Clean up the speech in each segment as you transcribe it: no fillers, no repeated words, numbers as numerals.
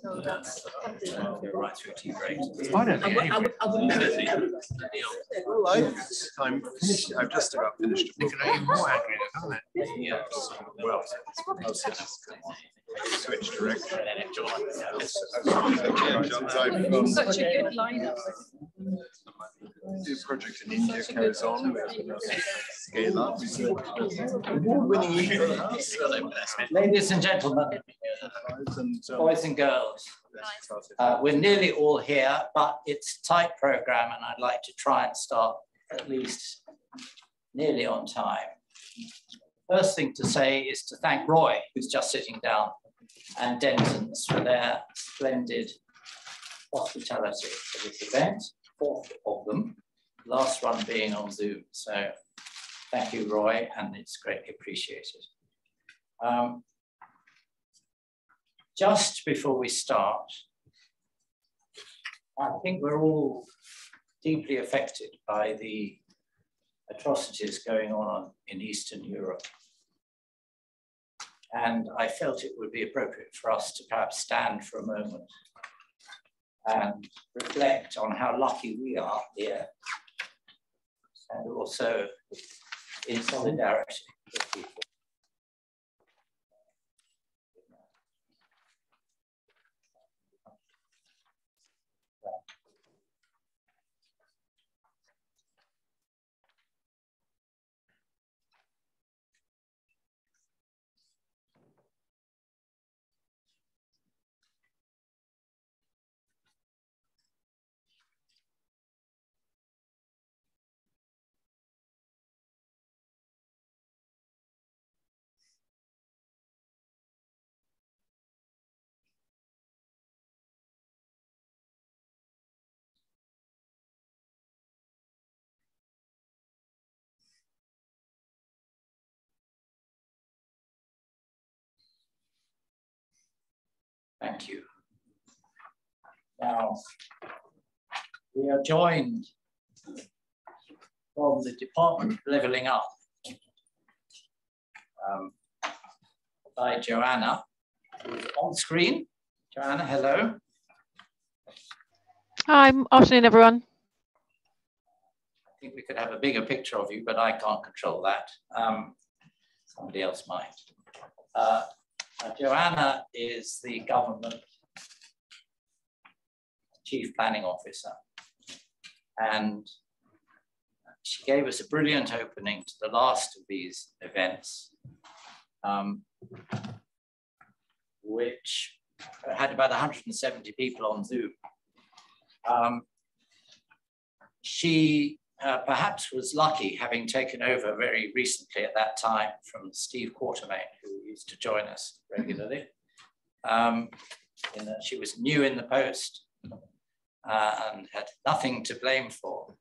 So that's right through tea break. I don't think I'm finished. I've just about finished a book. Even more angry, aren't they? Yeah. Well, switch direction. such a good lineup. The project in India carries on. Scale up. Award-winning Ladies and gentlemen, boys and girls, we're nearly all here, but it's a tight program, and I'd like to try and start at least nearly on time. First thing to say is to thank Roy, who's just sitting down, and Denton's for their splendid hospitality for this event, 4 of them, last one being on Zoom. So thank you, Roy, and it's greatly appreciated. Just before we start, I think we're all deeply affected by the atrocities going on in Eastern Europe. And I felt it would be appropriate for us to perhaps stand for a moment and reflect on how lucky we are here, and also in solidarity with people. Thank you. Now, we are joined from the Department of Levelling Up by Joanna, who's on screen. Joanna, hello. Hi, afternoon, everyone. I think we could have a bigger picture of you, but I can't control that. Somebody else might. Joanna is the government chief planning officer, and she gave us a brilliant opening to the last of these events, which had about 170 people on Zoom. She perhaps was lucky, having taken over very recently at that time from Steve Quartermain, who used to join us regularly. In that she was new in the post and had nothing to blame for.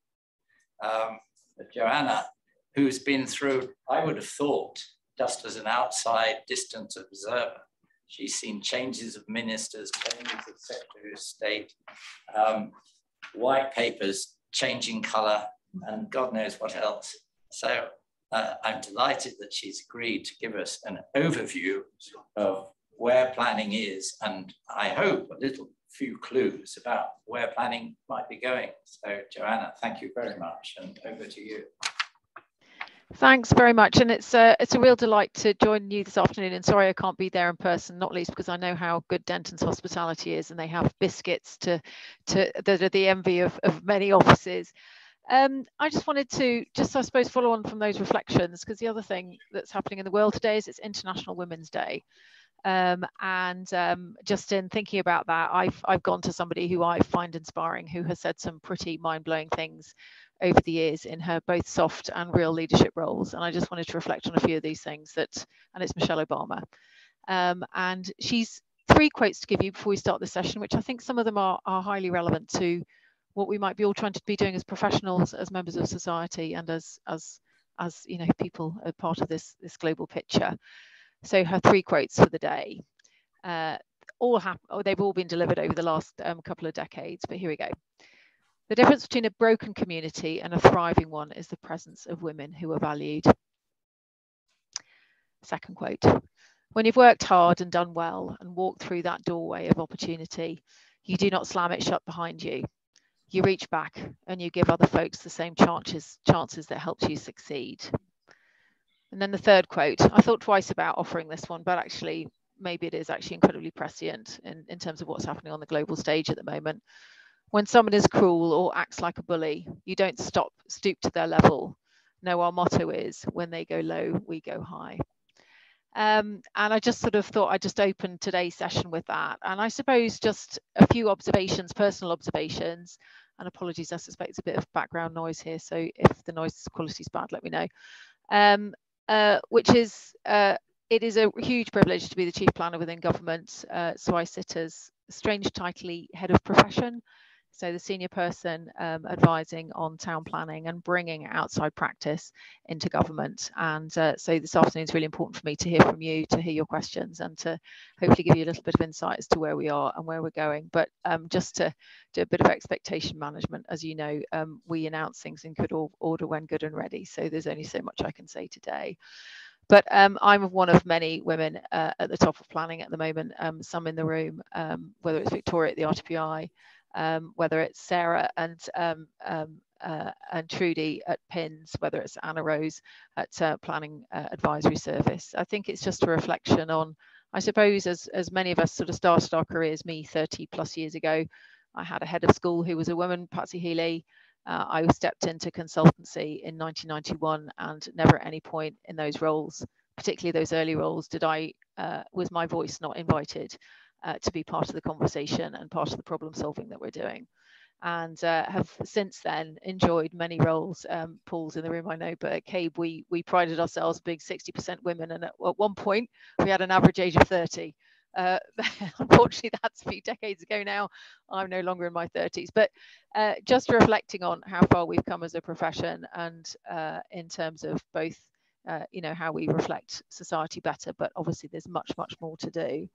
But Joanna, who's been through, I would have thought, just as an outside distant observer, she's seen changes of ministers, changes of Secretary of State, white papers changing colour, and God knows what else. So I'm delighted that she's agreed to give us an overview of where planning is, and I hope a little few clues about where planning might be going. So Joanna, thank you very much, and over to you. Thanks very much, and it's a real delight to join you this afternoon, and sorry I can't be there in person, not least because I know how good Denton's hospitality is, and they have biscuits that are the envy of many offices. I just wanted to I suppose follow on from those reflections, because the other thing that's happening in the world today is it's International Women's Day. Just in thinking about that, I've gone to somebody who I find inspiring, who has said some pretty mind-blowing things over the years in her both soft and real leadership roles, and I just wanted to reflect on a few of these things. And it's Michelle Obama, and she's 3 quotes to give you before we start the session, which I think some of them are highly relevant to what we might be all trying to be doing as professionals, as members of society, and as you know, people are part of this global picture. So her 3 quotes for the day, they've all been delivered over the last couple of decades, but here we go. The difference between a broken community and a thriving one is the presence of women who are valued. Second quote. When you've worked hard and done well and walked through that doorway of opportunity, you do not slam it shut behind you. You reach back and you give other folks the same chances that helped you succeed. And then the third quote, I thought twice about offering this one, but actually maybe it is actually incredibly prescient in terms of what's happening on the global stage at the moment. When someone is cruel or acts like a bully, you don't stoop to their level. No, our motto is, when they go low, we go high. And I just sort of thought I'd just open today's session with that. And I suppose just a few observations, personal observations, and apologies, I suspect it's a bit of background noise here. So if the noise quality is bad, let me know. Which is, it is a huge privilege to be the Chief Planner within government. So I sit as strange tightly head of profession. So the senior person advising on town planning and bringing outside practice into government. And so this afternoon is really important for me to hear from you, to hear your questions, and to hopefully give you a little bit of insight as to where we are and where we're going. But just to do a bit of expectation management, as you know, we announce things in good order when good and ready. So there's only so much I can say today. But I'm one of many women at the top of planning at the moment, some in the room, whether it's Victoria at the RTPI, whether it's Sarah and Trudy at PINS, whether it's Anna Rose at Planning Advisory Service. I think it's just a reflection on, I suppose, as many of us sort of started our careers, me 30 plus years ago, I had a head of school who was a woman, Patsy Healy. I stepped into consultancy in 1991, and never at any point in those roles, particularly those early roles, was my voice not invited to be part of the conversation and part of the problem solving that we're doing. And have since then enjoyed many roles. Paul's in the room, I know, but at CABE we prided ourselves being 60% women, and at one point we had an average age of 30. Unfortunately, that's a few decades ago now. I'm no longer in my 30s, but just reflecting on how far we've come as a profession, and in terms of both how we reflect society better, but obviously there's much more to do.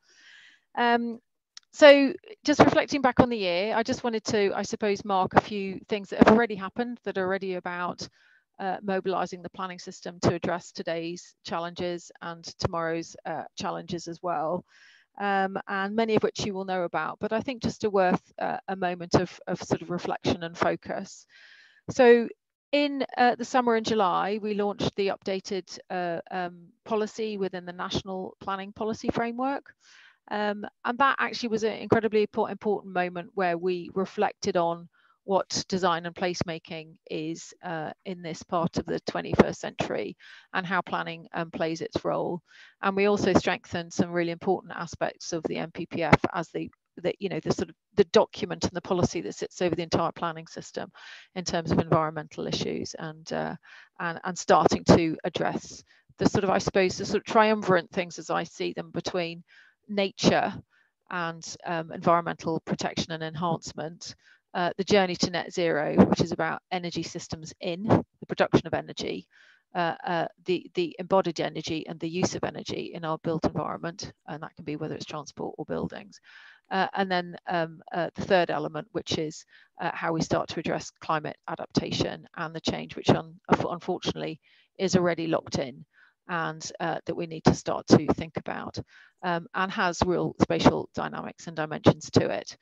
So just reflecting back on the year, I just wanted to, I suppose, mark a few things that have already happened, that are already about mobilising the planning system to address today's challenges and tomorrow's challenges as well, and many of which you will know about. But I think just worth a moment of sort of reflection and focus. So in the summer in July, we launched the updated policy within the National Planning Policy Framework. And that actually was an incredibly important moment where we reflected on what design and placemaking is in this part of the 21st century, and how planning plays its role. And we also strengthened some really important aspects of the NPPF as the sort of the document and the policy that sits over the entire planning system in terms of environmental issues, and starting to address the sort of, I suppose, the sort of triumvirate things as I see them between nature and environmental protection and enhancement, the journey to net zero, which is about energy systems in the production of energy, the embodied energy and the use of energy in our built environment, and that can be whether it's transport or buildings. And then the third element, which is how we start to address climate adaptation and the change, which unfortunately is already locked in, and that we need to start to think about, and has real spatial dynamics and dimensions to it.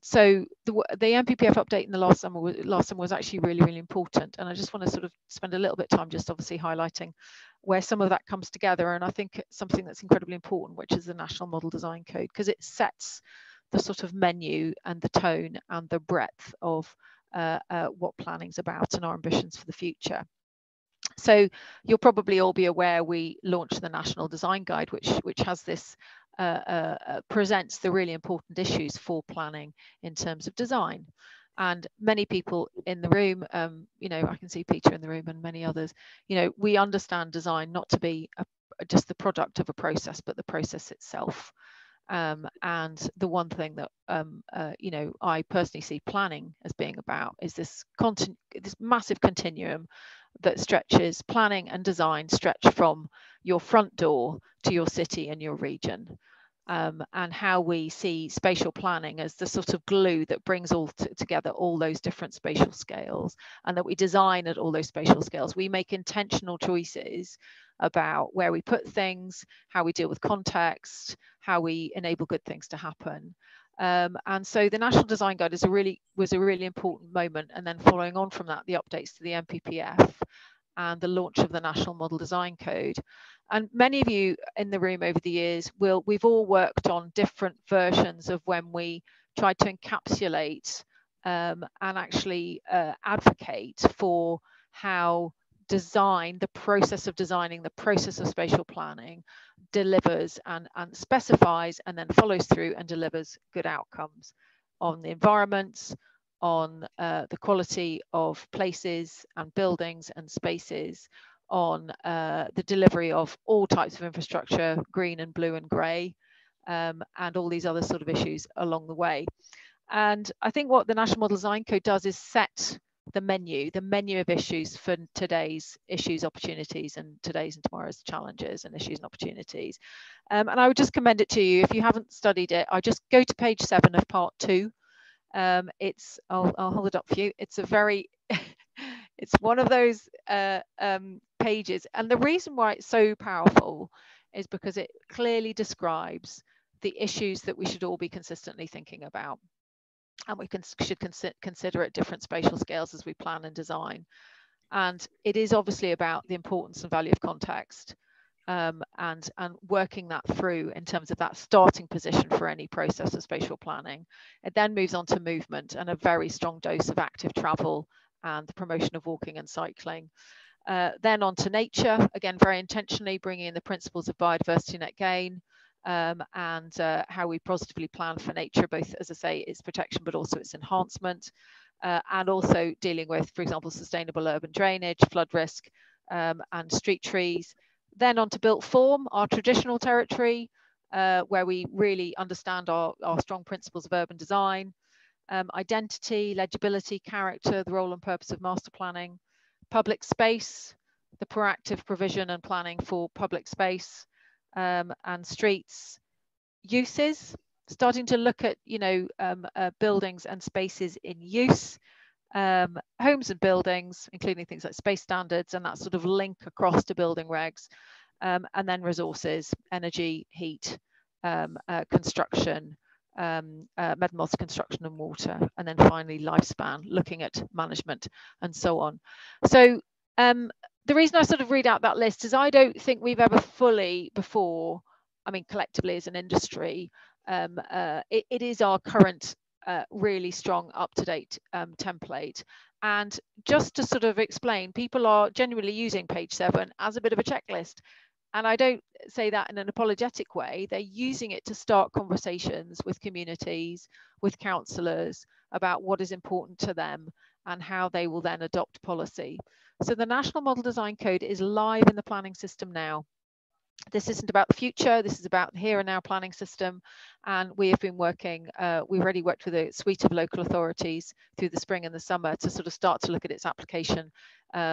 So the NPPF update in the last summer was actually really important, and I just want to sort of spend a little bit of time just obviously highlighting where some of that comes together, and I think something that's incredibly important, which is the National Model Design Code, because it sets the sort of menu and the tone and the breadth of what planning's about and our ambitions for the future. So you'll probably all be aware we launched the National Design Guide, which has this presents the really important issues for planning in terms of design. And many people in the room, I can see Peter in the room and many others, we understand design not to be just the product of a process, but the process itself. And the one thing that I personally see planning as being about is this massive continuum that stretches. Planning and design stretch from your front door to your city and your region. and how we see spatial planning as the sort of glue that brings together all those different spatial scales, and that we design at all those spatial scales. We make intentional choices about where we put things, how we deal with context, how we enable good things to happen. And so the National Design Guide was a really important moment. And then following on from that, the updates to the NPPF and the launch of the National Model Design Code. And many of you in the room over the years, we've all worked on different versions of when we tried to encapsulate and actually advocate for how design, the process of designing, the process of spatial planning delivers and specifies and then follows through and delivers good outcomes on the environment, on the quality of places and buildings and spaces, on the delivery of all types of infrastructure, green and blue and grey, and all these other sort of issues along the way. And I think what the National Model Design Code does is set the menu of issues for today's issues, opportunities, and today's and tomorrow's challenges and issues and opportunities. And I would just commend it to you. If you haven't studied it, I just go to page 7 of part 2. I'll hold it up for you. It's a very, it's one of those pages. And the reason why it's so powerful is because it clearly describes the issues that we should all be consistently thinking about. And we should consider at different spatial scales as we plan and design. And it is obviously about the importance and value of context, and working that through in terms of that starting position for any process of spatial planning. It then moves on to movement and a very strong dose of active travel and the promotion of walking and cycling. Then on to nature, again, very intentionally bringing in the principles of biodiversity net gain, and how we positively plan for nature, both, as I say, its protection, but also its enhancement, and also dealing with, for example, sustainable urban drainage, flood risk, and street trees. Then on to built form, our traditional territory, where we really understand our strong principles of urban design, identity, legibility, character, the role and purpose of master planning, public space, the proactive provision and planning for public space, and streets, uses, starting to look at, buildings and spaces in use, homes and buildings, including things like space standards and that sort of link across to building regs, and then resources, energy, heat, construction, metamorphosis, construction and water, and then finally lifespan, looking at management and so on. So the reason I sort of read out that list is I don't think we've ever fully before, I mean, collectively as an industry, it is our current really strong, up-to-date template. And just to sort of explain, people are genuinely using page 7 as a bit of a checklist. And I don't say that in an apologetic way. They're using it to start conversations with communities, with councillors about what is important to them and how they will then adopt policy. So the National Model Design Code is live in the planning system now. This isn't about the future, this is about the here and now planning system. And we have been working, we've already worked with a suite of local authorities through the spring and the summer to sort of start to look at its application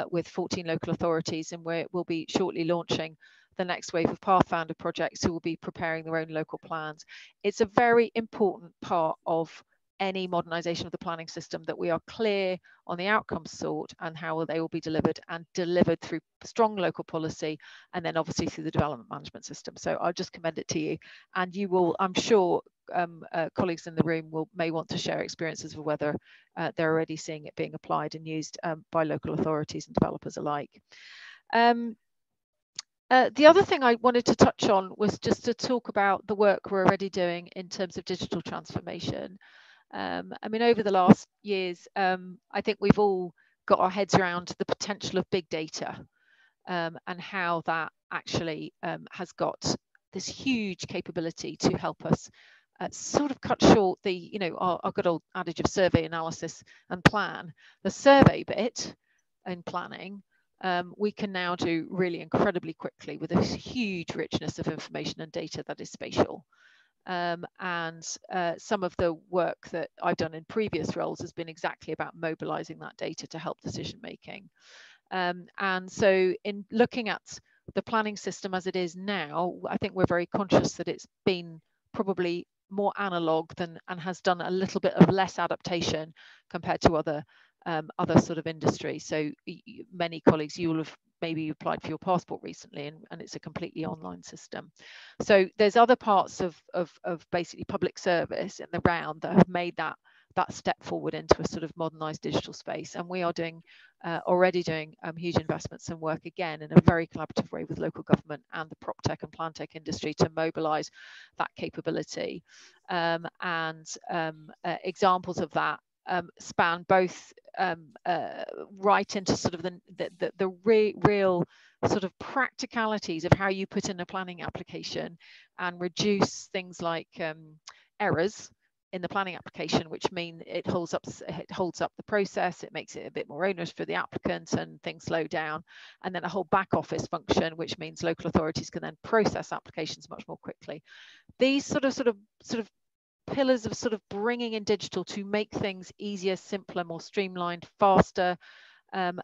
with 14 local authorities. And we'll be shortly launching the next wave of Pathfinder projects who will be preparing their own local plans. It's a very important part of any modernisation of the planning system that we are clear on the outcomes sought and how they will be delivered, and delivered through strong local policy and then obviously through the development management system. So I'll just commend it to you, and you will, I'm sure colleagues in the room may want to share experiences of whether they're already seeing it being applied and used by local authorities and developers alike. The other thing I wanted to touch on was just to talk about the work we're already doing in terms of digital transformation. I mean, over the last years, I think we've all got our heads around the potential of big data and how that actually has got this huge capability to help us sort of cut short the, our good old adage of survey, analysis and plan. The survey bit in planning, we can now do really incredibly quickly with a huge richness of information and data that is spatial. And some of the work that I've done in previous roles has been exactly about mobilizing that data to help decision making. And so in looking at the planning system as it is now, I think we're very conscious that it's been probably more analog than, and has done a little bit of less adaptation compared to other sort of industries. So many colleagues, you will have maybe applied for your passport recently, and it's a completely online system. So there's other parts of basically public service in the round that have made that step forward into a sort of modernized digital space. And we are already doing huge investments and work, again, in a very collaborative way with local government and the prop tech and plan tech industry to mobilize that capability. Examples of that span both right into sort of the real sort of practicalities of how you put in a planning application and reduce things like errors in the planning application, which mean it holds up the process, it makes it a bit more onerous for the applicant, and things slow down. And then a whole back office function, which means local authorities can then process applications much more quickly. These sort of pillars of sort of bringing in digital to make things easier, simpler, more streamlined, faster, and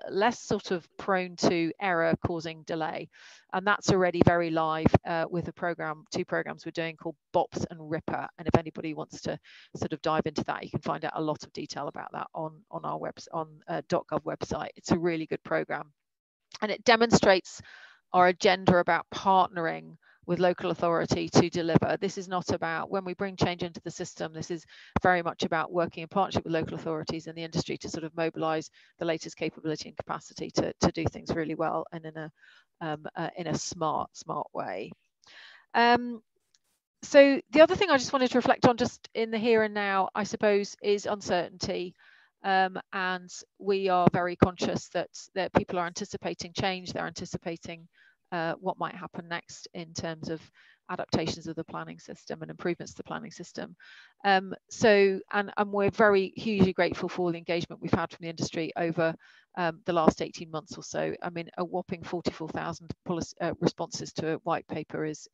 less sort of prone to error causing delay. And that's already very live with two programs we're doing called BOPS and RIPPER. And if anybody wants to sort of dive into that, you can find out a lot of detail about that on our .gov website. It's a really good program, and it demonstrates our agenda about partnering with local authority to deliver. This is not about, when we bring change into the system, this is very much about working in partnership with local authorities and the industry to sort of mobilize the latest capability and capacity to do things really well and in a smart way. So the other thing I just wanted to reflect on, just in the here and now, I suppose, is uncertainty. And we are very conscious that people are anticipating change, they're anticipating what might happen next in terms of adaptations of the planning system and improvements to the planning system. And we're very hugely grateful for the engagement we've had from the industry over the last 18 months or so. I mean, a whopping 44,000 responses to a white paper is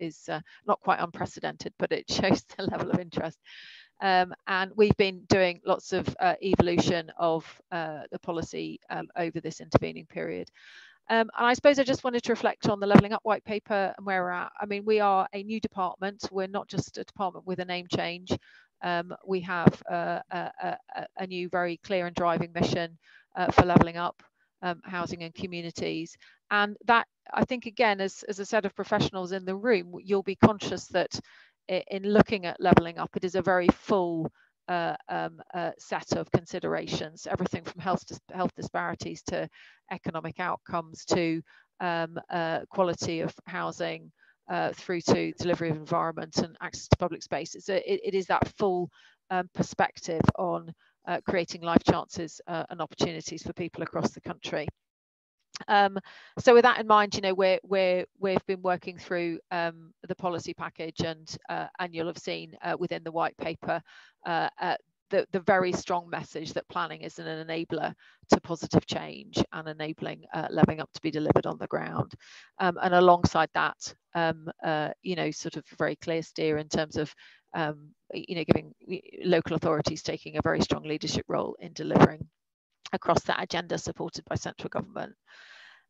not quite unprecedented, but it shows the level of interest. And we've been doing lots of evolution of the policy over this intervening period. And I suppose I just wanted to reflect on the Levelling Up white paper and where we're at. I mean, we are a new department. We're not just a department with a name change. We have a new, very clear and driving mission for levelling up housing and communities. And that, I think, again, as a set of professionals in the room, you'll be conscious that in looking at levelling up, it is a very full set of considerations, everything from health disparities to economic outcomes to quality of housing, through to delivery of environment and access to public space. It is that full perspective on creating life chances and opportunities for people across the country. So with that in mind, you know, we've been working through the policy package, and you'll have seen within the white paper the very strong message that planning is an enabler to positive change and enabling levelling up to be delivered on the ground. And alongside that, you know, sort of very clear steer in terms of you know, giving local authorities taking a very strong leadership role in delivering across that agenda supported by central government.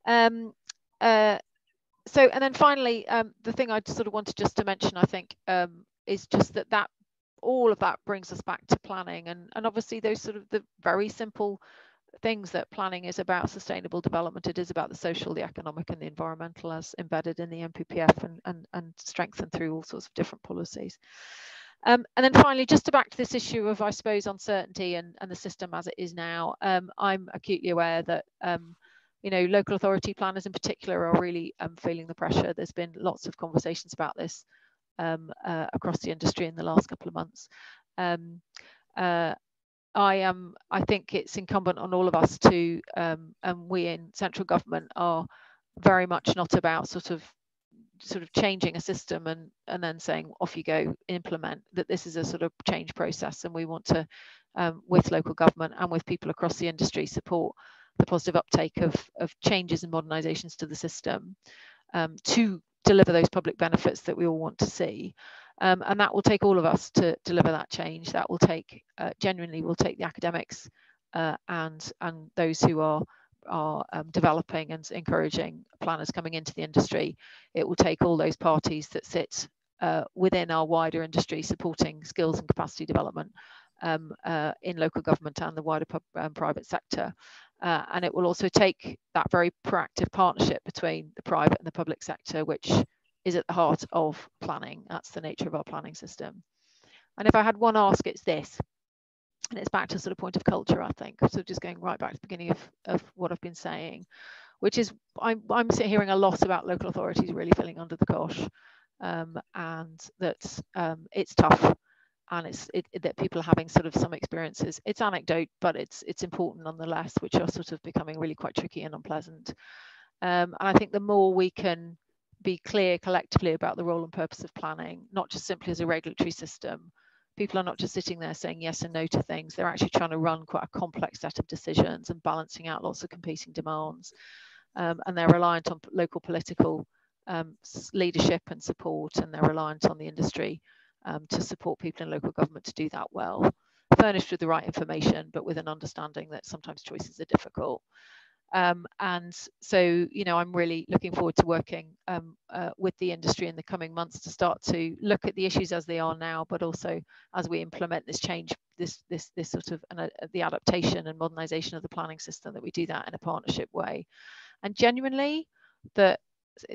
So, and then finally, the thing I sort of wanted just to mention, I think, is just that all of that brings us back to planning, and obviously those sort of the very simple things that planning is about: sustainable development. It is about the social, the economic, and the environmental, as embedded in the NPPF and strengthened through all sorts of different policies. And then finally, just to back to this issue of, I suppose, uncertainty and the system as it is now, I'm acutely aware that you know, local authority planners in particular are really feeling the pressure. There's been lots of conversations about this across the industry in the last couple of months. I think it's incumbent on all of us to, and we in central government are very much not about sort of changing a system and then saying off you go, implement. That this is a sort of change process, and we want to, with local government and with people across the industry, support the positive uptake of changes and modernizations to the system to deliver those public benefits that we all want to see. And that will take all of us to deliver that change. That will take, genuinely will take the academics and those who are developing and encouraging planners coming into the industry. It will take all those parties that sit within our wider industry supporting skills and capacity development in local government and the wider private sector. And it will also take that very proactive partnership between the private and the public sector, which is at the heart of planning. That's the nature of our planning system. And if I had one ask, it's this, and it's back to sort of point of culture, I think. So just going right back to the beginning of what I've been saying, which is I'm hearing a lot about local authorities really feeling under the cosh, and that it's tough, and that people are having sort of some experiences. It's anecdote, but it's important nonetheless, which are sort of becoming really quite tricky and unpleasant. And I think the more we can be clear collectively about the role and purpose of planning, not just simply as a regulatory system. People are not just sitting there saying yes and no to things. They're actually trying to run quite a complex set of decisions and balancing out lots of competing demands. And they're reliant on local political leadership and support, and they're reliant on the industry to support people in local government to do that well, furnished with the right information, but with an understanding that sometimes choices are difficult. And so, you know, I'm really looking forward to working with the industry in the coming months to start to look at the issues as they are now, but also as we implement this change, this sort of the adaptation and modernisation of the planning system, that we do that in a partnership way. And genuinely, that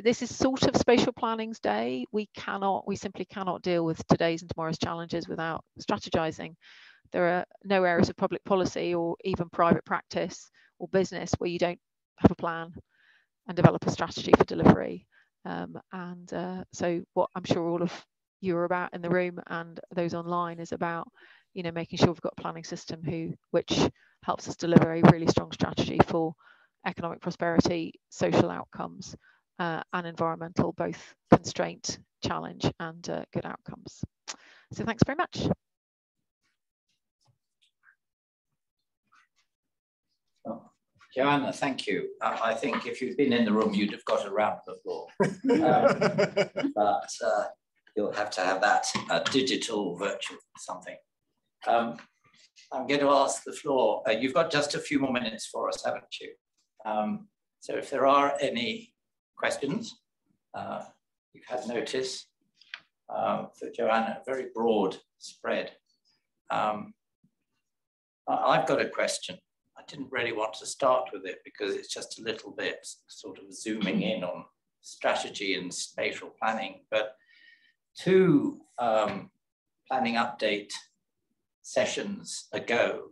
this is sort of spatial planning's day. We simply cannot deal with today's and tomorrow's challenges without strategizing. There are no areas of public policy or even private practice or business where you don't have a plan and develop a strategy for delivery. So what I'm sure all of you are about in the room and those online is about, you know, making sure we've got a planning system which helps us deliver a really strong strategy for economic prosperity, social outcomes, and environmental, both constraint, challenge, and good outcomes. So thanks very much. Joanna, thank you. I think if you'd been in the room, you'd have got a round of applause. But you'll have to have that digital, virtual something. I'm going to ask the floor. You've got just a few more minutes for us, haven't you? So if there are any questions, you've had notice for Joanna, a very broad spread. I've got a question. I didn't really want to start with it because it's just a little bit sort of zooming in on strategy and spatial planning, but two planning update sessions ago,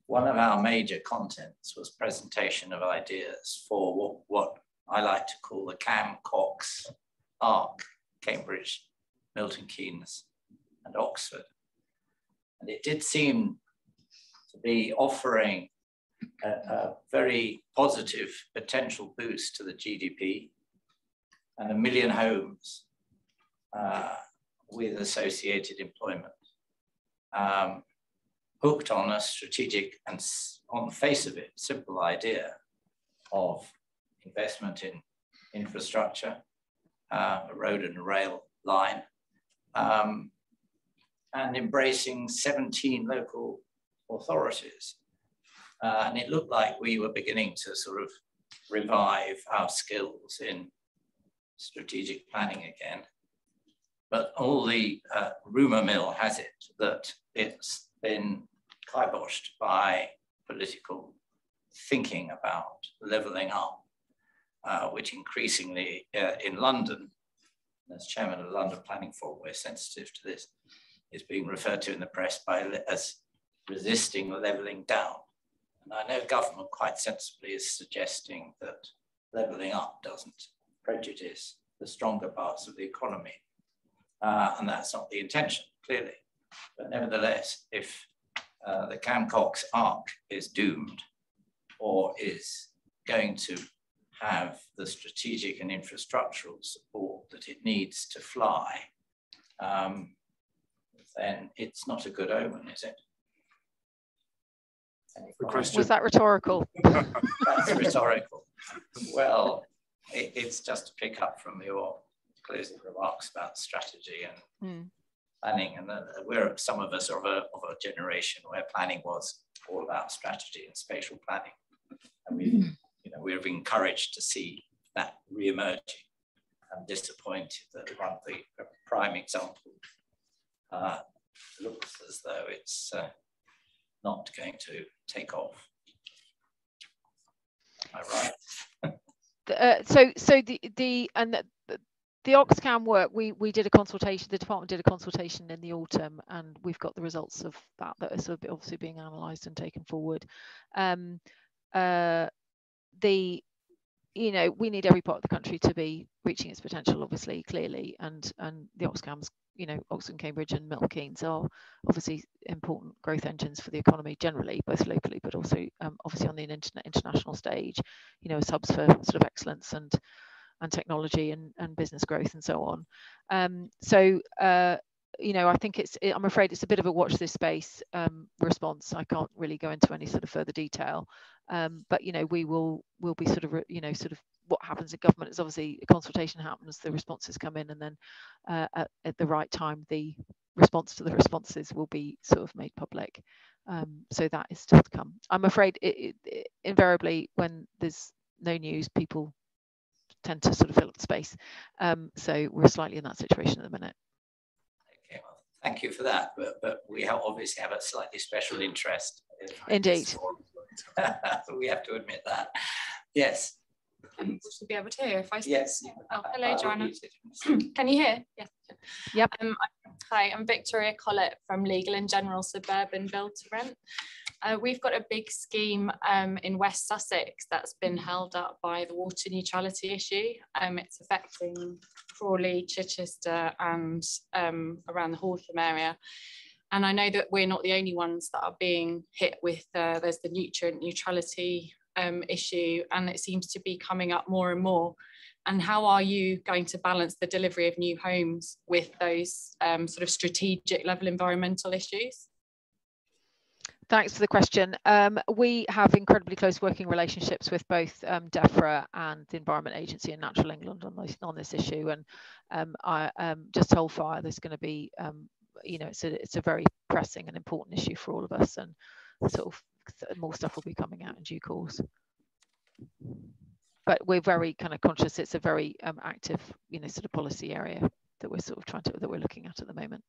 one of our major contents was presentation of ideas for what I like to call the Cam-Cox arc, Cambridge, Milton Keynes, and Oxford. And it did seem to be offering a very positive potential boost to the GDP and 1 million homes with associated employment, hooked on a strategic and, on the face of it, simple idea of investment in infrastructure, a road and a rail line, and embracing 17 local authorities. And it looked like we were beginning to sort of revive our skills in strategic planning again. But all the rumor mill has it that it's been kiboshed by political thinking about levelling up, which increasingly in London, as chairman of the London Planning Forum, we're sensitive to this, is being referred to in the press as resisting levelling down. And I know government quite sensibly is suggesting that levelling up doesn't prejudice the stronger parts of the economy. And that's not the intention, clearly. But nevertheless, if the Cam-Cox arc is doomed or is going to have the strategic and infrastructural support that it needs to fly, then it's not a good omen, is it? Was that rhetorical? That's rhetorical. Well, it's just to pick up from your closing remarks about strategy and planning, and some of us are of a generation where planning was all about strategy and spatial planning, and we've we're encouraged to see that re-emerging. I'm disappointed that the prime example looks as though it's not going to take off. Am I right? So the Oxcam work, we did a consultation, the department did a consultation in the autumn, and we've got the results of that are sort of obviously being analysed and taken forward. You know, we need every part of the country to be reaching its potential, obviously, clearly, and the Oxcams, you know, Oxford, Cambridge and Milton Keynes are obviously important growth engines for the economy generally, both locally, but also obviously on the international stage, you know, as hubs for sort of excellence and technology and business growth and so on. You know, I think I'm afraid it's a bit of a watch this space response. I can't really go into any sort of further detail, but you know, we'll be sort of, you know, sort of what happens in government is obviously a consultation happens, the responses come in, and then at the right time, the response to the responses will be sort of made public. So that is still to come. I'm afraid invariably when there's no news, people tend to sort of fill up the space. So we're slightly in that situation at the minute. Okay, well, thank you for that, but we obviously have a slightly special interest. Indeed. We have to admit that. Yes. We should be able to hear if I speak. Yes. Oh, hello, Joanna. Can you hear? Yeah. Yep. Hi, I'm Victoria Collett from Legal and General Suburban Build to Rent. We've got a big scheme in West Sussex that's been held up by the water neutrality issue. It's affecting Crawley, Chichester and around the Horsham area. And I know that we're not the only ones that are being hit with, there's the nutrient neutrality issue, and it seems to be coming up more and more. And how are you going to balance the delivery of new homes with those sort of strategic level environmental issues? Thanks for the question. We have incredibly close working relationships with both DEFRA and the Environment Agency and Natural England on this issue. And I just told Fire there's going to be, you know, it's a very pressing and important issue for all of us, and sort of more stuff will be coming out in due course. But we're very kind of conscious it's a very active, you know, sort of policy area that we're sort of that we're looking at the moment.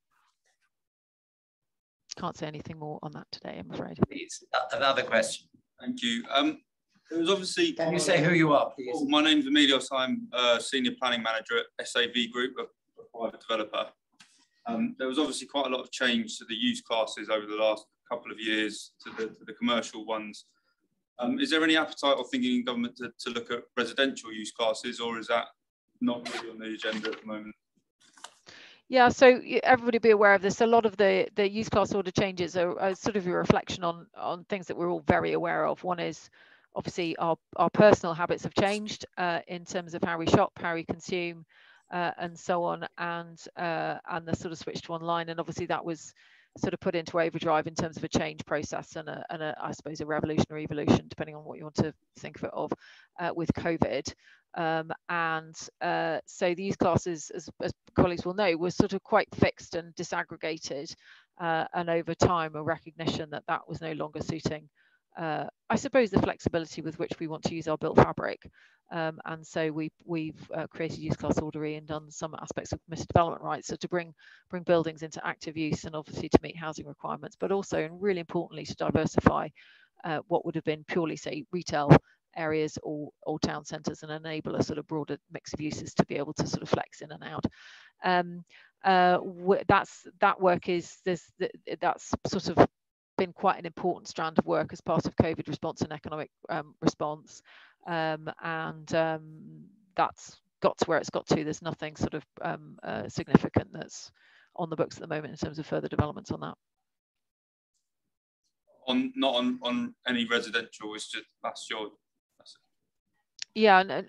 Can't say anything more on that today, I'm afraid. Please, another question. Thank you. It was obviously. Can you say who you are, please? Oh, my name's Emilios. I'm Senior Planning Manager at SAV Group, a private developer. There was obviously quite a lot of change to the use classes over the last couple of years to the commercial ones. Is there any appetite or thinking in government to look at residential use classes, or is that not really on the agenda at the moment? Yeah, so everybody be aware of this. A lot of the use class order changes are sort of a reflection on things that we're all very aware of. One is obviously our personal habits have changed in terms of how we shop, how we consume, and so on, and the sort of switch to online. And obviously that was sort of put into overdrive in terms of a change process and I suppose a revolutionary evolution, depending on what you want to think of it of, with COVID. So these classes, as colleagues will know, were sort of quite fixed and disaggregated, and over time a recognition that that was no longer suiting, I suppose, the flexibility with which we want to use our built fabric. And so we've created use class orderly and done some aspects of permitted development rights, so to bring buildings into active use and obviously to meet housing requirements, but also, and really importantly, to diversify what would have been purely, say, retail areas or town centres, and enable a sort of broader mix of uses to be able to sort of flex in and out. That work that's sort of been quite an important strand of work as part of COVID response and economic response. That's got to where it's got to. There's nothing sort of significant that's on the books at the moment in terms of further developments on that. Not on any residential, it's just that's it. Yeah, and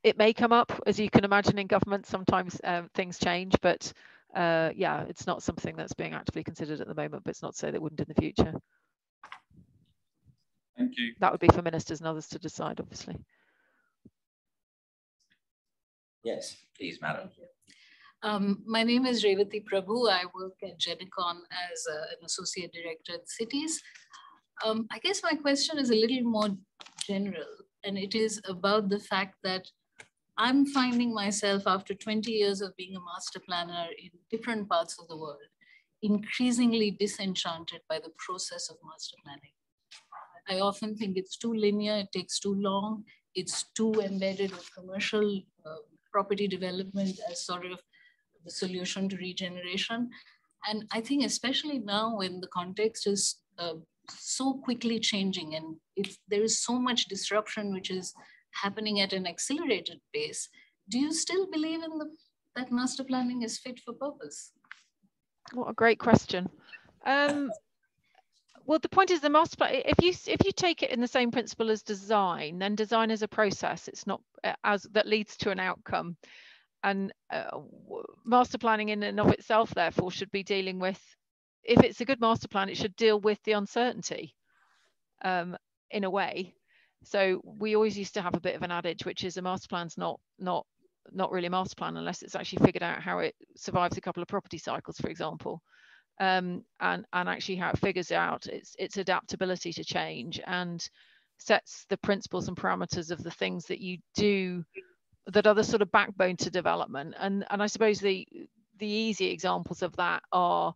it may come up, as you can imagine, in government. Sometimes things change, but yeah, it's not something that's being actively considered at the moment, but it's not to say that it wouldn't in the future. Thank you. That would be for ministers and others to decide, obviously. Yes, please, madam. My name is Revati Prabhu. I work at Genicon as an associate director at Cities. I guess my question is a little more general, and it is about the fact that I'm finding myself after 20 years of being a master planner in different parts of the world, increasingly disenchanted by the process of master planning. I often think it's too linear, it takes too long, it's too embedded with commercial property development as sort of the solution to regeneration. And I think especially now when the context is so quickly changing and there is so much disruption which is happening at an accelerated pace, do you still believe in that master planning is fit for purpose? What a great question. Well, the point is the master plan, if you take it in the same principle as design, then design is a process. It's not that leads to an outcome. And master planning in and of itself, therefore, should be dealing with, if it's a good master plan, it should deal with the uncertainty in a way. So we always used to have a bit of an adage, which is a master plan's not really a master plan unless it's actually figured out how it survives a couple of property cycles, for example. And actually how it figures out its adaptability to change and sets the principles and parameters of the things that you do that are the sort of backbone to development. And I suppose the easy examples of that are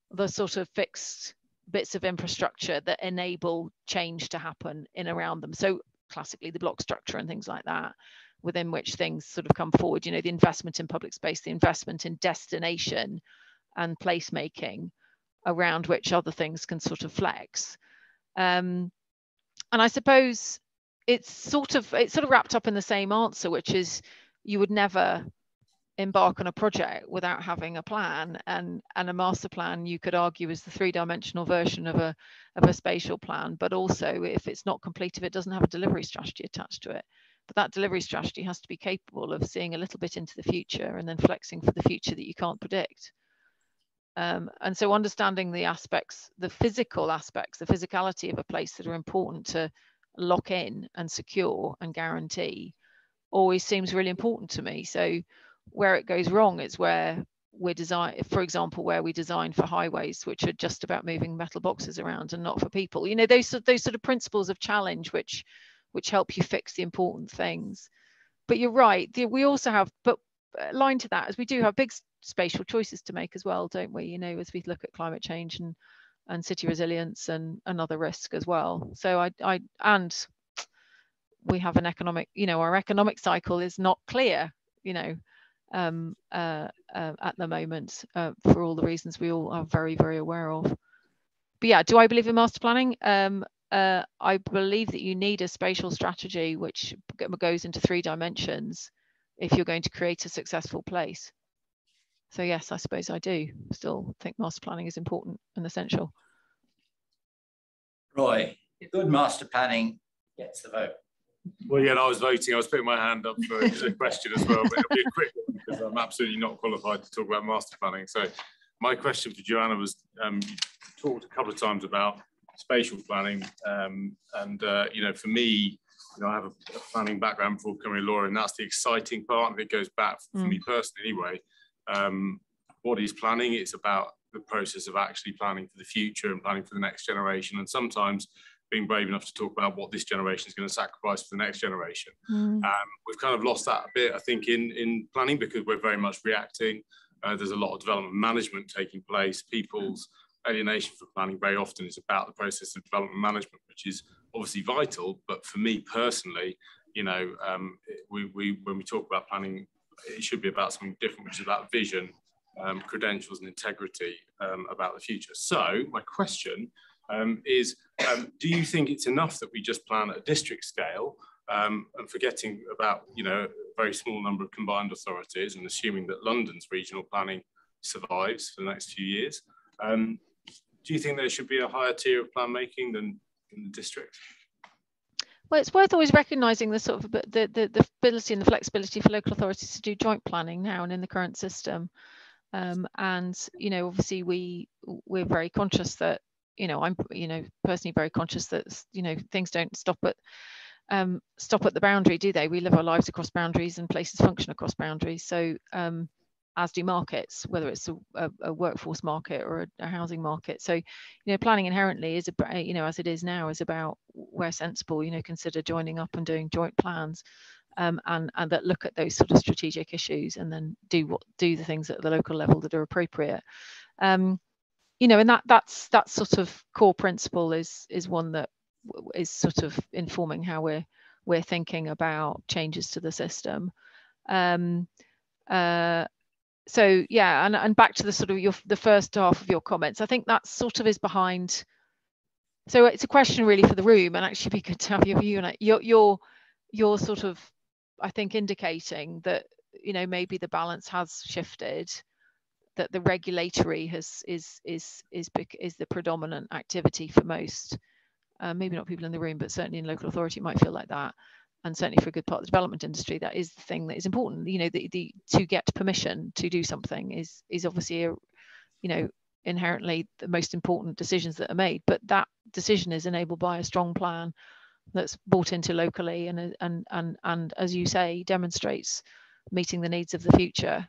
the sort of fixed bits of infrastructure that enable change to happen in around them. So classically the block structure and things like that, within which things sort of come forward, you know, the investment in public space, the investment in destination and placemaking around which other things can sort of flex. And I suppose it's sort of wrapped up in the same answer, which is you would never embark on a project without having a plan, and a master plan, you could argue, is the three-dimensional version of a spatial plan, but also if it's not complete, if it doesn't have a delivery strategy attached to it. But that delivery strategy has to be capable of seeing a little bit into the future and then flexing for the future that you can't predict. And so understanding the aspects, the physical aspects, the physicality of a place that are important to lock in and secure and guarantee always seems really important to me. So where it goes wrong is where we design, for example, where we design for highways, which are just about moving metal boxes around and not for people. You know, those sort of principles of challenge, which help you fix the important things. But you're right, we also have, but aligned to that, as we do have big spatial choices to make as well, don't we? You know, as we look at climate change and city resilience and other risk as well. So and we have an economic, you know, our economic cycle is not clear, you know, at the moment, for all the reasons we all are very, very aware of. But yeah, do I believe in master planning? I believe that you need a spatial strategy which goes into 3 dimensions if you're going to create a successful place. So yes, I suppose I do still think master planning is important and essential. Roy, good master planning gets the vote. Well, yeah, I was voting. I was putting my hand up for a question as well, but it'll be a quick one because I'm absolutely not qualified to talk about master planning. So my question for Joanna was, you talked a couple of times about spatial planning, you know, for me, you know, I have a planning background before becoming a lawyer, and that's the exciting part. And it goes back for me personally anyway. What is planning? It's about the process of actually planning for the future and planning for the next generation, and sometimes being brave enough to talk about what this generation is going to sacrifice for the next generation. We've kind of lost that a bit, I think, in planning, because we're very much reacting. There's a lot of development management taking place. People's alienation for planning very often is about the process of development management, which is obviously vital. But for me personally, you know, when we talk about planning, it should be about something different, which is about vision, credentials and integrity about the future. So my question is, do you think it's enough that we just plan at a district scale, and forgetting about, you know, a very small number of combined authorities, and assuming that London's regional planning survives for the next few years? Do you think there should be a higher tier of plan making than in the district? Well, it's worth always recognising the sort of the ability and the flexibility for local authorities to do joint planning now and in the current system. And, you know, obviously we're very conscious that, you know, I'm, you know, personally very conscious that, you know, things don't stop at the boundary, do they? We live our lives across boundaries and places function across boundaries. So as do markets, whether it's a workforce market or a housing market. So, planning inherently is about, as it is now, is about, where sensible, consider joining up and doing joint plans, and that look at those sort of strategic issues, and then do the things at the local level that are appropriate. And that's sort of core principle is one that is sort of informing how we're thinking about changes to the system. So yeah, and back to the sort of the first half of your comments, I think that sort of is behind. So it's a question really for the room, and actually be good to have your view on it. You're sort of, I think, indicating that maybe the balance has shifted, that the regulatory is the predominant activity for most. Maybe not people in the room, but certainly in local authority, it might feel like that. And certainly for a good part of the development industry, that is the thing that is important. To get permission to do something is obviously inherently the most important decisions that are made. But that decision is enabled by a strong plan that's bought into locally, and as you say, demonstrates meeting the needs of the future,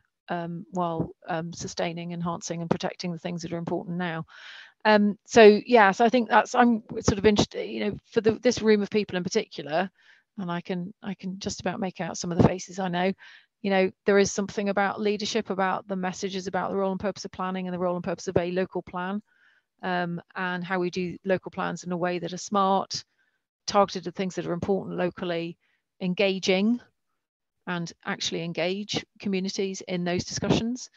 while sustaining, enhancing, and protecting the things that are important now. So I think I'm sort of interested, for this room of people in particular. And I can just about make out some of the faces I know. There is something about leadership, about the messages, about the role and purpose of planning, and the role and purpose of a local plan, and how we do local plans in a way that are smart, targeted at things that are important locally, engaging, and actually engage communities in those discussions,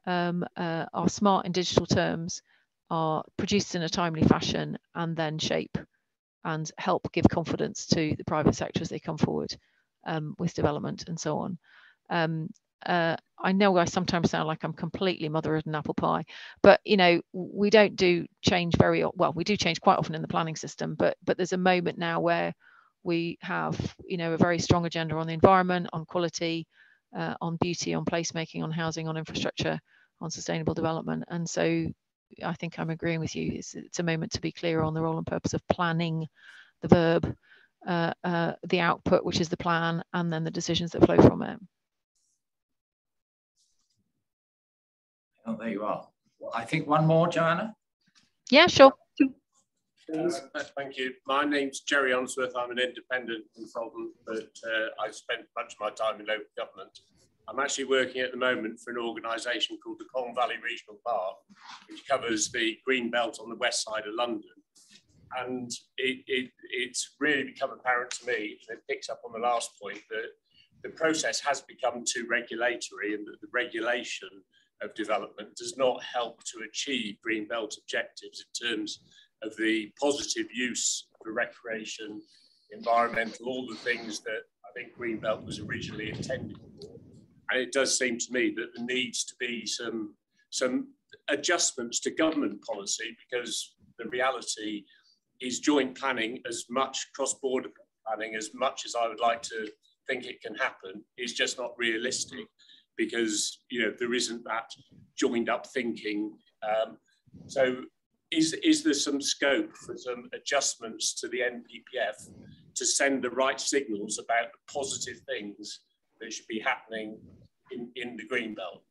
are smart in digital terms, are produced in a timely fashion, and then shape and help give confidence to the private sector as they come forward with development and so on. I know I sometimes sound like I'm completely motherhood and apple pie, but we don't do change very well. We do change quite often in the planning system, but there's a moment now where we have a very strong agenda on the environment, on quality, on beauty, on placemaking, on housing, on infrastructure, on sustainable development. And so I think I'm agreeing with you. It's a moment to be clear on the role and purpose of planning, the verb, the output, which is the plan, and then the decisions that flow from it. Oh, there you are. Well, I think one more, Joanna. Yeah, sure. Thank you. My name's Gerry Onsworth. I'm an independent consultant, but I spent much of my time in local government. I'm actually working at the moment for an organisation called the Colne Valley Regional Park, which covers the green belt on the west side of London. And it's really become apparent to me, and it picks up on the last point, that the process has become too regulatory, and that the regulation of development does not help to achieve green belt objectives in terms of the positive use for recreation, environmental, all the things that I think green belt was originally intended for. And it does seem to me that there needs to be some adjustments to government policy, because the reality is joint planning, as much cross-border planning, as much as I would like to think it can happen, is just not realistic, because there isn't that joined up thinking. So is there some scope for some adjustments to the NPPF to send the right signals about the positive things that should be happening in the green belt?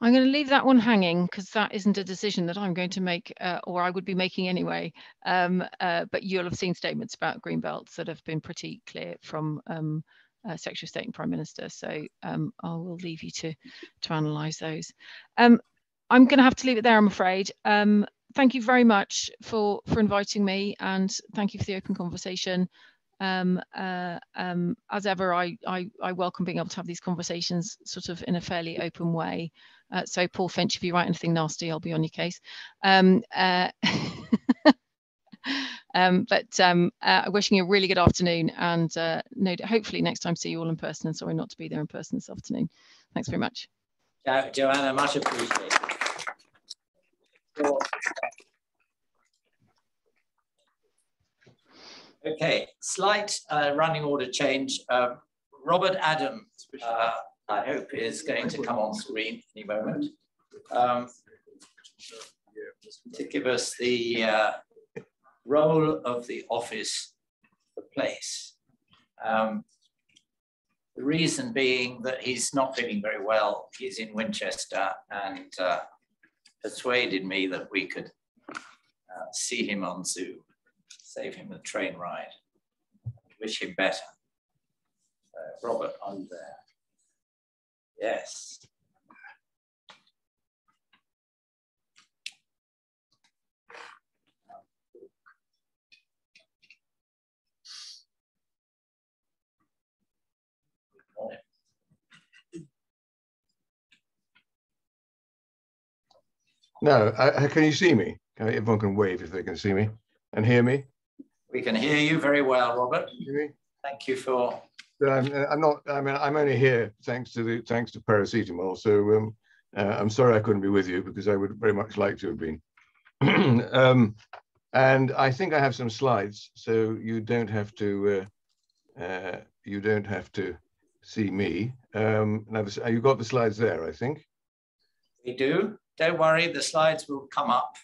I'm going to leave that one hanging, because that isn't a decision that I'm going to make, or I would be making anyway. But you'll have seen statements about green belts that have been pretty clear from Secretary of State and Prime Minister. So I will leave you to analyse those. I'm going to have to leave it there, I'm afraid. Thank you very much for inviting me, and thank you for the open conversation. As ever, I welcome being able to have these conversations sort of in a fairly open way. So Paul Finch, if you write anything nasty, I'll be on your case. Wishing you a really good afternoon, and hopefully next time see you all in person, and sorry not to be there in person this afternoon. Thanks very much. Joanna, much appreciated. Okay, slight running order change. Robert Adams, I hope, is going to come on screen any moment to give us the role of the office, the place. The reason being that he's not feeling very well. He's in Winchester and persuaded me that we could see him on Zoom, save him a train ride, wish him better. Robert, are you there? Yes. No, can you see me? Everyone can wave if they can see me and hear me. We can hear you very well, Robert. Thank you for. I'm not. I mean, I'm only here thanks to paracetamol. So I'm sorry I couldn't be with you because I would very much like to have been. And I think I have some slides, so you don't have to. You don't have to see me. Now, you've got the slides there, I think. We do. Don't worry, the slides will come up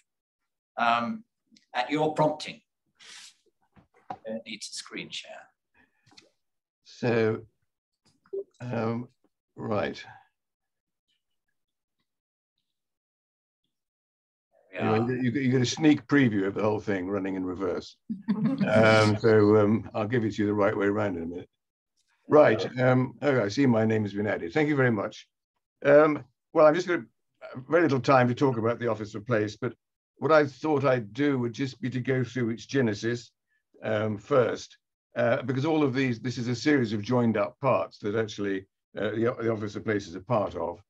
at your prompting. You don't need to screen share. So, right. You get a sneak preview of the whole thing running in reverse. I'll give it to you the right way around in a minute. Right. Okay, I see my name has been added. Thank you very much. Well, I'm just going to very little time to talk about the Office of Place, but what I thought I'd do would just be to go through its genesis first, because all of these, this is a series of joined up parts that actually the Office of Place is a part of.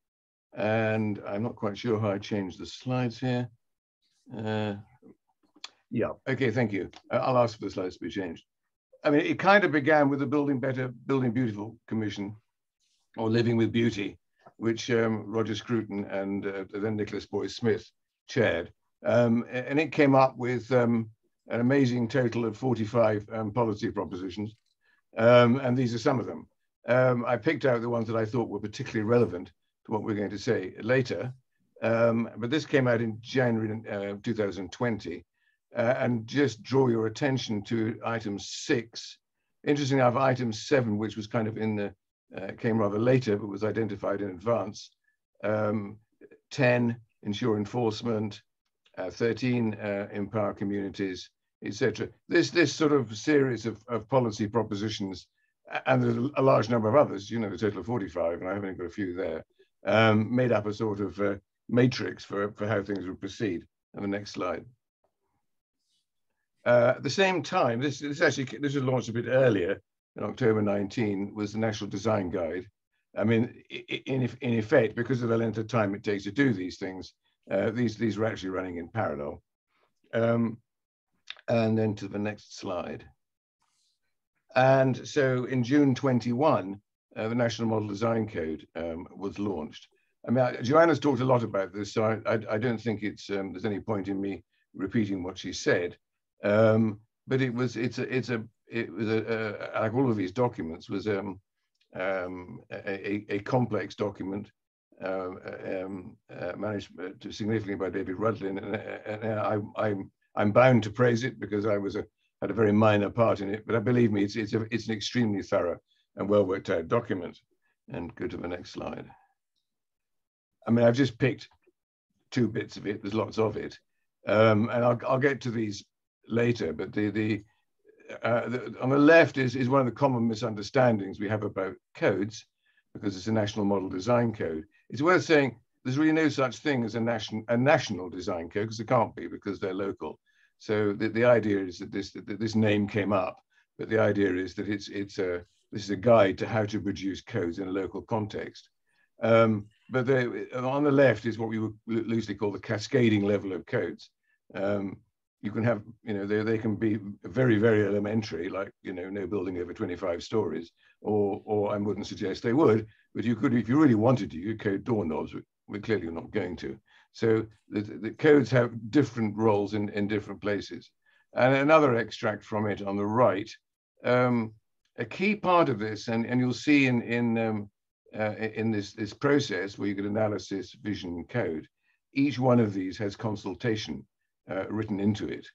And I'm not quite sure how I changed the slides here. Yeah, okay, thank you. I'll ask for the slides to be changed. I mean, it kind of began with the Building Better, Building Beautiful Commission, or Living with Beauty, which Roger Scruton and then Nicholas Boyce-Smith chaired. And it came up with an amazing total of 45 policy propositions. And these are some of them. I picked out the ones that I thought were particularly relevant to what we're going to say later. But this came out in January 2020. And just draw your attention to item 6. Interesting enough, item 7, which was kind of in the, came rather later, but was identified in advance. 10, ensure enforcement. 13, empower communities, etc. This sort of series of policy propositions, and there's a large number of others, you know, a total of 45, and I've only got a few there, made up a sort of matrix for how things would proceed. And the next slide. At the same time, this was launched a bit earlier, in October 19, was the National Design Guide. I mean, in effect, because of the length of time it takes to do these things, these were actually running in parallel. And then to the next slide. And so in June 21, the National Model Design Code was launched. I mean, Joanna's talked a lot about this, so I don't think it's there's any point in me repeating what she said. But it was like all of these documents, was a complex document managed significantly by David Rudlin, and I'm bound to praise it because I had a very minor part in it. But believe me, it's an extremely thorough and well worked out document. And go to the next slide. I mean, I've just picked 2 bits of it. There's lots of it, and I'll get to these later. But on the left is one of the common misunderstandings we have about codes, because it's a national model design code. It's worth saying there's really no such thing as a national design code, because there can't be, because they're local. So the idea is that this name came up, but the idea is that this is a guide to how to produce codes in a local context. But on the left is what we would loosely call the cascading level of codes. You can have, you know, they can be very, very elementary, like, you know, no building over 25 stories, or I wouldn't suggest they would, but you could, if you really wanted to, you could code doorknobs. We're clearly not going to. So the codes have different roles in different places. And another extract from it on the right, a key part of this, and you'll see in this process where you get analysis, vision, code, each one of these has consultation written into it,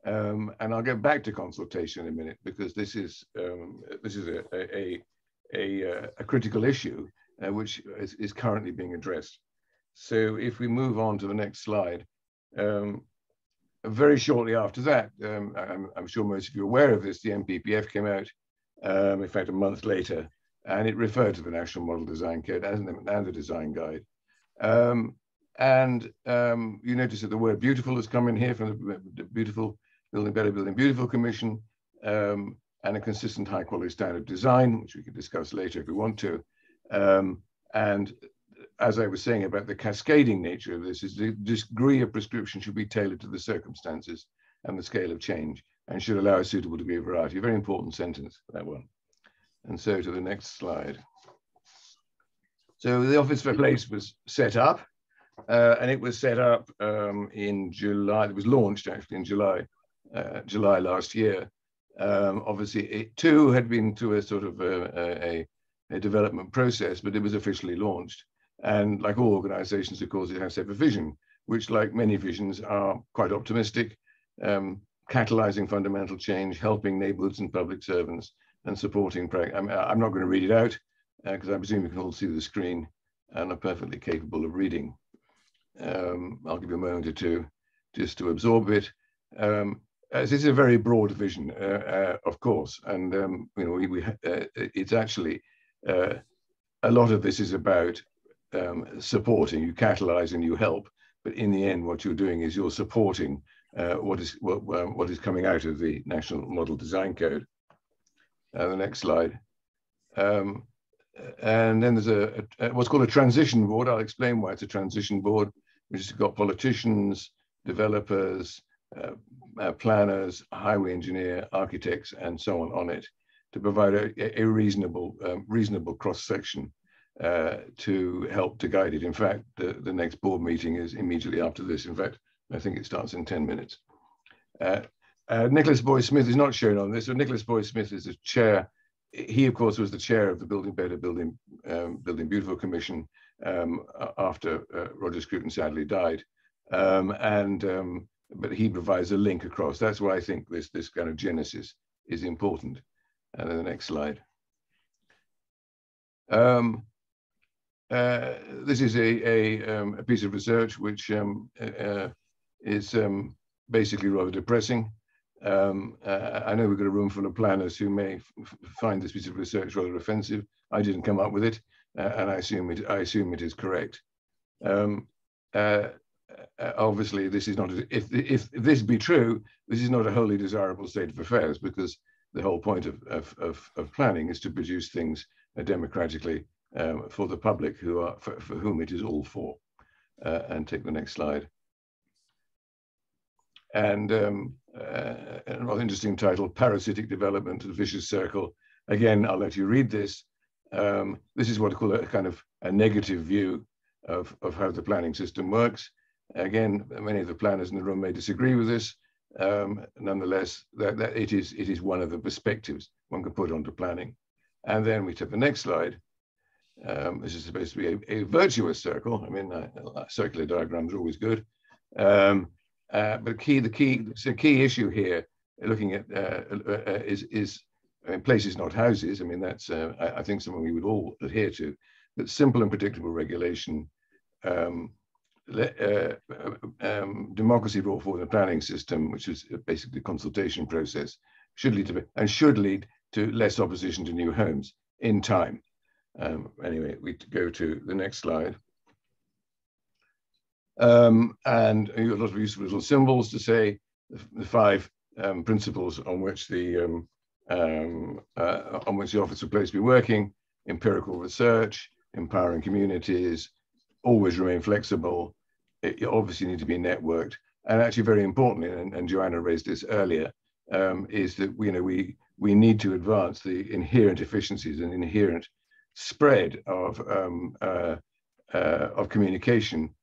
and I'll get back to consultation in a minute, because this is a critical issue which is currently being addressed. So if we move on to the next slide, very shortly after that, I'm sure most of you are aware of this, the NPPF came out, in fact, a month later, and it referred to the National Model Design Code and the Design Guide. You notice that the word beautiful has come in here from the Beautiful Building Better Building Beautiful Commission, and a consistent high quality standard design, which we can discuss later if we want to. And as I was saying about the cascading nature of this, is the degree of prescription should be tailored to the circumstances and the scale of change, and should allow a suitable degree of variety. A very important sentence, that one. And so to the next slide. So the Office for Place was set up, and it was set up in July. It was launched actually in July last year. Obviously, it too had been through a sort of a development process, but it was officially launched. And like all organizations, of course, it has to have a vision, which, like many visions, are quite optimistic, catalyzing fundamental change, helping neighborhoods and public servants, and supporting. I'm not going to read it out because I presume you can all see the screen and are perfectly capable of reading. I'll give you a moment or two just to absorb it. This is a very broad vision, of course, and you know, it's actually a lot of this is about supporting. You catalyze and you help, but in the end, what you're doing is you're supporting what is coming out of the National Model Design Code. The next slide. And then there's what's called a transition board. I'll explain why it's a transition board, which has got politicians, developers, planners, highway engineer, architects, and so on it, to provide a reasonable cross-section to help to guide it. In fact, the next board meeting is immediately after this. In fact, I think it starts in 10 minutes. Nicholas Boyd-Smith is not shown on this. So Nicholas Boyd-Smith is the chair. He, of course, was the chair of the Building Better, Building Beautiful Commission after Roger Scruton sadly died. But he provides a link across. That's why I think this kind of genesis is important. And then the next slide. This is a piece of research which is basically rather depressing. I know we've got a room full of planners who may find this piece of research rather offensive. I didn't come up with it, and I assume it is correct. Obviously, this is not. If this be true, this is not a wholly desirable state of affairs, because the whole point of planning is to produce things democratically for the public, for whom it is all for. And take the next slide. And a rather interesting title, Parasitic Development, the Vicious Circle. Again, I'll let you read this. This is what I call a kind of a negative view of how the planning system works. Again, many of the planners in the room may disagree with this. Nonetheless, that it is one of the perspectives one can put onto planning. And then we take the next slide. This is supposed to be a virtuous circle. I mean, circular diagrams are always good. But the key issue here, looking at is I mean, places not houses. I mean, that's I think something we would all adhere to. But simple and predictable regulation, democracy brought forward the planning system, which is basically a consultation process, should lead to less opposition to new homes in time. Anyway, we go to the next slide. And you got a lot of useful little symbols to say the 5 principles on which the Office for Place be working: empirical research, empowering communities, always remain flexible. You obviously need to be networked, and actually very importantly, and Joanna raised this earlier, is that we need to advance the inherent efficiencies and inherent spread of communication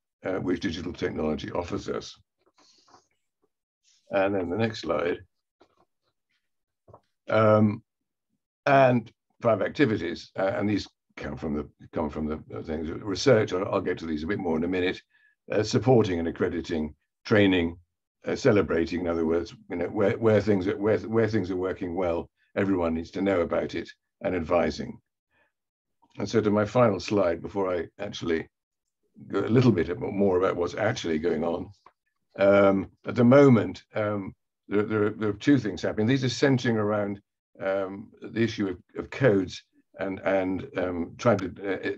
which digital technology offers us. And then the next slide. And 5 activities, and these come from the things. Research, I'll get to these a bit more in a minute. Supporting and accrediting, training, celebrating. In other words, where things are working well, everyone needs to know about it, and advising. And so to my final slide, before I actually go a little bit more about what's actually going on. At the moment, there are two things happening. These are centering around the issue of codes and trying to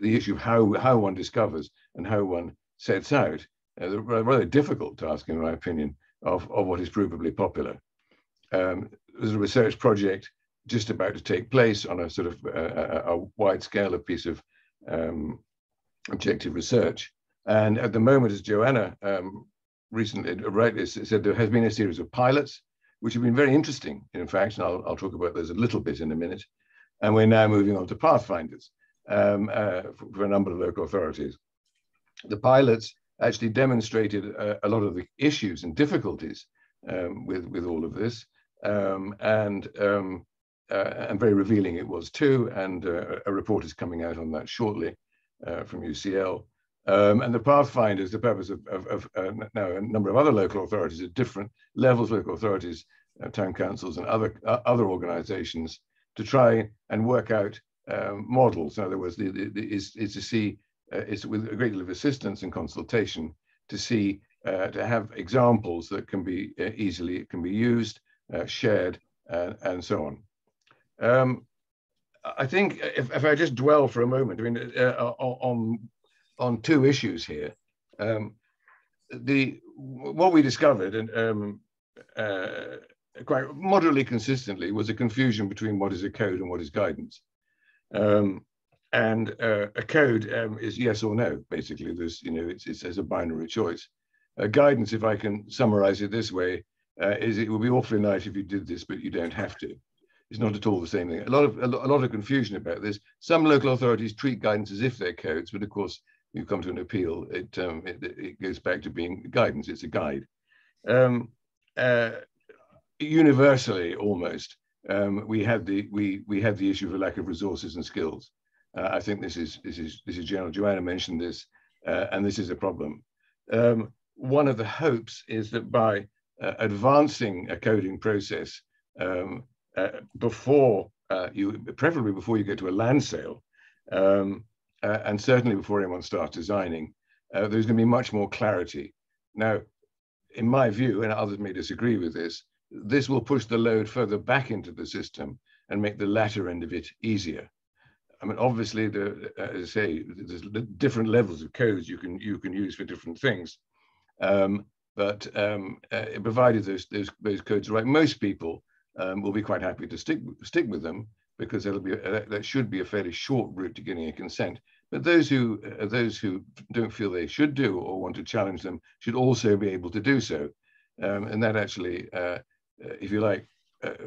the issue of how one discovers and how one sets out the rather difficult task, in my opinion, of what is provably popular. There's a research project just about to take place on a sort of a wide scale of piece of objective research. And at the moment, as Joanna recently rightly said, there has been a series of pilots, which have been very interesting, in fact, and I'll talk about those a little bit in a minute. And we're now moving on to pathfinders for a number of local authorities. The pilots actually demonstrated a lot of the issues and difficulties with all of this, and very revealing it was too. And a report is coming out on that shortly from UCL. And the pathfinders, the purpose of now a number of other local authorities at different levels, local authorities, town councils, and other organisations, to try and work out models. In other words, is to see, it's with a great deal of assistance and consultation to see, to have examples that can be easily used, shared, and so on. I think if I just dwell for a moment, I mean, on two issues here. What we discovered, and quite moderately consistently, was a confusion between what is a code and what is guidance. A code is yes or no, basically. There's, it's a binary choice. Guidance, if I can summarize it this way, is it would be awfully nice if you did this, but you don't have to. It's not at all the same thing. A lot of confusion about this. Some local authorities treat guidance as if they're codes, but of course, you come to an appeal, it goes back to being guidance. It's a guide. Universally, almost, we had the issue of a lack of resources and skills. I think this is general. Joanna mentioned this, and this is a problem. One of the hopes is that by advancing a coding process preferably before you get to a land sale, and certainly before anyone starts designing, there's going to be much more clarity. Now, in my view, and others may disagree with this, this will push the load further back into the system and make the latter end of it easier. I mean, obviously, as I say, there's different levels of codes you can use for different things, but provided those codes are right, most people will be quite happy to stick with them, because that should be a fairly short route to getting a consent. But those who don't feel they should do or want to challenge them should also be able to do so, and that actually, if you like,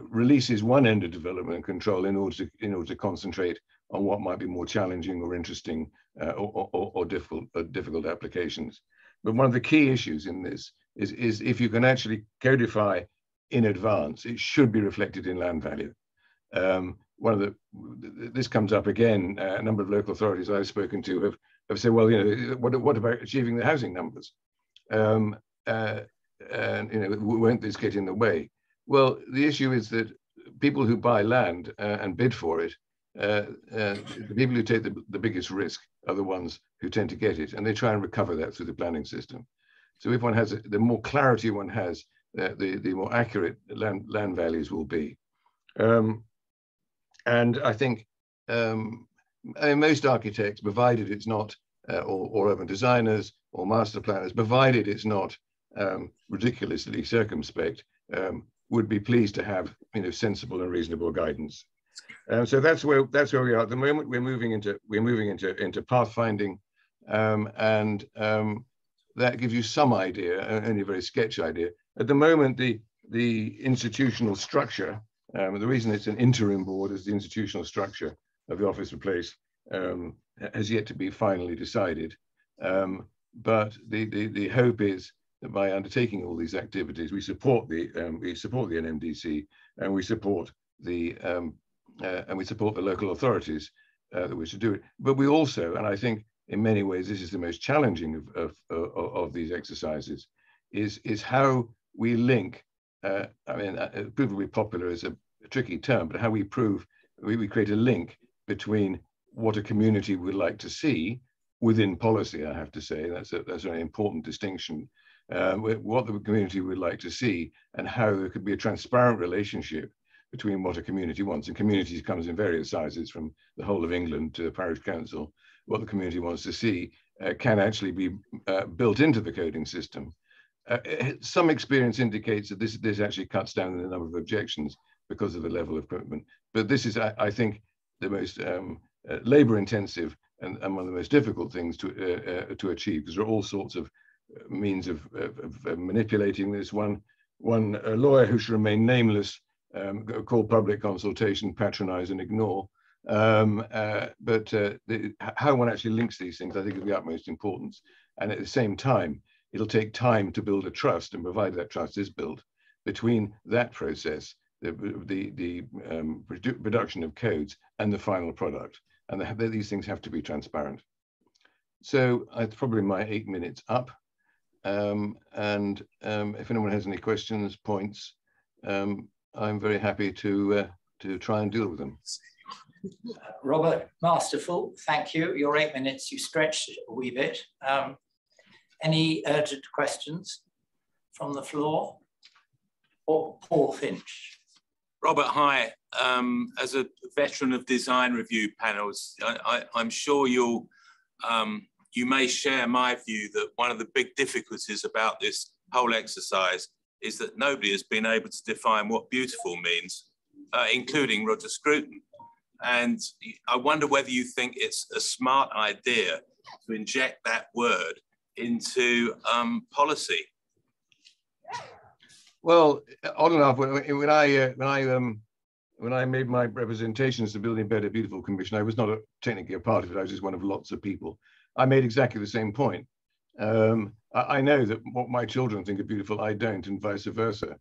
releases one end of development and control in order to concentrate on what might be more challenging or interesting or difficult applications. But one of the key issues in this is if you can actually codify in advance, it should be reflected in land value. This comes up again. A number of local authorities I've spoken to have said, well, what about achieving the housing numbers? And won't this get in the way? Well, the issue is that people who buy land and bid for it, the people who take the biggest risk are the ones who tend to get it, and they try and recover that through the planning system. So if one has, the more clarity one has, the more accurate land values will be. And I think most architects, provided it's not, or urban designers or master planners, provided it's not ridiculously circumspect, would be pleased to have sensible and reasonable guidance. So that's where we are at the moment. We're moving into pathfinding, and that gives you some idea, only a very sketch idea. At the moment, the institutional structure, the reason it's an interim board is the institutional structure of the office of place has yet to be finally decided. But the hope is that by undertaking all these activities, we support the NMDC, and we support the local authorities that wish to do it. But we also, and I think in many ways this is the most challenging of these exercises, is how we link. Provably popular is a tricky term, but how we create a link between what a community would like to see within policy, I have to say. That's an important distinction. What the community would like to see and how there could be a transparent relationship between what a community wants. And communities comes in various sizes, from the whole of England to the parish council. What the community wants to see can actually be built into the coding system. Some experience indicates that this actually cuts down the number of objections because of the level of commitment. But this is, I think, the most labor intensive and one of the most difficult things to achieve, because there are all sorts of means of manipulating this. One lawyer who should remain nameless called public consultation, patronize and ignore. How one actually links these things, I think, is the utmost importance. And at the same time, it'll take time to build a trust, and provided that trust is built between that process, the production of codes, and the final product. And these things have to be transparent. So it's probably my 8 minutes up. If anyone has any questions, points, I'm very happy to try and deal with them. Robert, masterful, thank you. Your 8 minutes, you stretched it a wee bit. Any urgent questions from the floor? Or Paul Finch? Robert, hi. As a veteran of design review panels, I'm sure you may share my view that one of the big difficulties about this whole exercise is that nobody has been able to define what beautiful means, including Roger Scruton. And I wonder whether you think it's a smart idea to inject that word into policy. Well, odd enough, when I made my representations to Building Better Beautiful Commission, I was not technically a part of it. I was just one of lots of people. I made exactly the same point. I know that what my children think of beautiful, I don't, and vice versa.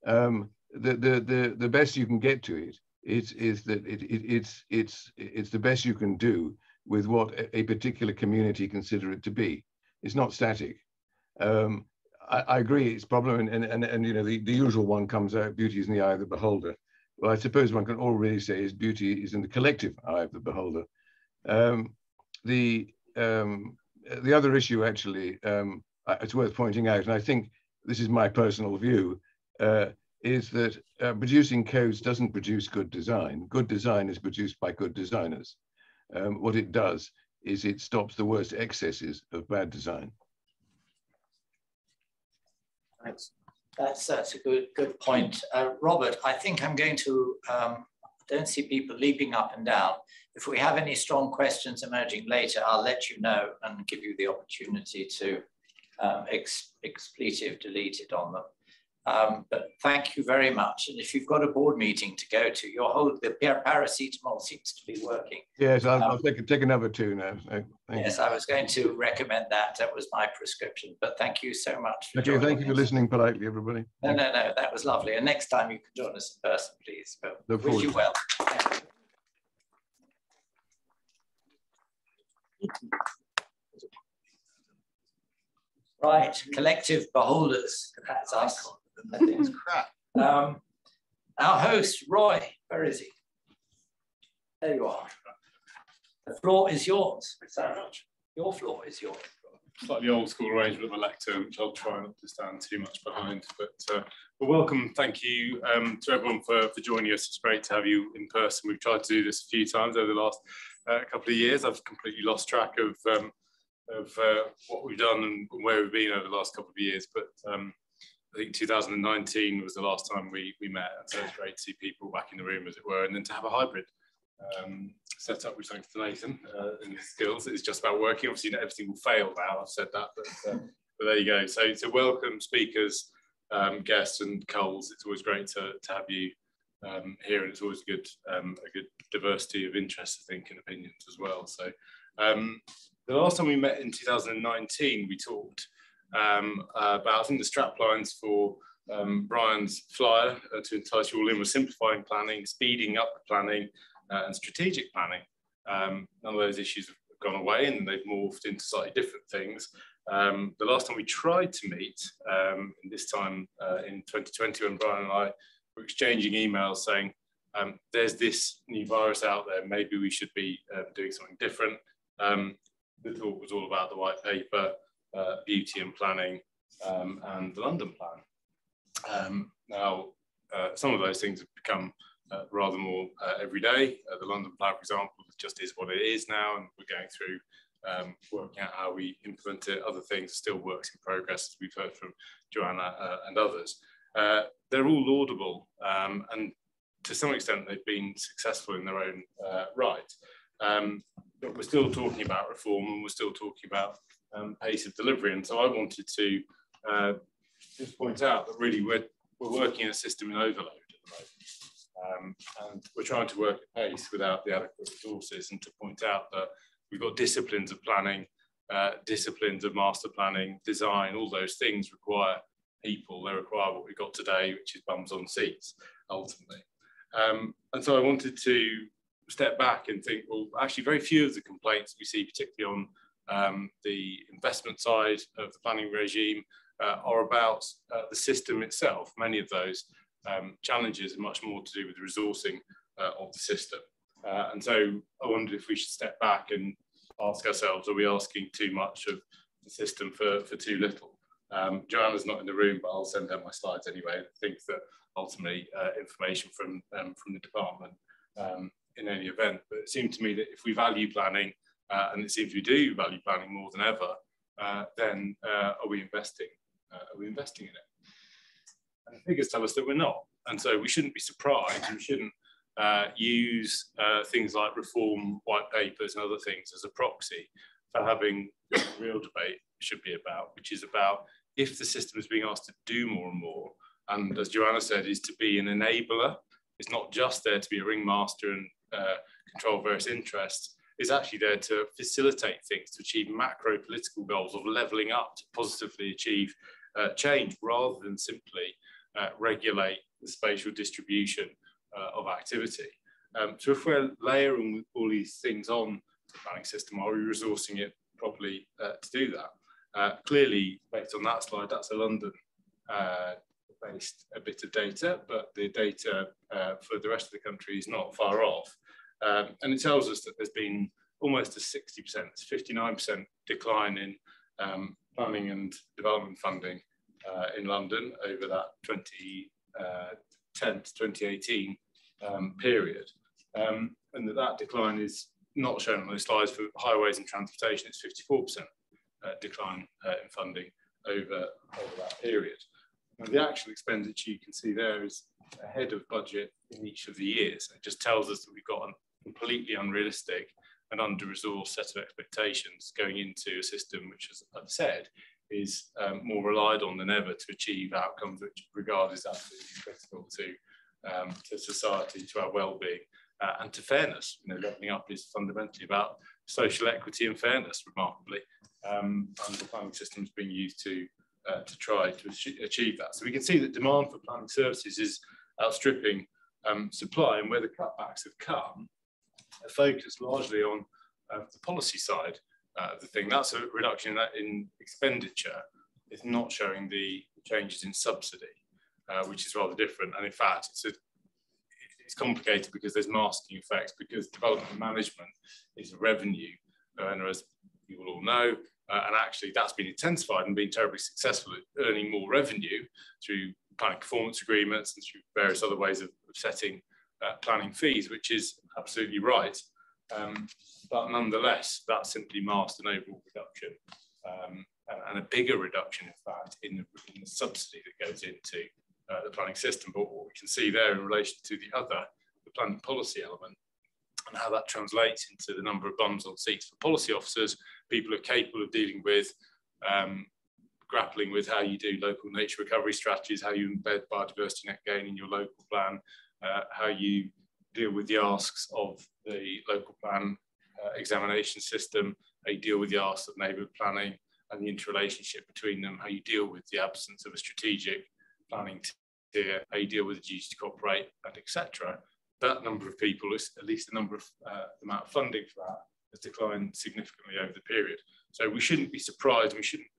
The best you can get to it is that it's the best you can do with what a particular community consider it to be. It's not static. I agree, it's a problem, and you know, the usual one comes out: beauty is in the eye of the beholder. Well, I suppose one can already say is beauty is in the collective eye of the beholder. The other issue, actually, it's worth pointing out, and I think this is my personal view, is that producing codes doesn't produce good design. Good design is produced by good designers. What it does is it stops the worst excesses of bad design. Thanks. That's a good point. Robert, I think I'm going to, don't see people leaping up and down. If we have any strong questions emerging later, I'll let you know and give you the opportunity to expletive delete it on them. But thank you very much. And if you've got a board meeting to go to, the paracetamol seems to be working. Yes, I'll take another 2 now. So yes, I was going to recommend that. That was my prescription. But thank you so much. Thank you for listening politely, everybody. No, that was lovely. And next time you can join us in person, please. But wish you well. Thank you. Right, collective beholders. That's us. I think it's crap. Our host, Roy, where is he? There you are. The floor is yours. Thanks so much. Your floor is yours. Slightly old school arrangement of a lectern, which I'll try not to stand too much behind. But welcome, thank you to everyone for joining us. It's great to have you in person. We've tried to do this a few times over the last couple of years. I've completely lost track of what we've done and where we've been over the last couple of years. But I think 2019 was the last time we met, and so it's great to see people back in the room, as it were, and then to have a hybrid set up, which thanks to Nathan and his skills. It's just about working. Obviously, not everything will fail now, I've said that, but there you go. So to welcome speakers, guests and Coles, it's always great to have you here, and it's always a good diversity of interests, I think, and opinions as well. So the last time we met in 2019, we talked about, I think, the straplines for Brian's flyer to entice you all in was simplifying planning, speeding up planning, and strategic planning. None of those issues have gone away, and they've morphed into slightly different things. The last time we tried to meet, this time in 2020, when Brian and I were exchanging emails saying, there's this new virus out there, maybe we should be doing something different. The talk was all about the white paper, beauty and planning, and the London plan. Now, some of those things have become rather more everyday. The London plan, for example, just is what it is now, and we're going through working out how we implement it. Other things are still works in progress, as we've heard from Joanna and others. They're all laudable, and to some extent they've been successful in their own right. But we're still talking about reform, and we're still talking about pace of delivery. And so I wanted to just point out that really we're working in a system in overload at the moment. And we're trying to work at pace without the adequate resources, and to point out that we've got disciplines of planning, disciplines of master planning, design. All those things require people. They require what we've got today, which is bums on seats, ultimately. And so I wanted to step back and think, well, actually very few of the complaints we see, particularly on the investment side of the planning regime, are about the system itself. Many of those challenges are much more to do with the resourcing of the system. And so I wondered if we should step back and ask ourselves, are we asking too much of the system for too little? Joanna's not in the room, but I'll send her my slides anyway. I think that ultimately information from the department in any event. But it seemed to me that if we value planning, and it seems we do value planning more than ever, then are we investing? Are we investing in it? And the figures tell us that we're not. And so we shouldn't be surprised. We shouldn't use things like reform white papers and other things as a proxy for having the real debate should be about, which is about if the system is being asked to do more and more, and as Joanna said, is to be an enabler. It's not just there to be a ringmaster and control various interests. It's actually there to facilitate things, to achieve macro political goals of levelling up, to positively achieve change, rather than simply regulate the spatial distribution of activity. So if we're layering all these things on the planning system, are we resourcing it properly to do that? Clearly, based on that slide, that's a London based a bit of data, but the data for the rest of the country is not far off. And it tells us that there's been almost a 60%, 59% decline in planning and development funding in London over that 2010 to 2018 period. And that decline is not shown on those slides for highways and transportation. It's 54% decline in funding over that period. And the actual expenditure you can see there is ahead of budget in each of the years. It just tells us that we've got a completely unrealistic and under-resourced set of expectations going into a system which, as I've said, is more relied on than ever to achieve outcomes which regard as absolutely critical to society, to our well-being, and to fairness. You know, levelling up is fundamentally about social equity and fairness, remarkably, and the planning system is being used to try to achieve that. So we can see that demand for planning services is outstripping supply, and where the cutbacks have come, are focused largely on the policy side of the thing. That's a reduction in expenditure. It's not showing the changes in subsidy, which is rather different. And in fact, it's complicated because there's masking effects, because development management is a revenue earner, as you will all know. And actually that's been intensified and been terribly successful at earning more revenue through planning performance agreements and through various other ways of setting planning fees, which is absolutely right. But nonetheless, that simply masked an overall reduction and a bigger reduction, in fact, in the subsidy that goes into the planning system. But what we can see there in relation to the planning policy element, and how that translates into the number of bums on seats for policy officers, people who are capable of dealing with, grappling with how you do local nature recovery strategies, how you embed biodiversity net gain in your local plan, how you deal with the asks of the local plan examination system, how you deal with the asks of neighbourhood planning and the interrelationship between them, how you deal with the absence of a strategic planning tier, how you deal with the duty to cooperate, and etc. That number of people, at least the amount of funding for that, has declined significantly over the period. So we shouldn't be surprised. We shouldn't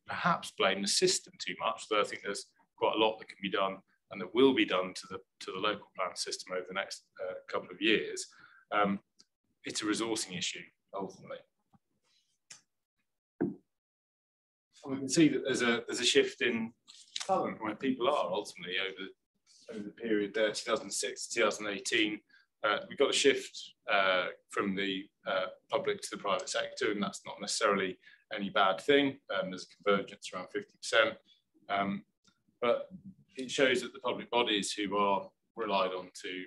perhaps blame the system too much, though I think there's quite a lot that can be done and that will be done to the local plan system over the next couple of years, it's a resourcing issue ultimately. And we can see that there's a shift in talent where people are ultimately over the period there, 2006 to 2018. We've got a shift from the public to the private sector, and that's not necessarily any bad thing. There's a convergence around 50%, but it shows that the public bodies who are relied on to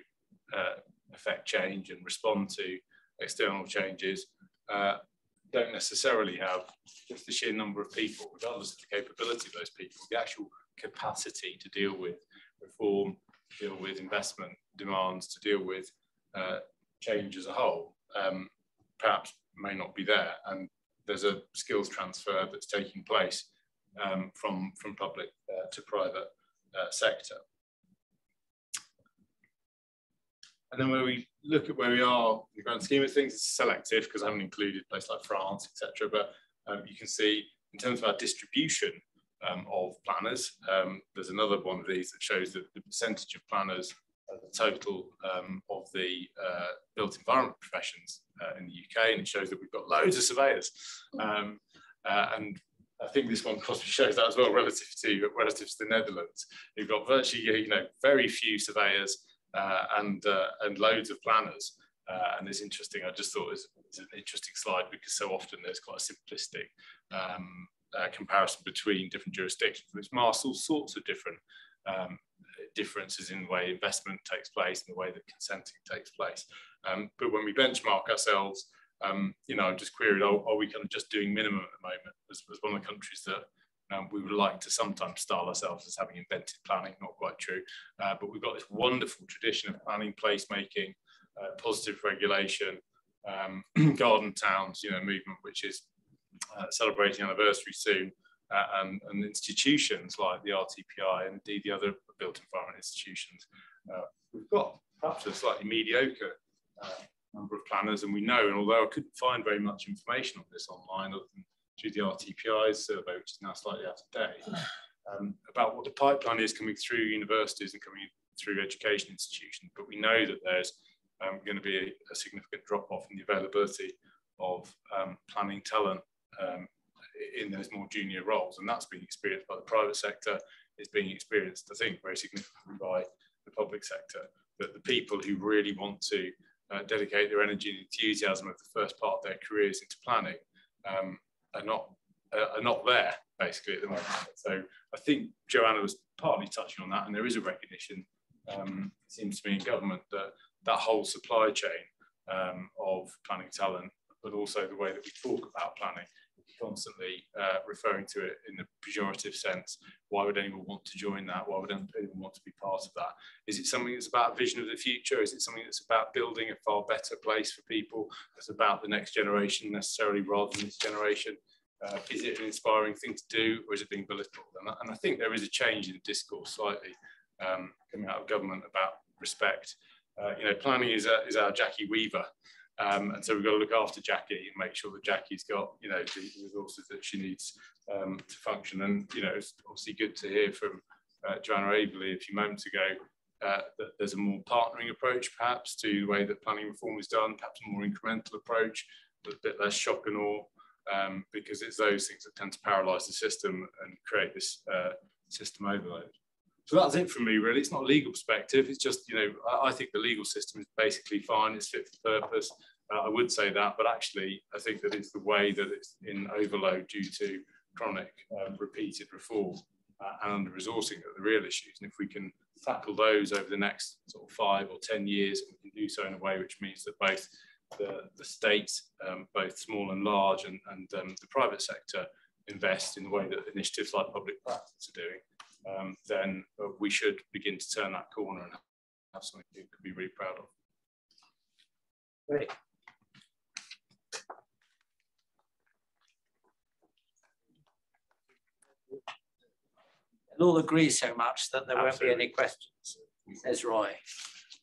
affect change and respond to external changes don't necessarily have just the sheer number of people, regardless of the capability of those people, the actual capacity to deal with reform, deal with investment demands, to deal with change as a whole, perhaps may not be there. And there's a skills transfer that's taking place from public to private sector. And then when we look at where we are in the grand scheme of things, it's selective because I haven't included places like France, etc. But you can see in terms of our distribution of planners, there's another one of these that shows that the percentage of planners of the total of the built environment professions in the UK, and it shows that we've got loads of surveyors. And I think this one possibly shows that as well relative to the Netherlands. You've got virtually, very few surveyors and loads of planners. And it's interesting, I just thought it's an interesting slide because so often there's quite a simplistic comparison between different jurisdictions, which masks all sorts of different differences in the way investment takes place and the way that consenting takes place. But when we benchmark ourselves, I'm just queried, are we kind of just doing minimum at the moment as one of the countries that we would like to sometimes style ourselves as having invented planning? Not quite true, but we've got this wonderful tradition of planning, placemaking, positive regulation, garden towns, movement, which is celebrating anniversary soon, and institutions like the RTPI and indeed the other built environment institutions. We've got perhaps a slightly mediocre number of planners, and we know, and although I couldn't find very much information on this online other than through the RTPI's survey, which is now slightly out of date, about what the pipeline is coming through universities and coming through education institutions, but we know that there's going to be a significant drop-off in the availability of planning talent in those more junior roles, and that's being experienced by the private sector. It's being experienced, I think, very significantly by the public sector, that the people who really want to dedicate their energy and enthusiasm of the first part of their careers into planning are not there, basically, at the moment. So I think Joanna was partly touching on that, and there is a recognition, it seems to me, in government that that whole supply chain of planning talent, but also the way that we talk about planning, constantly referring to it in the pejorative sense. Why would anyone want to join that? Why would anyone want to be part of that? Is it something that's about a vision of the future? Is it something that's about building a far better place for people? That's about the next generation necessarily rather than this generation? Is it an inspiring thing to do, or is it being belittled? And I think there is a change in discourse slightly coming out of government about respect. Planning is our Jackie Weaver. And so we've got to look after Jackie and make sure that Jackie's got, the resources that she needs to function. And, it's obviously good to hear from Joanna Averley a few moments ago that there's a more partnering approach, perhaps, to the way that planning reform is done, perhaps a more incremental approach, with a bit less shock and awe, because it's those things that tend to paralyse the system and create this system overload. So that's it from me, really. It's not a legal perspective. It's just, I think the legal system is basically fine. It's fit for purpose. I would say that, but actually, I think that it's the way that it's in overload due to chronic, repeated reform and under-resourcing that are the real issues. And if we can tackle those over the next sort of 5 or 10 years, we can do so in a way which means that both the state, both small and large, and the private sector invest in the way that initiatives like public practice are doing, then we should begin to turn that corner and have something we could be really proud of. Great. We'll all agree so much that there won't be any questions, says Roy.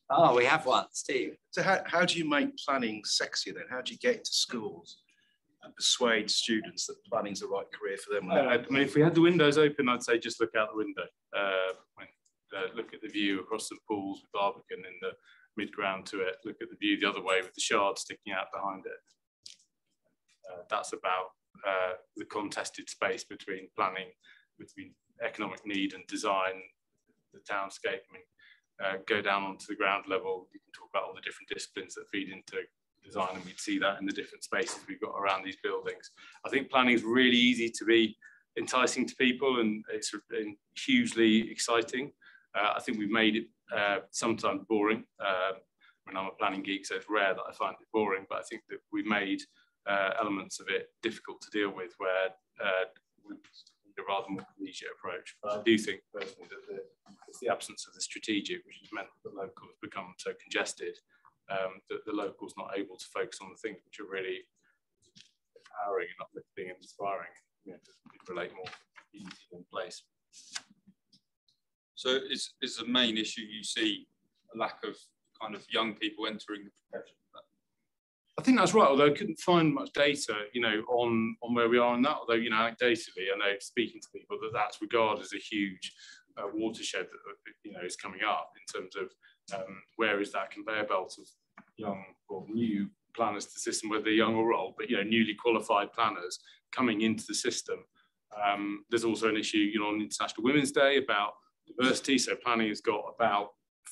Oh, we have one, Steve. So how do you make planning sexy then? How do you get into schools and persuade students that planning's the right career for them? I mean, if we had the windows open, I'd say just look out the window when look at the view across St Paul's with Barbican in the mid-ground to it, look at the view the other way with the Shard sticking out behind it. That's about the contested space between planning, between economic need and design, the townscape. I mean, go down onto the ground level, you can talk about all the different disciplines that feed into design, and we'd see that in the different spaces we've got around these buildings. I think planning is really easy to be enticing to people, and it's hugely exciting. I think we've made it sometimes boring. I mean, I'm a planning geek, so it's rare that I find it boring, but I think that we've made elements of it difficult to deal with, where we need a rather more collegiate approach. But I do think personally that it's the absence of the strategic, which has meant that the local has become so congested, that the local's not able to focus on the things which are really empowering and uplifting and inspiring, you know, to relate more easily in place. So is the main issue you see a lack of kind of young people entering the profession? I think that's right, although I couldn't find much data, you know, on where we are on that. Although, you know, anecdotally, I know speaking to people that that's regarded as a huge watershed that, you know, is coming up in terms of where is that conveyor belt of young or new planners to the system, whether they're young or old, but, you know, newly qualified planners coming into the system. There's also an issue, you know, on International Women's Day about diversity. So planning has got about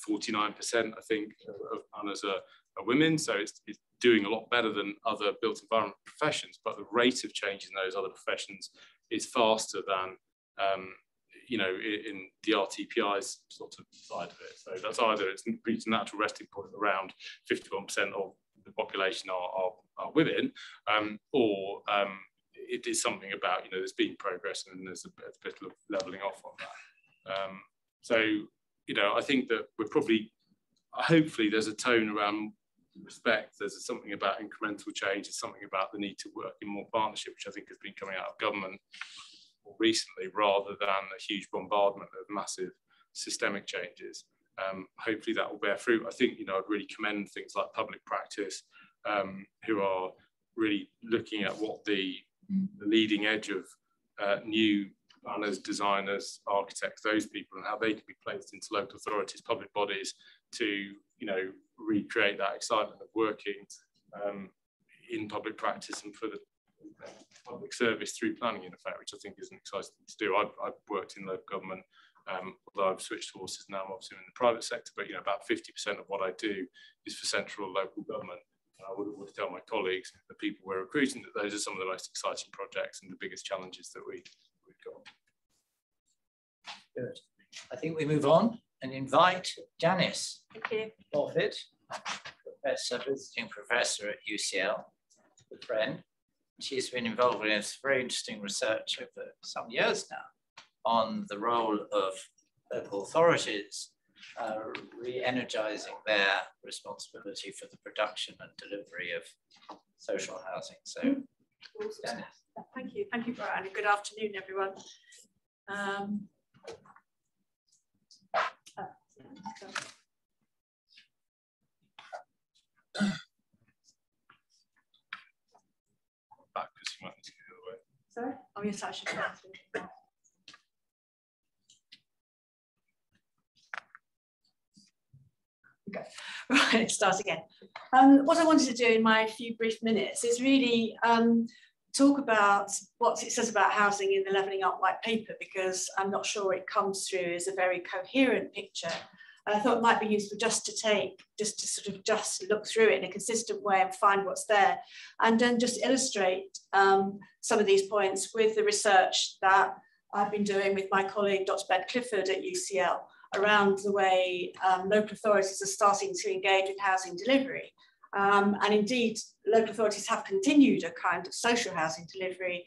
49%, I think, of planners are women. So it's doing a lot better than other built environment professions, but the rate of change in those other professions is faster than, you know, in the RTPI's sort of side of it. So that's either it's reached a natural resting point around 51% of the population are women, or it is something about, you know, there's been progress and there's a bit of levelling off on that. So, you know, I think that we're probably, hopefully there's a tone around respect, there's something about incremental change, there's something about the need to work in more partnership, which I think has been coming out of government more recently, rather than a huge bombardment of massive systemic changes. Hopefully that will bear fruit. I think, you know, I'd really commend things like public practice, who are really looking at what the leading edge of new planners, designers, architects, those people, and how they can be placed into local authorities, public bodies, to, you know, recreate that excitement of working in public practice and for the public service through planning, in effect, which I think is an exciting thing to do. I've worked in local government, although I've switched horses now, I'm obviously in the private sector, but, you know, about 50% of what I do is for central local government. And I would always tell my colleagues, the people we're recruiting, that those are some of the most exciting projects and the biggest challenges that we've got. Good. I think we move on and invite Janice Moffat, visiting professor at UCL, a friend. She's been involved in this very interesting research over some years now on the role of local authorities re-energizing their responsibility for the production and delivery of social housing. So, Janice. Thank you, Brian, and good afternoon, everyone. Sorry? Oh, yes, I should. Okay, right, start again. What I wanted to do in my few brief minutes is really talk about what it says about housing in the Levelling Up White Paper, because I'm not sure it comes through as a very coherent picture. I thought it might be useful just to look through it in a consistent way and find what's there, and then just illustrate some of these points with the research that I've been doing with my colleague, Dr. Ben Clifford at UCL, around the way local authorities are starting to engage with housing delivery. And indeed, local authorities have continued a kind of social housing delivery,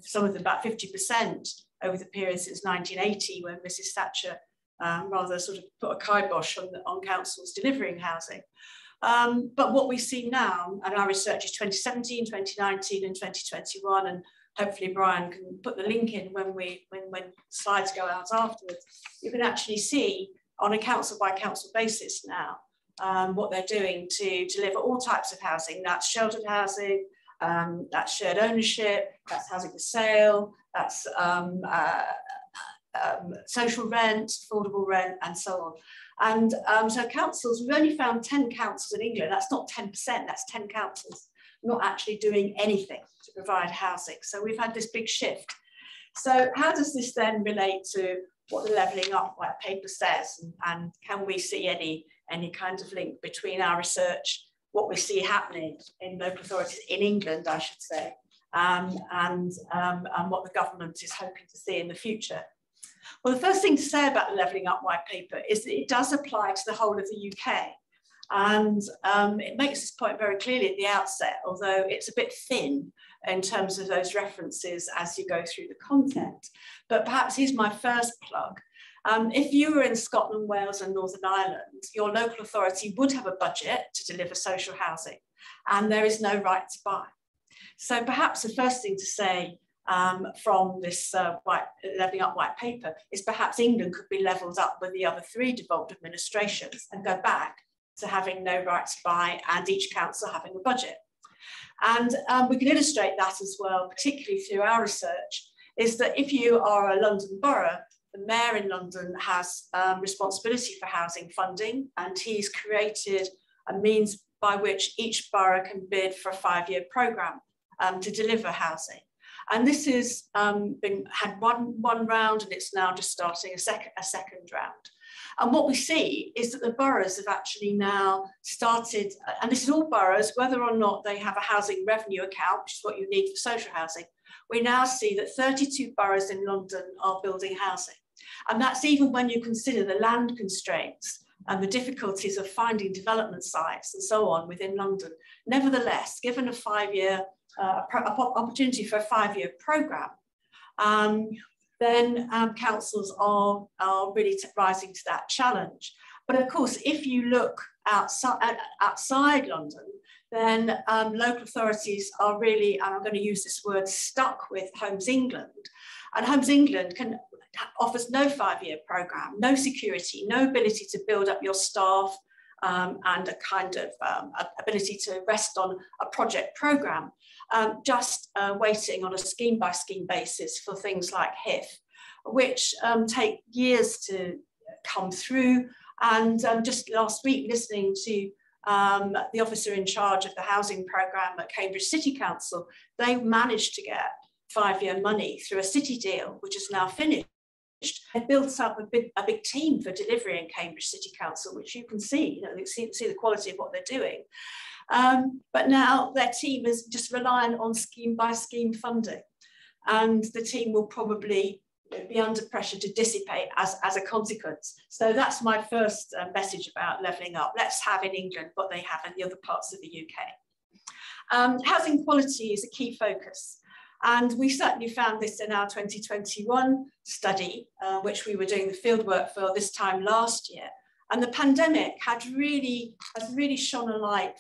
some of them about 50% over the period since 1980, when Mrs. Thatcher rather sort of put a kibosh on councils delivering housing. But what we see now, and our research is 2017, 2019 and 2021, and hopefully Brian can put the link in when slides go out afterwards, you can actually see on a council by council basis now what they're doing to deliver all types of housing. That's sheltered housing, that's shared ownership, that's housing for sale, that's social rent, affordable rent, and so on. And so councils, we've only found 10 councils in England. That's not 10%, that's 10 councils not actually doing anything to provide housing. So we've had this big shift. So how does this then relate to what the Levelling Up White Paper says? And can we see any kind of link between our research, what we see happening in local authorities in England, I should say, and what the government is hoping to see in the future? Well, the first thing to say about the Levelling Up White Paper is that it does apply to the whole of the UK. And it makes this point very clearly at the outset, although it's a bit thin in terms of those references as you go through the content. But perhaps here's my first plug. If you were in Scotland, Wales and Northern Ireland, your local authority would have a budget to deliver social housing, and there is no right to buy. So perhaps the first thing to say from this Levelling Up White Paper is perhaps England could be levelled up with the other 3 devolved administrations and go back to having no right to buy and each council having a budget. And we can illustrate that as well, particularly through our research, is that if you are a London borough, the mayor in London has responsibility for housing funding, and he's created a means by which each borough can bid for a 5-year programme to deliver housing. And this has had one round, and it's now just starting a second round. And what we see is that the boroughs have actually now started, and this is all boroughs, whether or not they have a housing revenue account, which is what you need for social housing. We now see that 32 boroughs in London are building housing. And that's even when you consider the land constraints and the difficulties of finding development sites and so on within London. Nevertheless, given a 5-year opportunity for a 5-year programme, then councils are really rising to that challenge. But of course, if you look outside London, then local authorities are really, and I'm going to use this word, stuck with Homes England. And Homes England offers no 5-year programme, no security, no ability to build up your staff and a kind of ability to rest on a project programme, just waiting on a scheme-by-scheme basis for things like HIF, which take years to come through. And just last week, listening to the officer in charge of the housing programme at Cambridge City Council, they managed to get 5-year money through a city deal, which is now finished. They built up a big team for delivery in Cambridge City Council, which you can see, you see the quality of what they're doing. But now their team is just relying on scheme-by-scheme funding. And the team will probably be under pressure to dissipate as a consequence. So that's my first message about levelling up. Let's have in England what they have in the other parts of the UK. Housing quality is a key focus. And we certainly found this in our 2021 study, which we were doing the fieldwork for this time last year. And the pandemic has really shone a light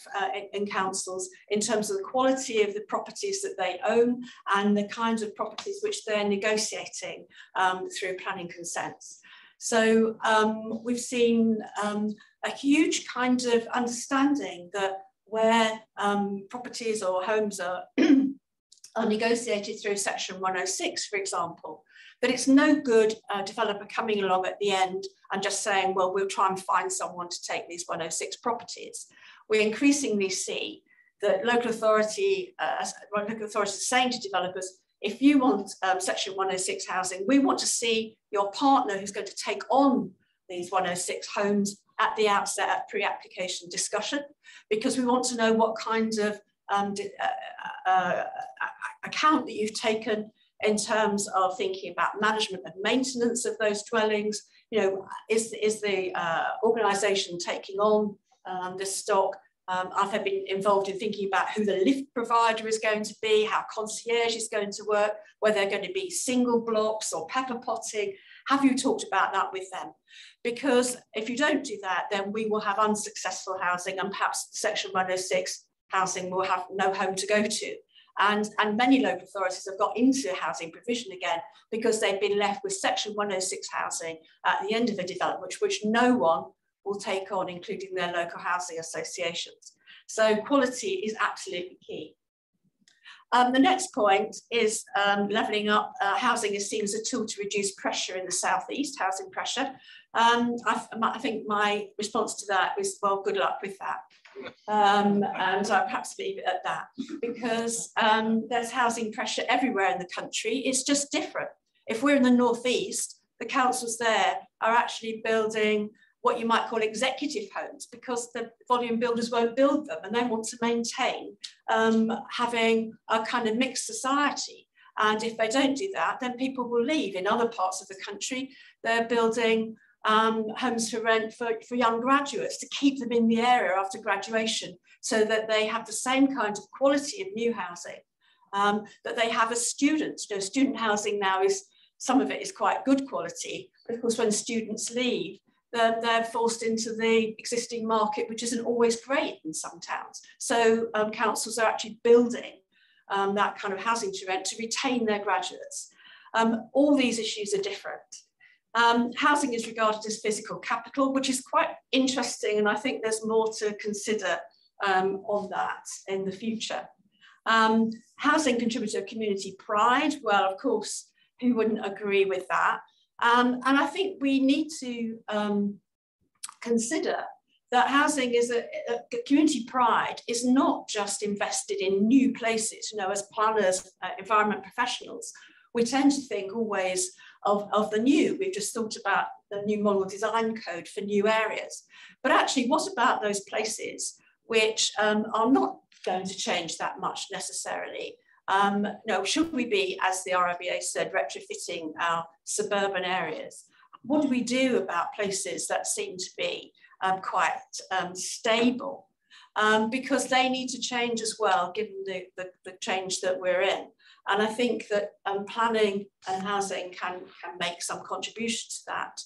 in councils in terms of the quality of the properties that they own and the kinds of properties which they're negotiating through planning consents. So we've seen a huge kind of understanding that where properties or homes are are negotiated through Section 106, for example, that it's no good a developer coming along at the end and just saying, well, we'll try and find someone to take these 106 properties. We increasingly see that local authorities are saying to developers, if you want Section 106 housing, we want to see your partner who's going to take on these 106 homes at the outset at pre-application discussion, because we want to know what kind of account that you've taken in terms of thinking about management and maintenance of those dwellings. You know, is the organisation taking on this stock? Have they been involved in thinking about who the lift provider is going to be, how concierge is going to work, whether they're going to be single blocks or pepper potting? Have you talked about that with them? Because if you don't do that, then we will have unsuccessful housing, and perhaps Section 106 housing will have no home to go to. And many local authorities have got into housing provision again because they've been left with Section 106 housing at the end of a development, which no one will take on, including their local housing associations. So quality is absolutely key. The next point is levelling up. Housing is seen as a tool to reduce pressure in the southeast, housing pressure. I think my response to that was, well, good luck with that. And I'll perhaps leave it at that, because there's housing pressure everywhere in the country. It's just different. If we're in the northeast, the councils there are actually building what you might call executive homes, because the volume builders won't build them, and they want to maintain having a kind of mixed society. And if they don't do that, then people will leave. In other parts of the country, they're building homes for rent for young graduates to keep them in the area after graduation, so that they have the same kind of quality of new housing that they have as students. You know, student housing now is, some of it is quite good quality, but of course when students leave, they're forced into the existing market, which isn't always great in some towns. So councils are actually building that kind of housing to rent to retain their graduates. All these issues are different. Housing is regarded as physical capital, which is quite interesting, and I think there's more to consider on that in the future. Housing contributes to community pride. Well, of course, who wouldn't agree with that? And I think we need to consider that housing is a community pride is not just invested in new places. You know, as planners, environment professionals, we tend to think always of the new. We've just thought about the new model design code for new areas. But actually, what about those places which are not going to change that much necessarily? No, should we be, as the RIBA said, retrofitting our suburban areas? What do we do about places that seem to be quite stable? Because they need to change as well, given the change that we're in. And I think that planning and housing can make some contribution to that.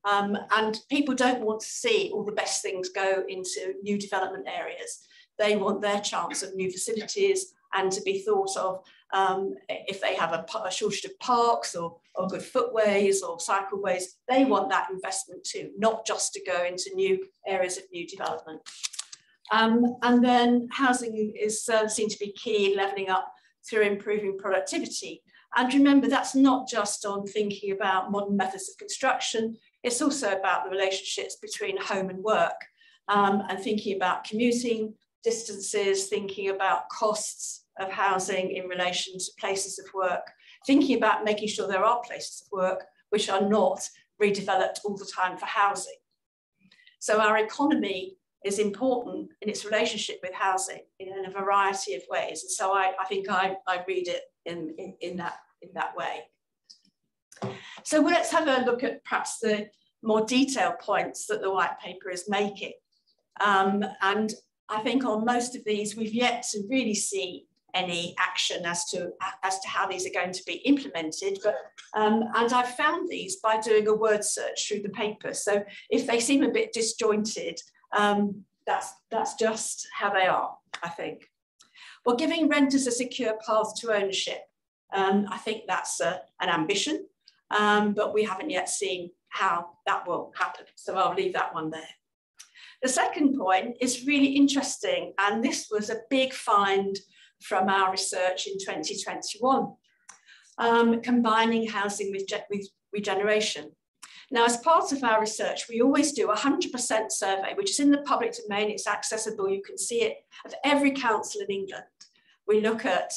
And people don't want to see all the best things go into new development areas. They want their chance of new facilities and to be thought of if they have a shortage of parks or good footways or cycleways. They want that investment too, not just to go into new areas of new development. And then housing is seen to be key in levelling up through improving productivity. And remember, that's not just on thinking about modern methods of construction, it's also about the relationships between home and work, and thinking about commuting distances, thinking about costs of housing in relation to places of work, thinking about making sure there are places of work which are not redeveloped all the time for housing. So our economy is important in its relationship with housing in a variety of ways. And so I think I read it in that way. So let's have a look at perhaps the more detailed points that the white paper is making. And I think on most of these, we've yet to really see any action as to how these are going to be implemented. But and I've found these by doing a word search through the paper. So if they seem a bit disjointed, that's just how they are, I think. Well, giving renters a secure path to ownership, I think that's an ambition, but we haven't yet seen how that will happen. So I'll leave that one there. The second point is really interesting, and this was a big find from our research in 2021, combining housing with regeneration. Now, as part of our research, we always do a 100% survey, which is in the public domain, it's accessible, you can see it, of every council in England. We look at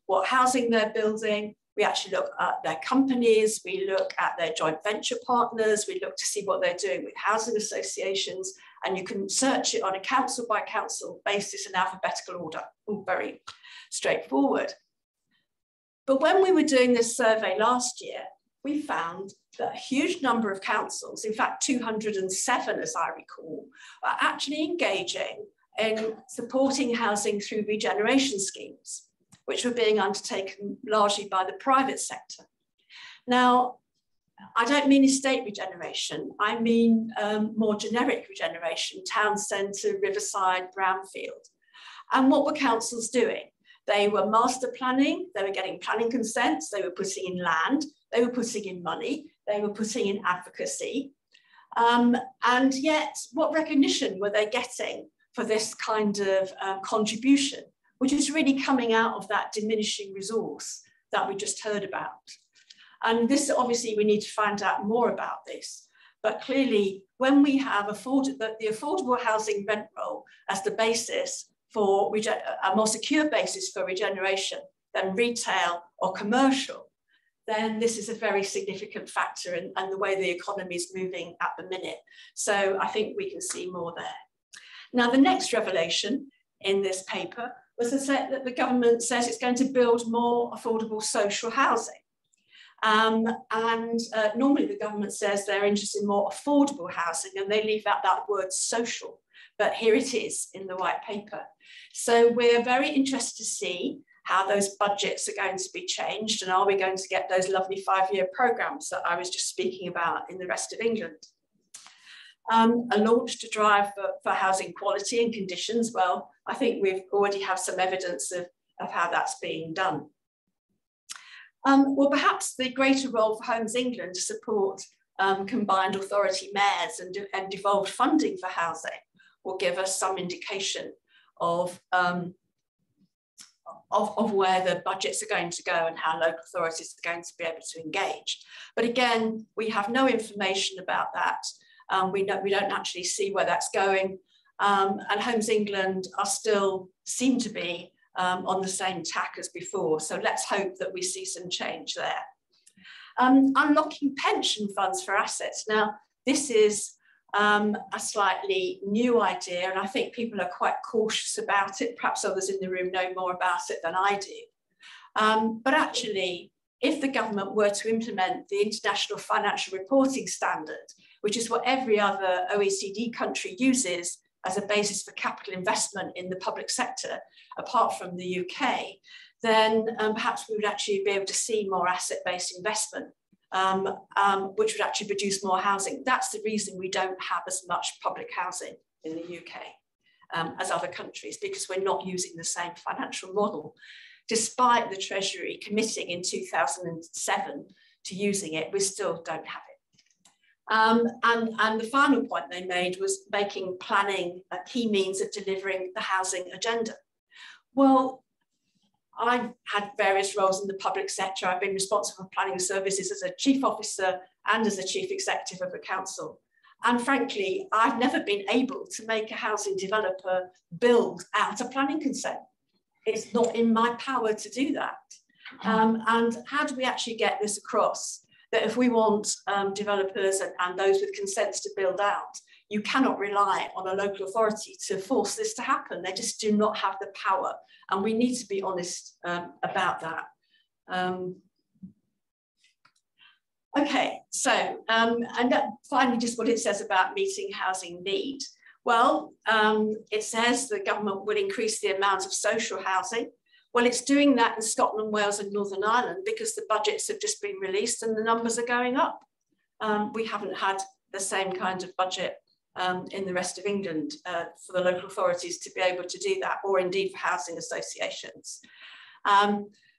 what housing they're building, we actually look at their companies, we look at their joint venture partners, we look to see what they're doing with housing associations, and you can search it on a council by council basis in alphabetical order, all very straightforward. But when we were doing this survey last year, we found that a huge number of councils, in fact 207 as I recall, are actually engaging in supporting housing through regeneration schemes, which were being undertaken largely by the private sector. Now, I don't mean estate regeneration, I mean more generic regeneration, town centre, riverside, brownfield. And what were councils doing? They were master planning, they were getting planning consents, they were putting in land, they were putting in money, they were putting in advocacy. And yet, what recognition were they getting for this kind of contribution? which is really coming out of that diminishing resource that we just heard about. And this, obviously, we need to find out more about this. But clearly, when we have the affordable housing rent roll as the basis for a more secure basis for regeneration than retail or commercial, then this is a very significant factor in the way the economy is moving at the minute. So I think we can see more there. Now, the next revelation in this paper was that the government says it's going to build more affordable social housing. Normally the government says they're interested in more affordable housing and they leave out that word social, but here it is in the white paper. So we're very interested to see how those budgets are going to be changed, and are we going to get those lovely 5-year programmes that I was just speaking about in the rest of England. A launch to drive for housing quality and conditions. Well, I think we've already have some evidence of how that's being done. Well, perhaps the greater role for Homes England to support combined authority mayors and devolved funding for housing will give us some indication of where the budgets are going to go and how local authorities are going to be able to engage. But again, we have no information about that. We don't actually see where that's going. And Homes England seem to be on the same tack as before. So let's hope that we see some change there. Unlocking pension funds for assets. Now, this is a slightly new idea, and I think people are quite cautious about it. Perhaps others in the room know more about it than I do. But actually, if the government were to implement the International Financial Reporting Standard, which is what every other OECD country uses as a basis for capital investment in the public sector, apart from the UK, then perhaps we would actually be able to see more asset-based investment, which would actually produce more housing. That's the reason we don't have as much public housing in the UK as other countries, because we're not using the same financial model. Despite the Treasury committing in 2007 to using it, we still don't have it. And the final point they made was making planning a key means of delivering the housing agenda. Well, I've had various roles in the public sector. I've been responsible for planning services as a chief officer and as a chief executive of a council. And frankly, I've never been able to make a housing developer build out a planning consent. It's not in my power to do that. And how do we actually get this across? That if we want developers and those with consents to build out, you cannot rely on a local authority to force this to happen. They just do not have the power. And we need to be honest about that. Okay, so, and finally, just what it says about meeting housing need. Well, it says the government will increase the amount of social housing. Well, it's doing that in Scotland, Wales and Northern Ireland because the budgets have just been released and the numbers are going up. We haven't had the same kind of budget in the rest of England for the local authorities to be able to do that, or indeed for housing associations.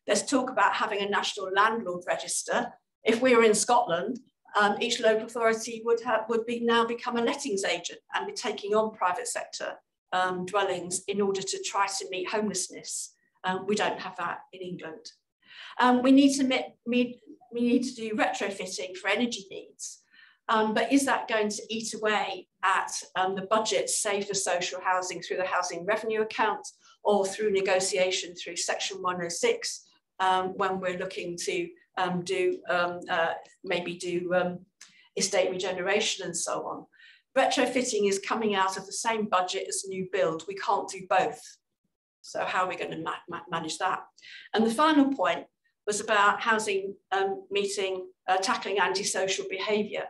There's talk about having a national landlord register. If we were in Scotland, each local authority would now become a lettings agent and be taking on private sector dwellings in order to try to meet homelessness. We don't have that in England. We need to do retrofitting for energy needs, but is that going to eat away at the budget saved for social housing through the housing revenue account or through negotiation through Section 106 when we're looking to maybe do estate regeneration and so on? Retrofitting is coming out of the same budget as new build. We can't do both. So how are we going to manage that? And the final point was about housing tackling antisocial behaviour.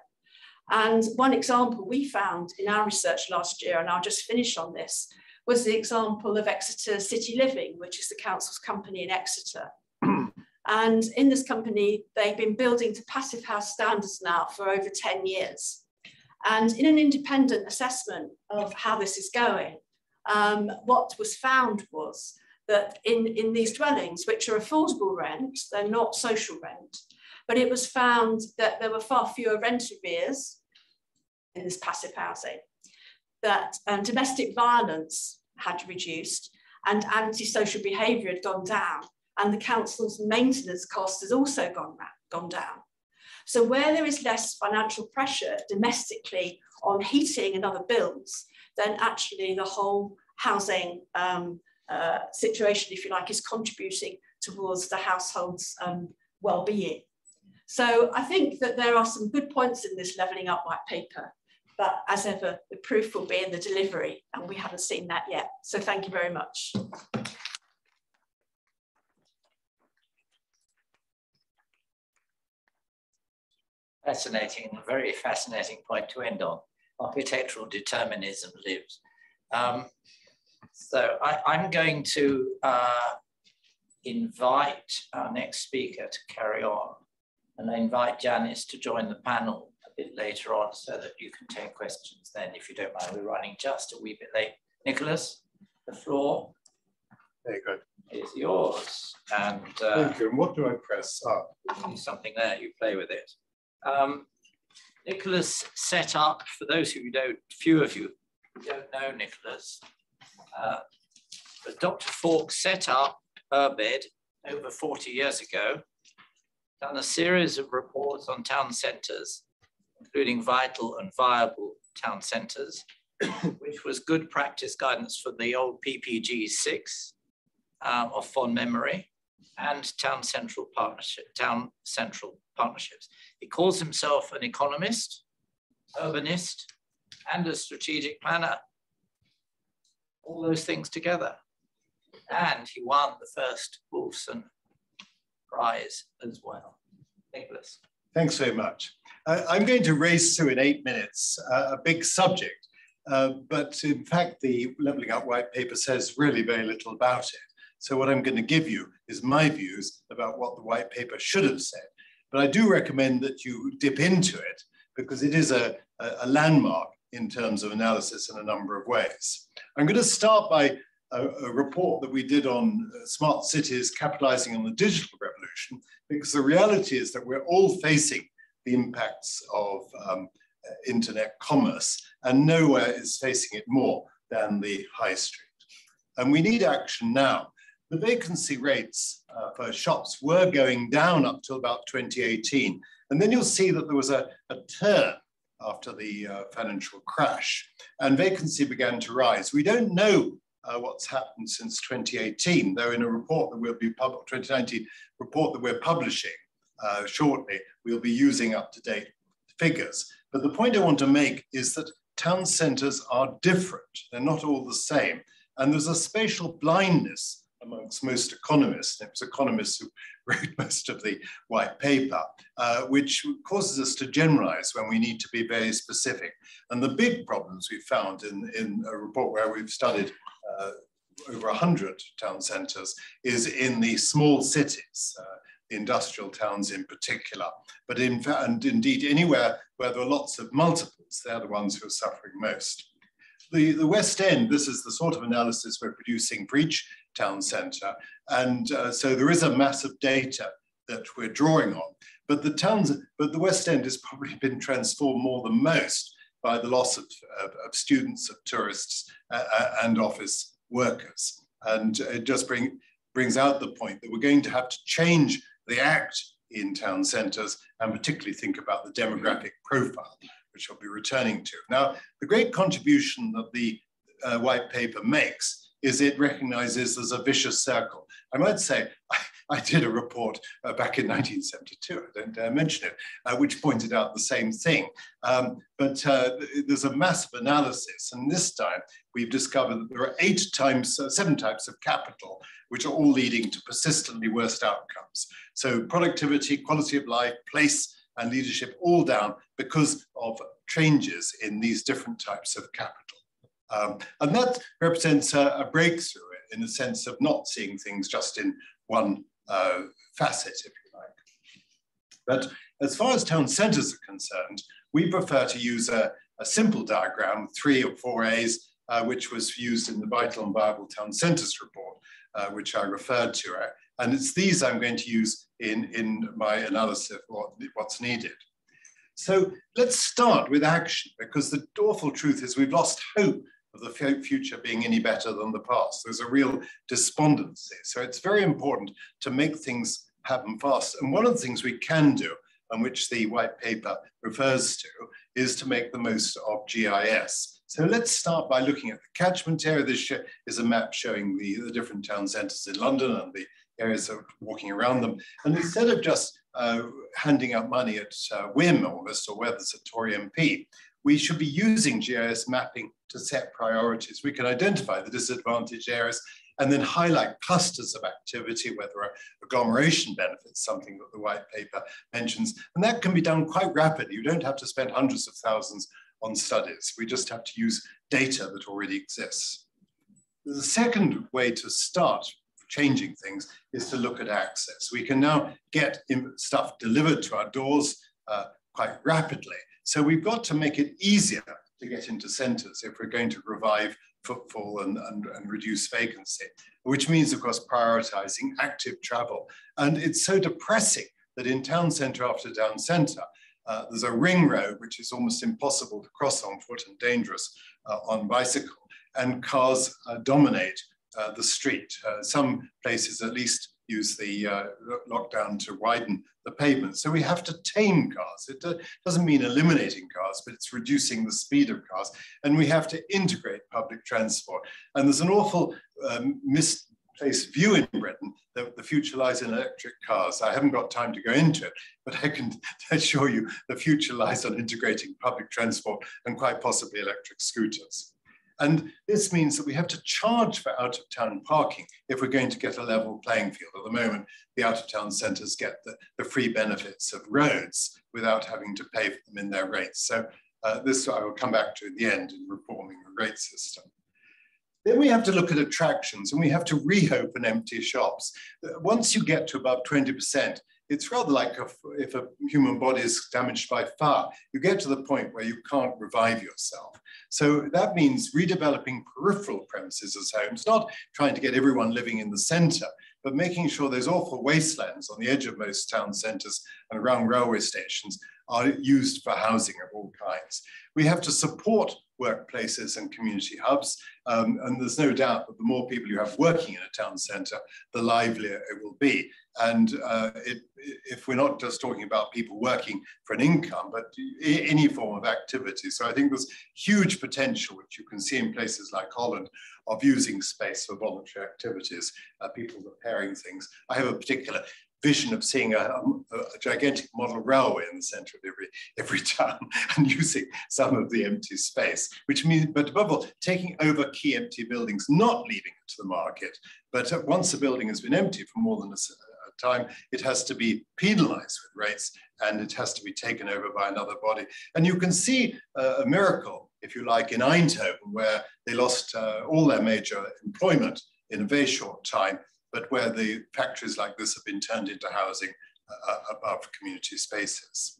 And one example we found in our research last year, and I'll just finish on this, was the example of Exeter City Living, which is the council's company in Exeter. And in this company, they've been building to passive house standards now for over 10 years. And in an independent assessment of how this is going, what was found was that in these dwellings, which are affordable rent, they're not social rent, but it was found that there were far fewer rent arrears in this passive housing, that domestic violence had reduced, and antisocial behaviour had gone down, and the council's maintenance cost has also gone down. So where there is less financial pressure domestically on heating and other bills, then actually the whole housing situation, if you like, is contributing towards the household's well-being. So I think that there are some good points in this Levelling Up white paper, but as ever, the proof will be in the delivery, and we haven't seen that yet. So thank you very much. Fascinating, a very fascinating point to end on. Architectural determinism lives. So I'm going to invite our next speaker to carry on, and I invite Janice to join the panel a bit later on so that you can take questions then, if you don't mind. We're running just a wee bit late. Nicholas, the floor is yours. And thank you. And what do I press up? Something there, you play with it. Nicholas set up, for those who don't, few of you who don't know Nicholas, but Dr. Fawkes set up Urbed over 40 years ago, done a series of reports on town centres, including vital and viable town centres, which was good practice guidance for the old PPG 6 of fond memory, and town central partnerships. He calls himself an economist, urbanist, and a strategic planner. All those things together. And he won the first Wolfson Prize as well. Nicholas. Thanks very much. I'm going to race through in 8 minutes a big subject, but in fact, the Levelling Up white paper says really very little about it. So what I'm going to give you is my views about what the white paper should have said. But I do recommend that you dip into it because it is a landmark in terms of analysis in a number of ways. I'm going to start by a report that we did on smart cities capitalizing on the digital revolution, because the reality is that we're all facing the impacts of internet commerce, and nowhere is facing it more than the high street. And we need action now. The vacancy rates for shops were going down up till about 2018. And then you'll see that there was a turn after the financial crash, and vacancy began to rise. We don't know what's happened since 2018, though in a report that will be published, 2019 report that we're publishing shortly, we'll be using up-to-date figures. But the point I want to make is that town centres are different. They're not all the same. And there's a spatial blindness amongst most economists. It was economists who wrote most of the white paper, which causes us to generalize when we need to be very specific. And the big problems we found in a report where we've studied over 100 town centres is in the small cities, the industrial towns in particular, but and indeed anywhere where there are lots of multiples, they're the ones who are suffering most. The West End, this is the sort of analysis we're producing for each town centre, and so there is a mass of data that we're drawing on. But the West End has probably been transformed more than most by the loss of students, of tourists, and office workers. And it just brings out the point that we're going to have to change the act in town centres, and particularly think about the demographic profile, which I'll be returning to. Now, the great contribution that the white paper makes is it recognizes there's a vicious circle. I might say, I did a report back in 1972, I don't dare mention it, which pointed out the same thing. But there's a massive analysis, and this time we've discovered that there are 7 types of capital, which are all leading to persistently worse outcomes. So productivity, quality of life, place, and leadership all down because of changes in these different types of capital. And that represents a breakthrough in the sense of not seeing things just in one facet, if you like. But as far as town centres are concerned, we prefer to use a simple diagram, 3 or 4 A's, which was used in the Vital and Viable Town Centres report, which I referred to. And it's these I'm going to use in my analysis of what's needed. So let's start with action, because the awful truth is we've lost hope of the future being any better than the past. There's a real despondency. So it's very important to make things happen fast. And one of the things we can do, and which the white paper refers to, is to make the most of GIS. So let's start by looking at the catchment area. This is a map showing the different town centres in London and the areas of walking around them. And instead of just handing out money at whim almost, or whether it's a Tory MP, we should be using GIS mapping to set priorities. We can identify the disadvantaged areas and then highlight clusters of activity, where there are agglomeration benefits, something that the white paper mentions. And that can be done quite rapidly. You don't have to spend hundreds of thousands on studies. We just have to use data that already exists. The second way to start changing things is to look at access. We can now get stuff delivered to our doors quite rapidly. So we've got to make it easier to get into centres if we're going to revive footfall and reduce vacancy, which means, of course, prioritising active travel. And it's so depressing that in town centre after town centre, there's a ring road which is almost impossible to cross on foot and dangerous on bicycle, and cars dominate the street. Some places at least use the lockdown to widen the pavement. So we have to tame cars. It doesn't mean eliminating cars, but it's reducing the speed of cars. And we have to integrate public transport. And there's an awful misplaced view in Britain that the future lies in electric cars. I haven't got time to go into it, but I can assure you the future lies on integrating public transport and quite possibly electric scooters. And this means that we have to charge for out-of-town parking if we're going to get a level playing field. At the moment, the out-of-town centres get the free benefits of roads without having to pay for them in their rates. So this I will come back to in the end in reforming the rate system. Then we have to look at attractions, and we have to reopen empty shops. Once you get to above 20%, it's rather like if a human body is damaged by fire, you get to the point where you can't revive yourself. So that means redeveloping peripheral premises as homes, not trying to get everyone living in the center, but making sure those awful wastelands on the edge of most town centers and around railway stations are used for housing of all kinds. We have to support workplaces and community hubs. And there's no doubt that the more people you have working in a town centre, the livelier it will be. And if we're not just talking about people working for an income, but any form of activity. So I think there's huge potential, which you can see in places like Holland, of using space for voluntary activities, people repairing things. I have a particular vision of seeing a gigantic model railway in the centre of every town and using some of the empty space, which means, but above all, taking over key empty buildings, not leaving it to the market. But once a building has been empty for more than a time, it has to be penalised with rates, and it has to be taken over by another body. And you can see a miracle, if you like, in Eindhoven, where they lost all their major employment in a very short time, but where the factories like this have been turned into housing above community spaces.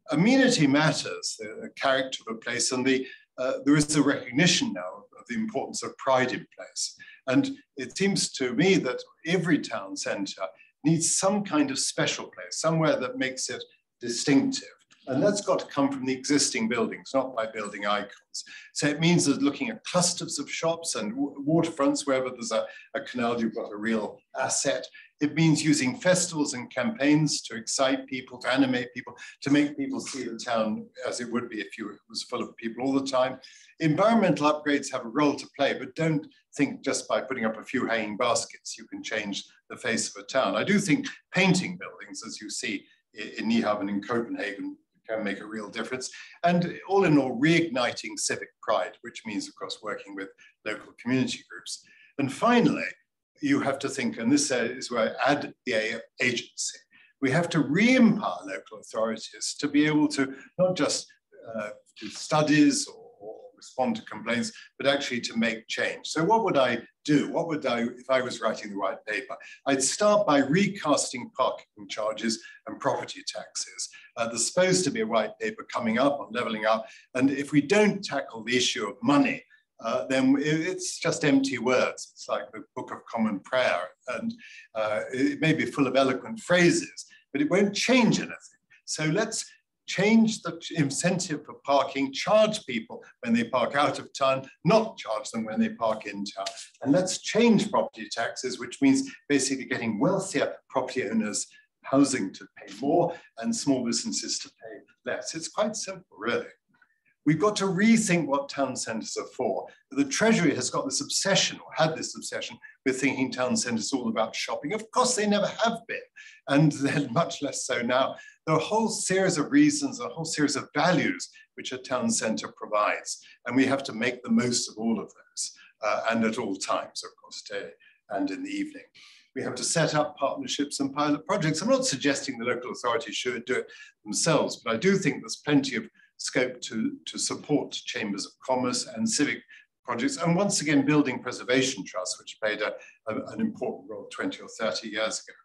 Amenity matters, the character of a place, and there is a recognition now of the importance of pride in place. And it seems to me that every town centre needs some kind of special place, somewhere that makes it distinctive. And that's got to come from the existing buildings, not by building icons. So it means that looking at clusters of shops and waterfronts, wherever there's a canal, you've got a real asset. It means using festivals and campaigns to excite people, to animate people, to make people see the town as it would be if it was full of people all the time. Environmental upgrades have a role to play, but don't think just by putting up a few hanging baskets, you can change the face of a town. I do think painting buildings, as you see in Nyhavn and in Copenhagen, can make a real difference. And all in all, reigniting civic pride, which means, of course, working with local community groups. And finally, you have to think, and this is where I add the agency, we have to re-empower local authorities to be able to not just do studies or respond to complaints, but actually to make change. So what would I do? What would I, if I was writing the white paper? I'd start by recasting parking charges and property taxes. There's supposed to be a white paper coming up on levelling up. And if we don't tackle the issue of money, then it's just empty words. It's like the Book of Common Prayer. And it may be full of eloquent phrases, but it won't change anything. So let's change the incentive for parking, charge people when they park out of town, not charge them when they park in town. And let's change property taxes, which means basically getting wealthier property owners housing to pay more and small businesses to pay less. It's quite simple, really. We've got to rethink what town centres are for. The Treasury has got this obsession, or had this obsession, with thinking town centres all about shopping. Of course, they never have been, and they're much less so now. There are a whole series of reasons, a whole series of values which a town centre provides, and we have to make the most of all of those, and at all times, of course, day and in the evening. We have to set up partnerships and pilot projects. I'm not suggesting the local authorities should do it themselves, but I do think there's plenty of scope to support chambers of commerce and civic projects. And once again, building preservation trusts, which played an important role 20 or 30 years ago.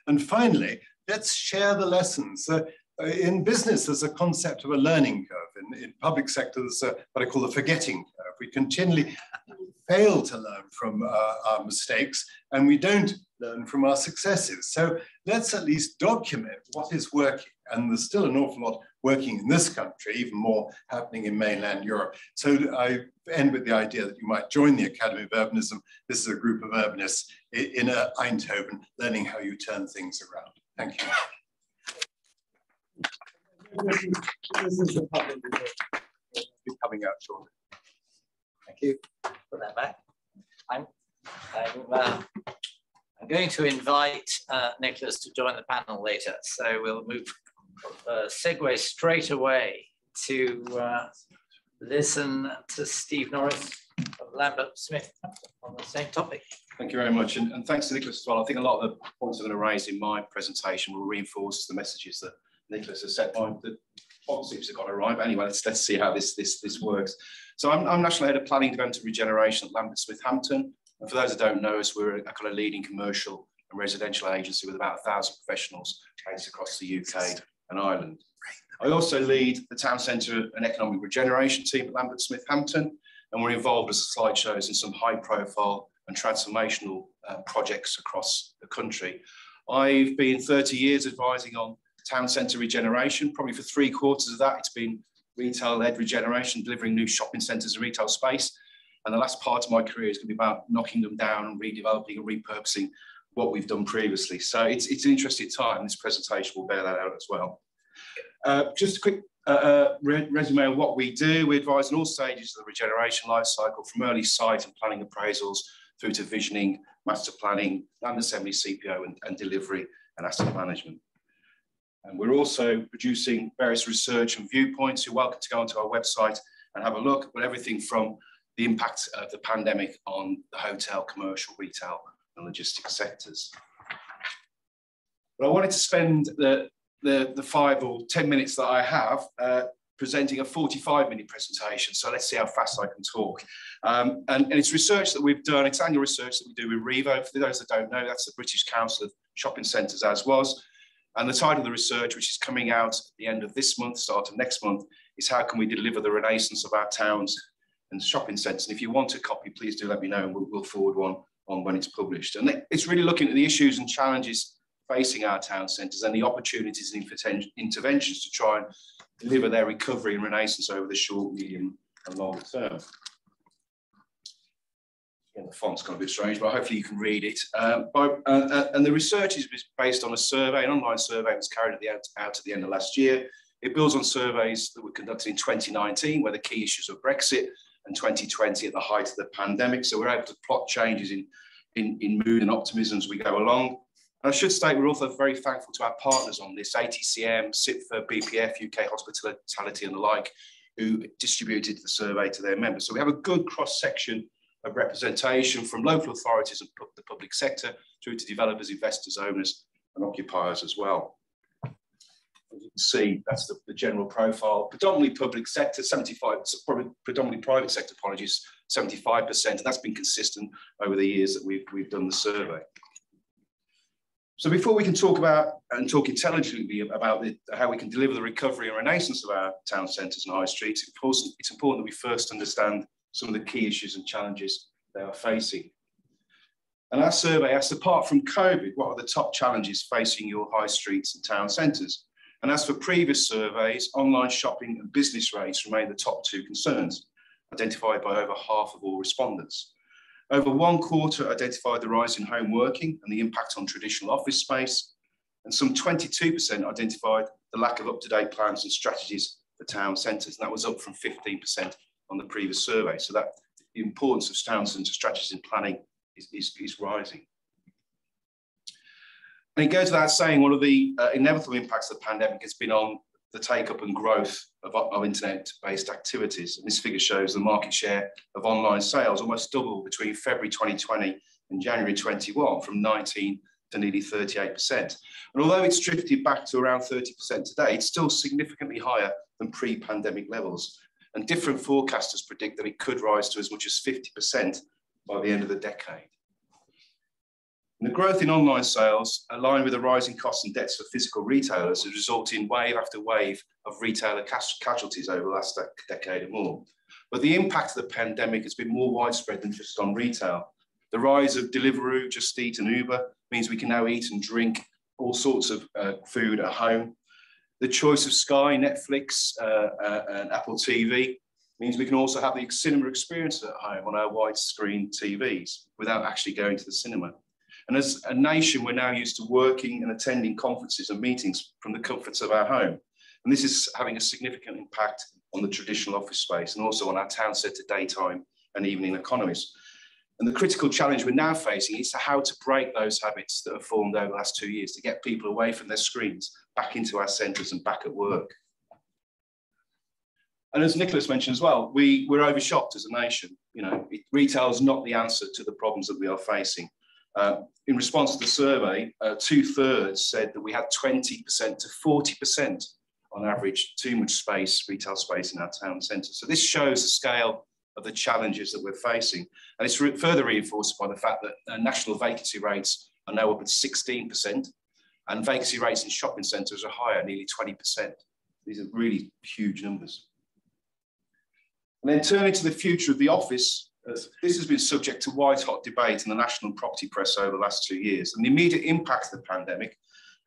And finally, let's share the lessons. In business, there's a concept of a learning curve. In public sector, there's what I call the forgetting curve. We continually fail to learn from our mistakes, and we don't learn from our successes. So let's at least document what is working. And there's still an awful lot working in this country, even more happening in mainland Europe. So I end with the idea that you might join the Academy of Urbanism. This is a group of urbanists in Eindhoven, learning how you turn things around. Thank you. This is the public report. It'll be coming out shortly. Thank you. Put that back. I'm going to invite Nicholas to join the panel later. So we'll move, segue straight away to listen to Steve Norris of Lambert Smith on the same topic. Thank you very much. And thanks to Nicholas as well. I think a lot of the points I'm going to raise in my presentation will reinforce the messages that Nicholas has set. The positives have got to right. But anyway, let's see how this works. So I'm National Head of Planning, Development and Regeneration at Lambert Smith Hampton. And for those that don't know us, we're a kind of leading commercial and residential agency with about 1,000 professionals based across the UK and Ireland. I also lead the Town Centre and Economic Regeneration team at Lambert Smith Hampton, and we're involved, as the slide shows, in some high-profile and transformational projects across the country. I've been 30 years advising on town centre regeneration. Probably for 3/4 of that, it's been retail-led regeneration, delivering new shopping centres and retail space. And the last part of my career is going to be about knocking them down and redeveloping and repurposing what we've done previously. So it's an interesting time. This presentation will bear that out as well. Just a quick resume of what we do. We advise on all stages of the regeneration life cycle, from early site and planning appraisals through to visioning, master planning, land assembly, CPO, and delivery and asset management. And we're also producing various research and viewpoints. You're welcome to go onto our website and have a look, but everything from the impact of the pandemic on the hotel, commercial, retail, and logistics sectors. But I wanted to spend the 5 or 10 minutes that I have presenting a 45-minute presentation. So let's see how fast I can talk. And it's research that we've done. It's annual research that we do with Revo. For those that don't know, that's the British Council of Shopping Centres, as was. And the title of the research, which is coming out at the end of this month, start of next month, is how can we deliver the renaissance of our towns and shopping centres. And if you want a copy, please do let me know, and we'll forward one on when it's published. And it's really looking at the issues and challenges facing our town centres and the opportunities and interventions to try and deliver their recovery and renaissance over the short, medium and long term. Yeah, the font's got a bit strange, but hopefully you can read it. And the research is based on a survey, an online survey that was carried out at the end of last year. It builds on surveys that were conducted in 2019, where the key issues of Brexit, and 2020 at the height of the pandemic. So we're able to plot changes in mood and optimism as we go along. And I should state we're also very thankful to our partners on this, ATCM, SIPFA, BPF, UK Hospitality and the like, who distributed the survey to their members. So we have a good cross-section of representation from local authorities and the public sector through to developers, investors, owners and occupiers as well. As you can see, that's the general profile. Predominantly public sector, 75, probably predominantly private sector, apologies, 75%. And that's been consistent over the years that we've done the survey. So before we can talk about and talk intelligently about how we can deliver the recovery and renaissance of our town centres and high streets, it's important that we first understand some of the key issues and challenges they are facing. And our survey asked, apart from COVID, what are the top challenges facing your high streets and town centres? And as for previous surveys, online shopping and business rates remain the top two concerns, identified by over half of all respondents. Over 1/4 identified the rise in home working and the impact on traditional office space, and some 22% identified the lack of up-to-date plans and strategies for town centres, and that was up from 15% on the previous survey. So that the importance of town centre strategies in planning is rising. And it goes without saying, one of the inevitable impacts of the pandemic has been on the take-up and growth of internet-based activities. And this figure shows the market share of online sales almost doubled between February 2020 and January 21, from 19 to nearly 38%. And although it's drifted back to around 30% today, it's still significantly higher than pre-pandemic levels. And different forecasters predict that it could rise to as much as 50% by the end of the decade. And the growth in online sales, aligned with the rising costs and debts for physical retailers, has resulted in wave after wave of retailer casualties over the last decade or more. But the impact of the pandemic has been more widespread than just on retail. The rise of Deliveroo, Just Eat and Uber means we can now eat and drink all sorts of food at home. The choice of Sky, Netflix and Apple TV means we can also have the cinema experience at home on our widescreen TVs without actually going to the cinema. And as a nation, we're now used to working and attending conferences and meetings from the comforts of our home. And this is having a significant impact on the traditional office space and also on our town centre daytime and evening economies. And the critical challenge we're now facing is how to break those habits that have formed over the last 2 years to get people away from their screens, back into our centres and back at work. And as Nicholas mentioned as well, we're overshopped as a nation. You know, retail is not the answer to the problems that we are facing. In response to the survey, 2/3 said that we had 20% to 40% on average too much space, retail space in our town centre. So this shows the scale of the challenges that we're facing. And it's further reinforced by the fact that national vacancy rates are now up at 16%, and vacancy rates in shopping centres are higher, nearly 20%. These are really huge numbers. And then turning to the future of the office, this has been subject to white-hot debate in the national property press over the last 2 years. And the immediate impact of the pandemic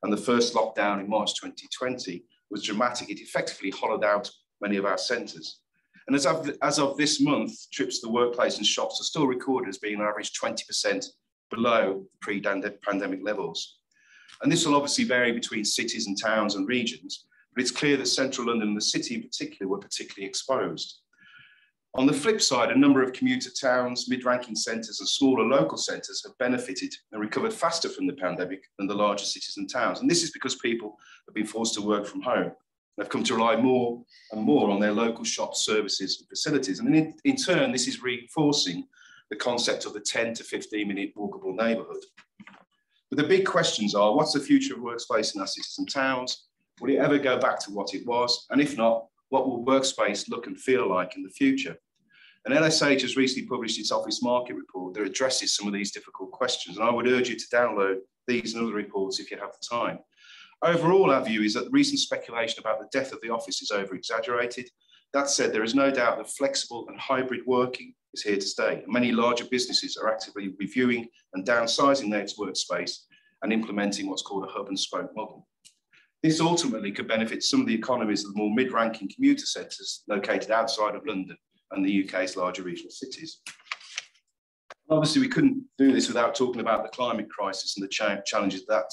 and the first lockdown in March 2020 was dramatic. It effectively hollowed out many of our centres. And as of this month, trips to the workplace and shops are still recorded as being on average 20% below pre-pandemic levels. And this will obviously vary between cities and towns and regions, but it's clear that central London and the city in particular were particularly exposed. On the flip side, a number of commuter towns, mid-ranking centres and smaller local centres have benefited and recovered faster from the pandemic than the larger cities and towns. And this is because people have been forced to work from home. They've come to rely more and more on their local shops, services and facilities. And in turn, this is reinforcing the concept of the 10 to 15-minute walkable neighbourhood. But the big questions are, what's the future of workspace in our cities and towns? Will it ever go back to what it was? And if not, what will workspace look and feel like in the future? And LSH has recently published its office market report that addresses some of these difficult questions. And I would urge you to download these and other reports if you have the time. Overall, our view is that the recent speculation about the death of the office is over-exaggerated. That said, there is no doubt that flexible and hybrid working is here to stay. Many larger businesses are actively reviewing and downsizing their workspace and implementing what's called a hub and spoke model. This ultimately could benefit some of the economies of the more mid-ranking commuter centres located outside of London and the UK's larger regional cities. Obviously, we couldn't do this without talking about the climate crisis and the challenges that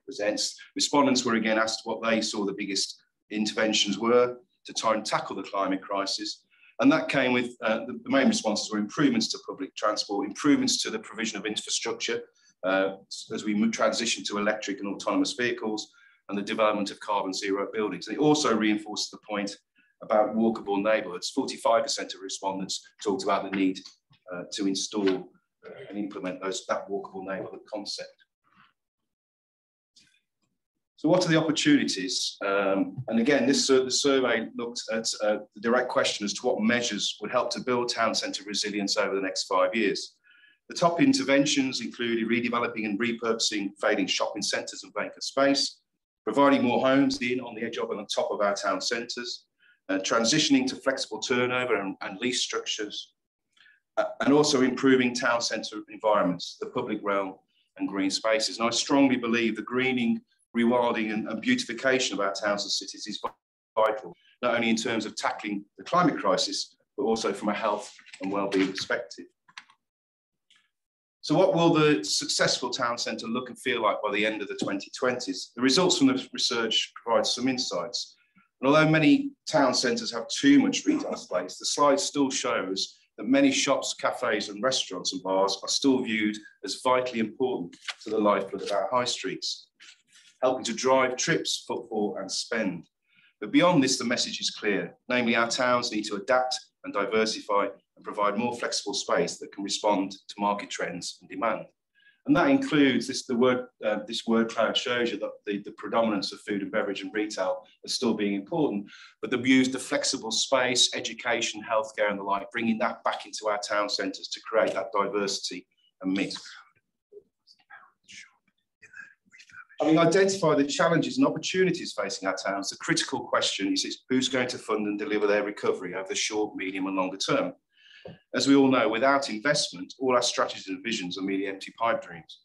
presents. Respondents were again asked what they saw the biggest interventions were to try and tackle the climate crisis. And that came with, the main responses were improvements to public transport, improvements to the provision of infrastructure as we transition to electric and autonomous vehicles, and the development of carbon zero buildings. And it also reinforced the point about walkable neighbourhoods. 45% of respondents talked about the need to install and implement that walkable neighbourhood concept. So what are the opportunities? And again, the survey looked at the direct question as to what measures would help to build town centre resilience over the next 5 years. The top interventions included redeveloping and repurposing failing shopping centres and vacant space, providing more homes in, on the edge of and on top of our town centres, transitioning to flexible turnover and lease structures, and also improving town centre environments, the public realm and green spaces. And I strongly believe the greening rewilding and beautification of our towns and cities is vital, not only in terms of tackling the climate crisis, but also from a health and well-being perspective. So what will the successful town centre look and feel like by the end of the 2020s? The results from the research provide some insights. And although many town centres have too much retail space, the slide still shows that many shops, cafes and restaurants and bars are still viewed as vitally important to the lifeblood of our high streets, helping to drive trips, footfall and spend. But beyond this, the message is clear. Namely, our towns need to adapt and diversify and provide more flexible space that can respond to market trends and demand. And that includes this word cloud shows you that the predominance of food and beverage and retail is still being important, but the flexible space, education, healthcare and the like, bringing that back into our town centres to create that diversity and mix. Having identified the challenges and opportunities facing our towns, the critical question is who's going to fund and deliver their recovery over the short, medium and longer term. As we all know, without investment, all our strategies and visions are merely empty pipe dreams.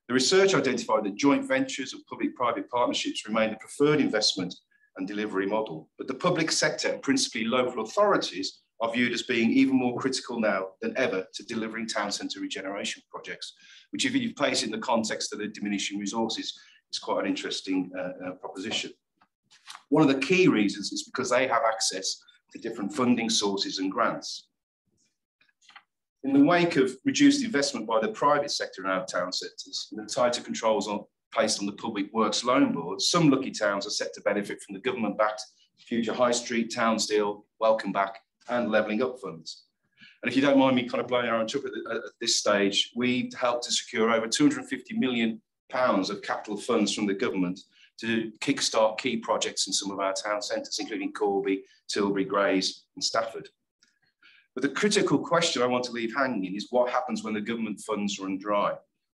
The research identified that joint ventures and public-private partnerships remain the preferred investment and delivery model, but the public sector and principally local authorities are viewed as being even more critical now than ever to delivering town centre regeneration projects, which if you place it in the context of the diminishing resources, is quite an interesting proposition. One of the key reasons is because they have access to different funding sources and grants. In the wake of reduced investment by the private sector in our town centres and the tighter controls placed on the Public Works Loan Board, some lucky towns are set to benefit from the government-backed Future High Street, Towns Deal, Welcome Back and Levelling Up funds. And if you don't mind me kind of blowing our own trumpet at this stage, we helped to secure over £250 million of capital funds from the government to kickstart key projects in some of our town centres, including Corby, Tilbury, Grays and Stafford. But the critical question I want to leave hanging is what happens when the government funds run dry?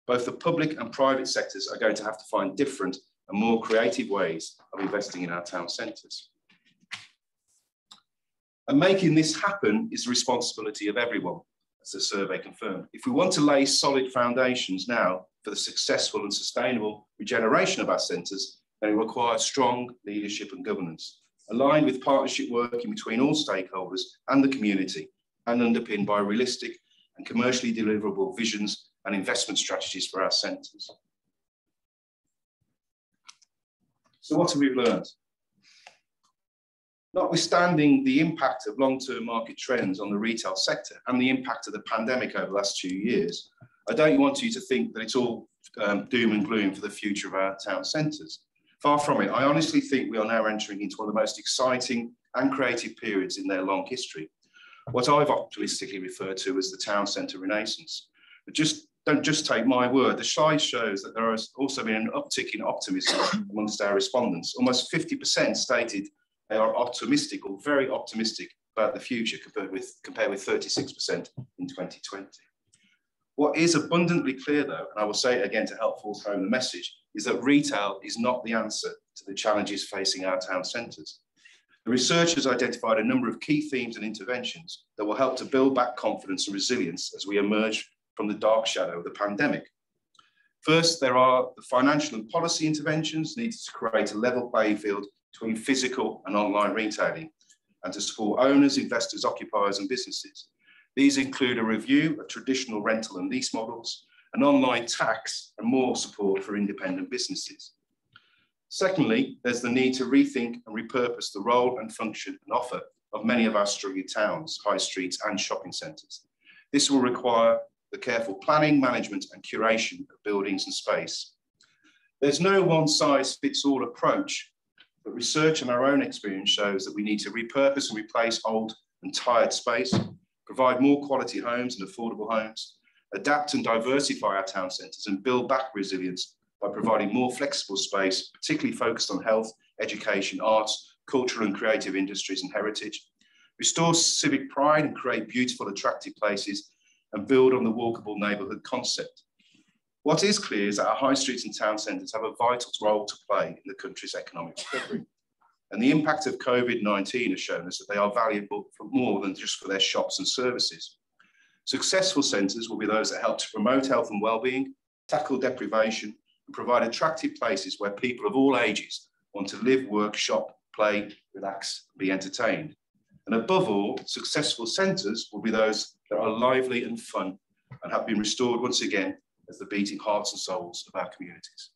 Both the public and private sectors are going to have to find different and more creative ways of investing in our town centres. And making this happen is the responsibility of everyone, as the survey confirmed. If we want to lay solid foundations now for the successful and sustainable regeneration of our centres, then it requires strong leadership and governance, aligned with partnership working between all stakeholders and the community, and underpinned by realistic and commercially deliverable visions and investment strategies for our centres. So what have we learned? Notwithstanding the impact of long-term market trends on the retail sector and the impact of the pandemic over the last 2 years, I don't want you to think that it's all doom and gloom for the future of our town centres. Far from it. I honestly think we are now entering into one of the most exciting and creative periods in their long history, what I've optimistically referred to as the town centre renaissance. But don't just take my word. The slide shows that there has also been an uptick in optimism amongst our respondents. Almost 50% stated they are optimistic or very optimistic about the future compared with 36% in 2020. What is abundantly clear though, and I will say it again to help force home the message, is that retail is not the answer to the challenges facing our town centres. The researchers identified a number of key themes and interventions that will help to build back confidence and resilience as we emerge from the dark shadow of the pandemic. First, there are the financial and policy interventions needed to create a level playing field between physical and online retailing and to support owners, investors, occupiers and businesses. These include a review of traditional rental and lease models, an online tax and more support for independent businesses. Secondly, there's the need to rethink and repurpose the role and function and offer of many of our struggling towns, high streets and shopping centres. This will require the careful planning, management and curation of buildings and space. There's no one-size-fits-all approach, but research and our own experience shows that we need to repurpose and replace old and tired space, provide more quality homes and affordable homes, adapt and diversify our town centres and build back resilience by providing more flexible space, particularly focused on health, education, arts, cultural and creative industries and heritage, restore civic pride and create beautiful, attractive places and build on the walkable neighbourhood concept. What is clear is that our high streets and town centres have a vital role to play in the country's economic recovery. And the impact of COVID-19 has shown us that they are valuable for more than just for their shops and services. Successful centres will be those that help to promote health and well-being, tackle deprivation, provide attractive places where people of all ages want to live, work, shop, play, relax, be entertained. And above all, successful centres will be those that are lively and fun and have been restored once again as the beating hearts and souls of our communities.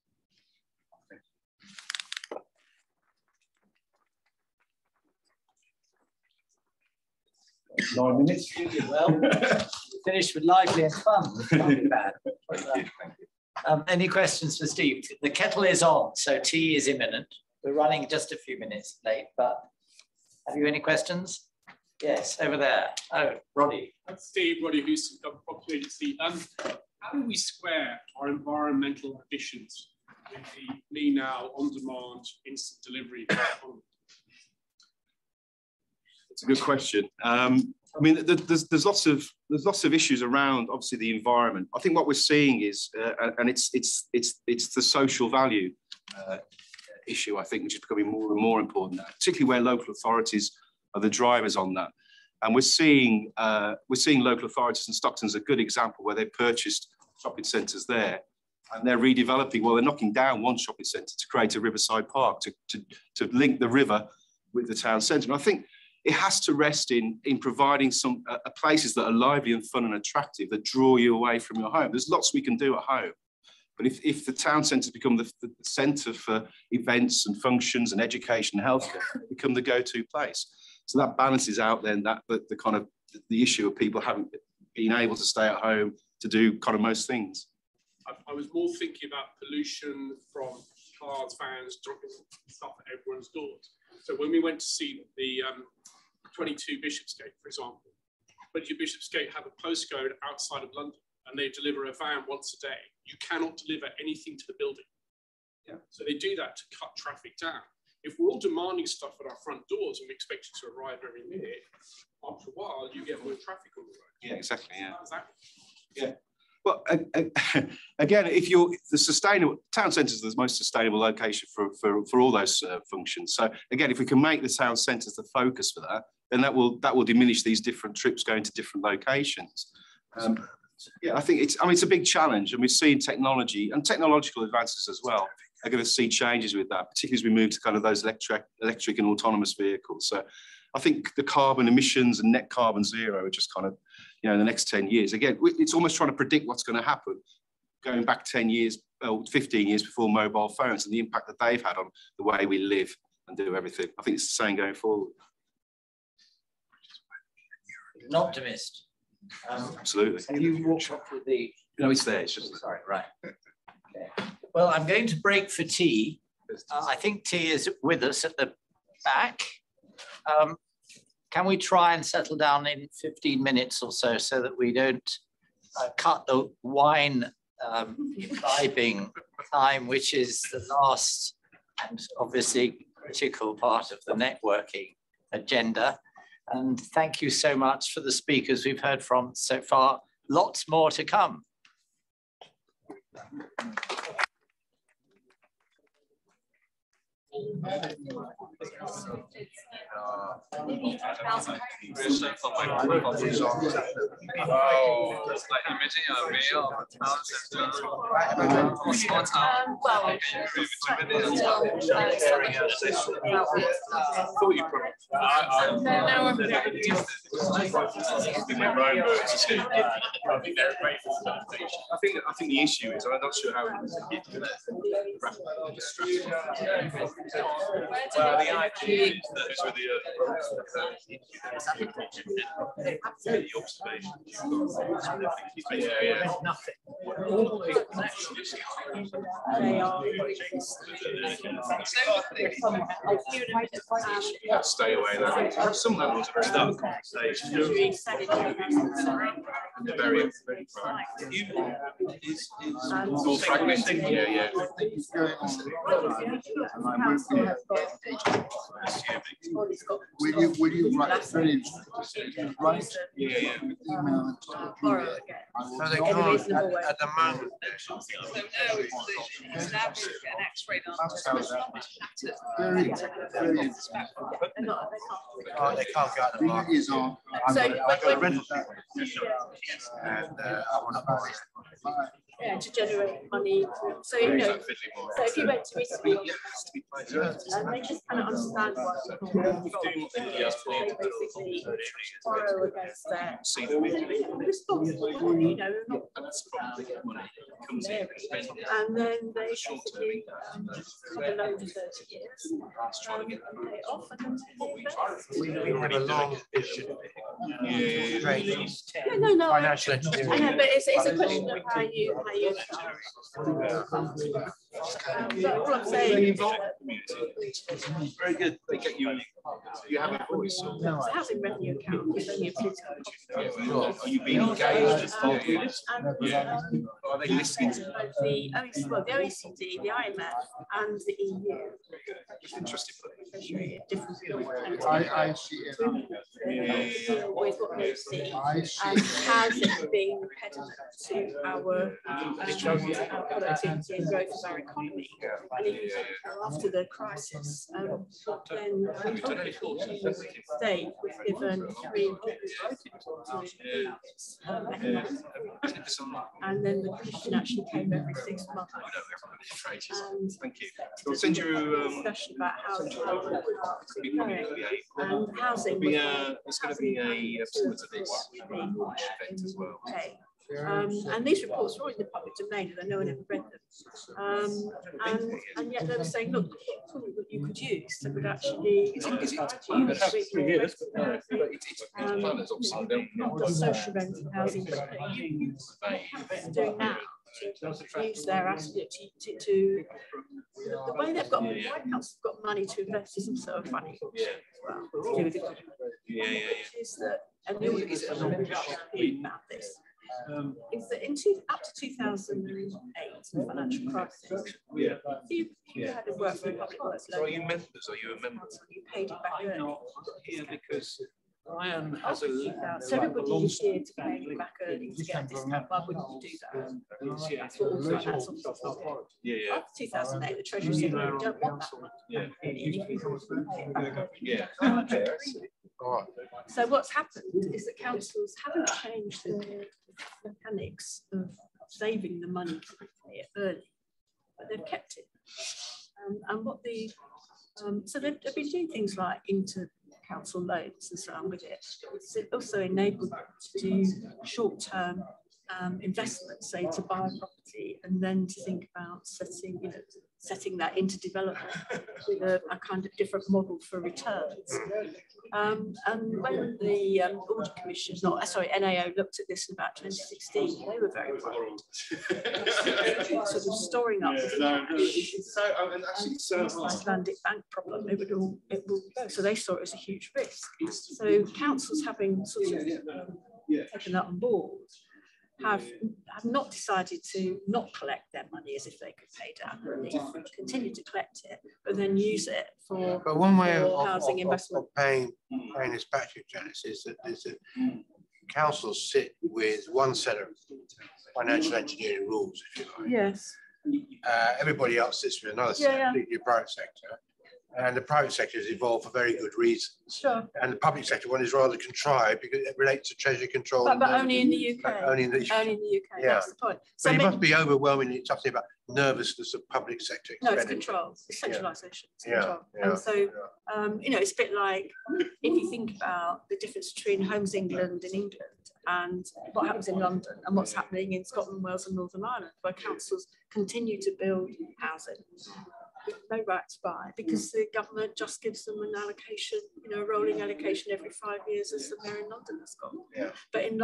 9 minutes. Well, finished with lively and fun. Not bad. Thank you. Any questions for Steve? The kettle is on, so tea is imminent. We're running just a few minutes late, but have you any questions? Yes, over there. Oh, Roddy. Steve, Roddy Houston, Government Property Agency. How do we square our environmental ambitions with the me now, on-demand, instant delivery? It's a good question. I mean, there's lots of issues around, obviously, the environment. I think what we're seeing is, and it's the social value issue, I think, which is becoming more and more important now, particularly where local authorities are the drivers on that. And we're seeing local authorities, and Stockton's a good example where they purchased shopping centres there, and they're redeveloping. Well, they're knocking down one shopping centre to create a riverside park to link the river with the town centre. And I think it has to rest in providing some places that are lively and fun and attractive that draw you away from your home. There's lots we can do at home, but if the town centres become the centre for events and functions and education and healthcare, they become the go-to place. So that balances out then the kind of the issue of people having been able to stay at home to do kind of most things. I was more thinking about pollution from cars, vans, dropping stuff at everyone's doors. So when we went to see the 22 Bishopsgate, for example, 22 Bishopsgate have a postcode outside of London and they deliver a van once a day. You cannot deliver anything to the building. Yeah. So they do that to cut traffic down. If we're all demanding stuff at our front doors and we expect it to arrive every minute, after a while you get more traffic on the road. Yeah, exactly. Yeah. Exactly. Yeah. Well, again, if you're the sustainable town centre is the most sustainable location for all those functions. So again, if we can make the town centres the focus for that, then that will diminish these different trips going to different locations. Yeah, I think it's a big challenge, and we've seen technology and technological advances as well are going to see changes with that, particularly as we move to kind of those electric and autonomous vehicles. So I think the carbon emissions and net carbon zero are just kind of, in the next 10 years. Again, it's almost trying to predict what's going to happen, going back 10 years, 15 years before mobile phones and the impact that they've had on the way we live and do everything. I think it's the same going forward. An optimist. Absolutely. Have you walked up with the... No, it's there. It's just... Sorry, right. Okay. Well, I'm going to break for tea. I think tea is with us at the back. Can we try and settle down in 15 minutes or so that we don't cut the wine imbibing time, which is the last and obviously critical part of the networking agenda. And thank you so much for the speakers we've heard from so far. Lots more to come. I think the issue is, I'm not sure how it is. Well, the idea is that the observation. Nothing. All the stay away there. Some levels of stuff conversation. Very all fragmented. Yeah. Will you write very right? Yeah. Email Borrow again. So they can't at the moment. They can't go out the market. I read that, and I want to buy it. to generate money. So you know, so if you went to Italy, and they just kind of understand what they basically borrow against their responsible money, you know, not and then they basically have a loan for 30 years, and pay it off, and then they have a long no, financial I know, but it's a question of how you but all I'm saying is very good. They get you. You have a voice. it's a housing revenue account. It's only a political. Are you being engaged? Are they listening to the OECD, the IMF, and the EU? Interesting. Different I see it. With what they see and has it been an impediment to our productivity and growth of our economy. And if you think after the crisis, then the state was given and then the Commission actually came every 6 months. And thank you. I'll send you discussion about how and housing. It's going to be a similar to this event as well. And these reports are all in the public domain, and no one ever read them. And yet they were saying, look, what you could use that would actually not just social rental housing, but doing now. Use their asset to the way they've got the White House have got money to invest isn't so funny. Well, is that, and the audience about this. Is that up to 2008, the financial crisis, if you had to work for the public works loan, are you members? Are you a member? You paid it back early. Yeah, because Ryan has a so everybody is here to pay it back early to get a discount. Why wouldn't you do that? That's what all finance officers do. After 2008, the Treasury said, no, we don't want that money. Yeah. So what's happened is that councils haven't changed the mechanics of saving the money to pay it early, but they've kept it. And what the so they've been doing things like inter-council loans and so on with it. It's also enabled them to do short-term investments, say to buy a property and then to think about setting that into development with a kind of different model for returns. And when the Audit Commission, NAO looked at this in about 2016, they were very worried. Sort of storing up this Icelandic bank problem, it will go. So they saw it as a huge risk. So councils having sort of taken that on board, have not decided to not collect their money as if they could pay down relief, continue to collect it, but then use it for but one way housing investment. Of paying this back to Janice is that councils sit with one set of financial engineering rules, if you like. Yes. Everybody else sits with another set, completely private sector. And the private sector has evolved for very good reasons. Sure. And the public sector one is rather contrived because it relates to treasury control. But only in the UK. Only in the UK. Yeah. That's the point. So but it must be overwhelmingly something about nervousness of public sector expenditure. No, it's control. It's centralisation. It's control. And so, it's a bit like if you think about the difference between Homes England in England and what happens in London and what's happening in Scotland, Wales and Northern Ireland, where councils continue to build housing with no right to buy because the government just gives them an allocation, a rolling allocation every 5 years, as the mayor in London has got. But in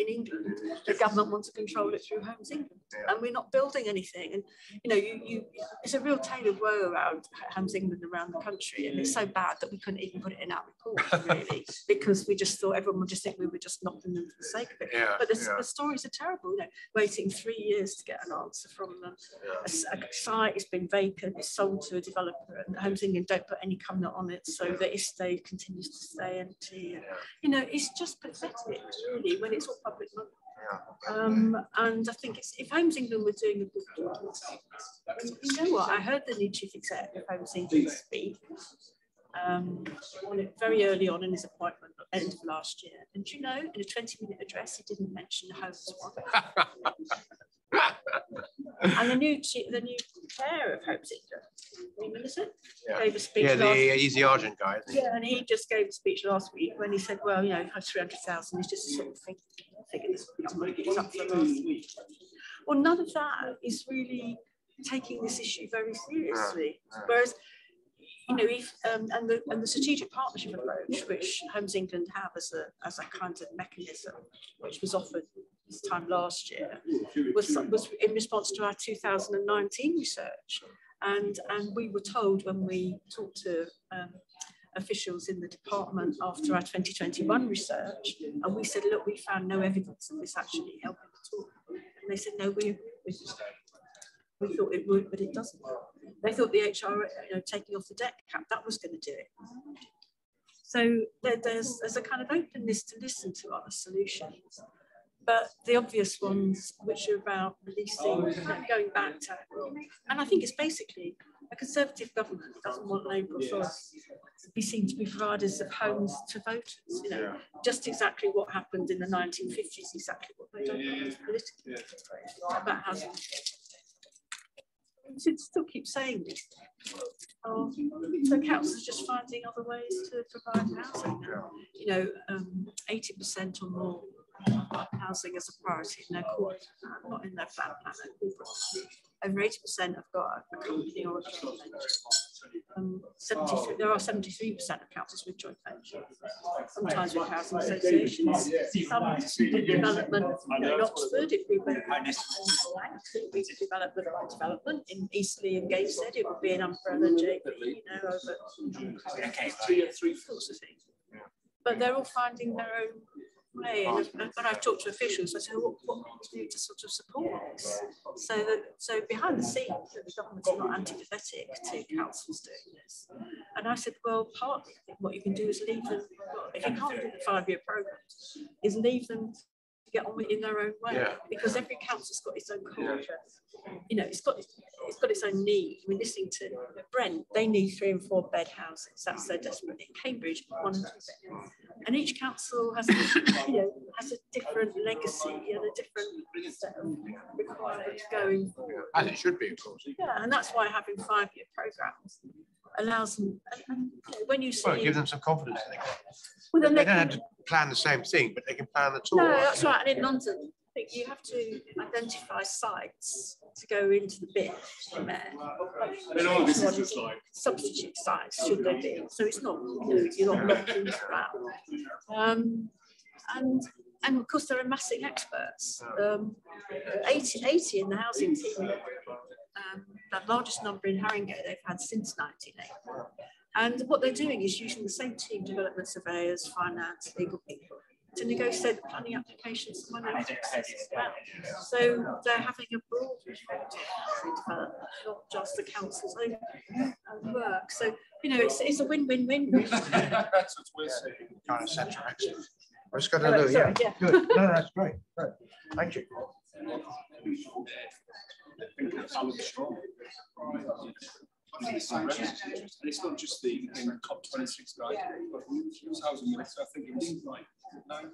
England, the government wants to control it through Homes England, and we're not building anything. And it's a real tale of woe around Homes England around the country, and it's so bad that we couldn't even put it in our report, really, because we just thought everyone would just think we were just knocking them for the sake of it. But the stories are terrible. Waiting 3 years to get an answer from them. A site has been vacant, it's sold to a developer, and Homes England don't put any covenant on it, so the estate continues to stay empty. It's just pathetic, really, when it's all public money. And I think if Homes England were doing a good job, what? I heard the new chief exec of Homes England speak very early on in his appointment at the end of last year. And in a 20-minute address, he didn't mention homes once. And the new chair of Hope's England, gave a speech. Yeah, he's the Argent guy, isn't he? Yeah, and he just gave a speech last week when he said, well, you know, 300,000 is just a sort of figure that's up for last week. Well, none of that is really taking this issue very seriously. Whereas, you know, if, and the strategic partnership approach, which Homes England have as a kind of mechanism, which was offered this time last year, was in response to our 2019 research. And we were told when we talked to officials in the department after our 2021 research, and we said, look, we found no evidence of this actually helping at all. And they said, no, we thought it would, but it doesn't. They thought the HR, you know, taking off the debt cap, that was going to do it. So there's a kind of openness to listen to other solutions. But the obvious ones, which are about releasing, going back to, and I think it's basically a Conservative government doesn't want local authorities to be seen to be providers of homes to voters. You know, just exactly what happened in the 1950s, exactly what they don't want politically about housing. We should still keep saying this. So councils are just finding other ways to provide housing. You know, 80% or more housing as a priority in their corporate, not in their flat plan. Over 80% have got a company or a joint venture. 73, there are 73% of councils with joint ventures, sometimes with housing associations. Some development, you know, in Oxford, if we went we develop development in Eastleigh and Gateshead, it would be an umbrella JV, you know, over three sorts of things. But they're all finding their own way. And when I've talked to officials, I say, what can we do to sort of support this? So behind the scenes, the government's not antipathetic to councils doing this. And I said, well, partly I think what you can do is leave them, if you can't do the 5-year program, is leave them to get on with it in their own way. Because every council's got its own culture. You know, it's got its own need. I mean, listening to Brent, they need 3 and 4 bed houses. That's their desperate. In Cambridge, 1 and 2 bed. And each council has, has a different legacy and a different set of requirements going forward. As it should be, of course. Yeah, and that's why having 5-year programs allows them. And when you see, well, it gives them some confidence. Well, then they don't have to plan the same thing, but they can plan the tour. No, that's right. And in London, I think you have to identify sites to go into the bin in there. And all this is just like substitute sites, should they be? So it's not, you're not locked into that. And of course, they're amassing experts. 80 in the housing team. The largest number in Haringey they've had since 1980. And what they're doing is using the same team, development surveyors, finance, legal people, to negotiate the planning applications and money as well. So they're having a broad perspective in development, not just the council's own work. So, you know, it's a win-win-win. That's what we're saying. Kind of central excellence. I just got to know, yeah. Good. No, that's great. Great. Thank you. And it's not just the COP26 guide, but housing minister. I think it was like 9.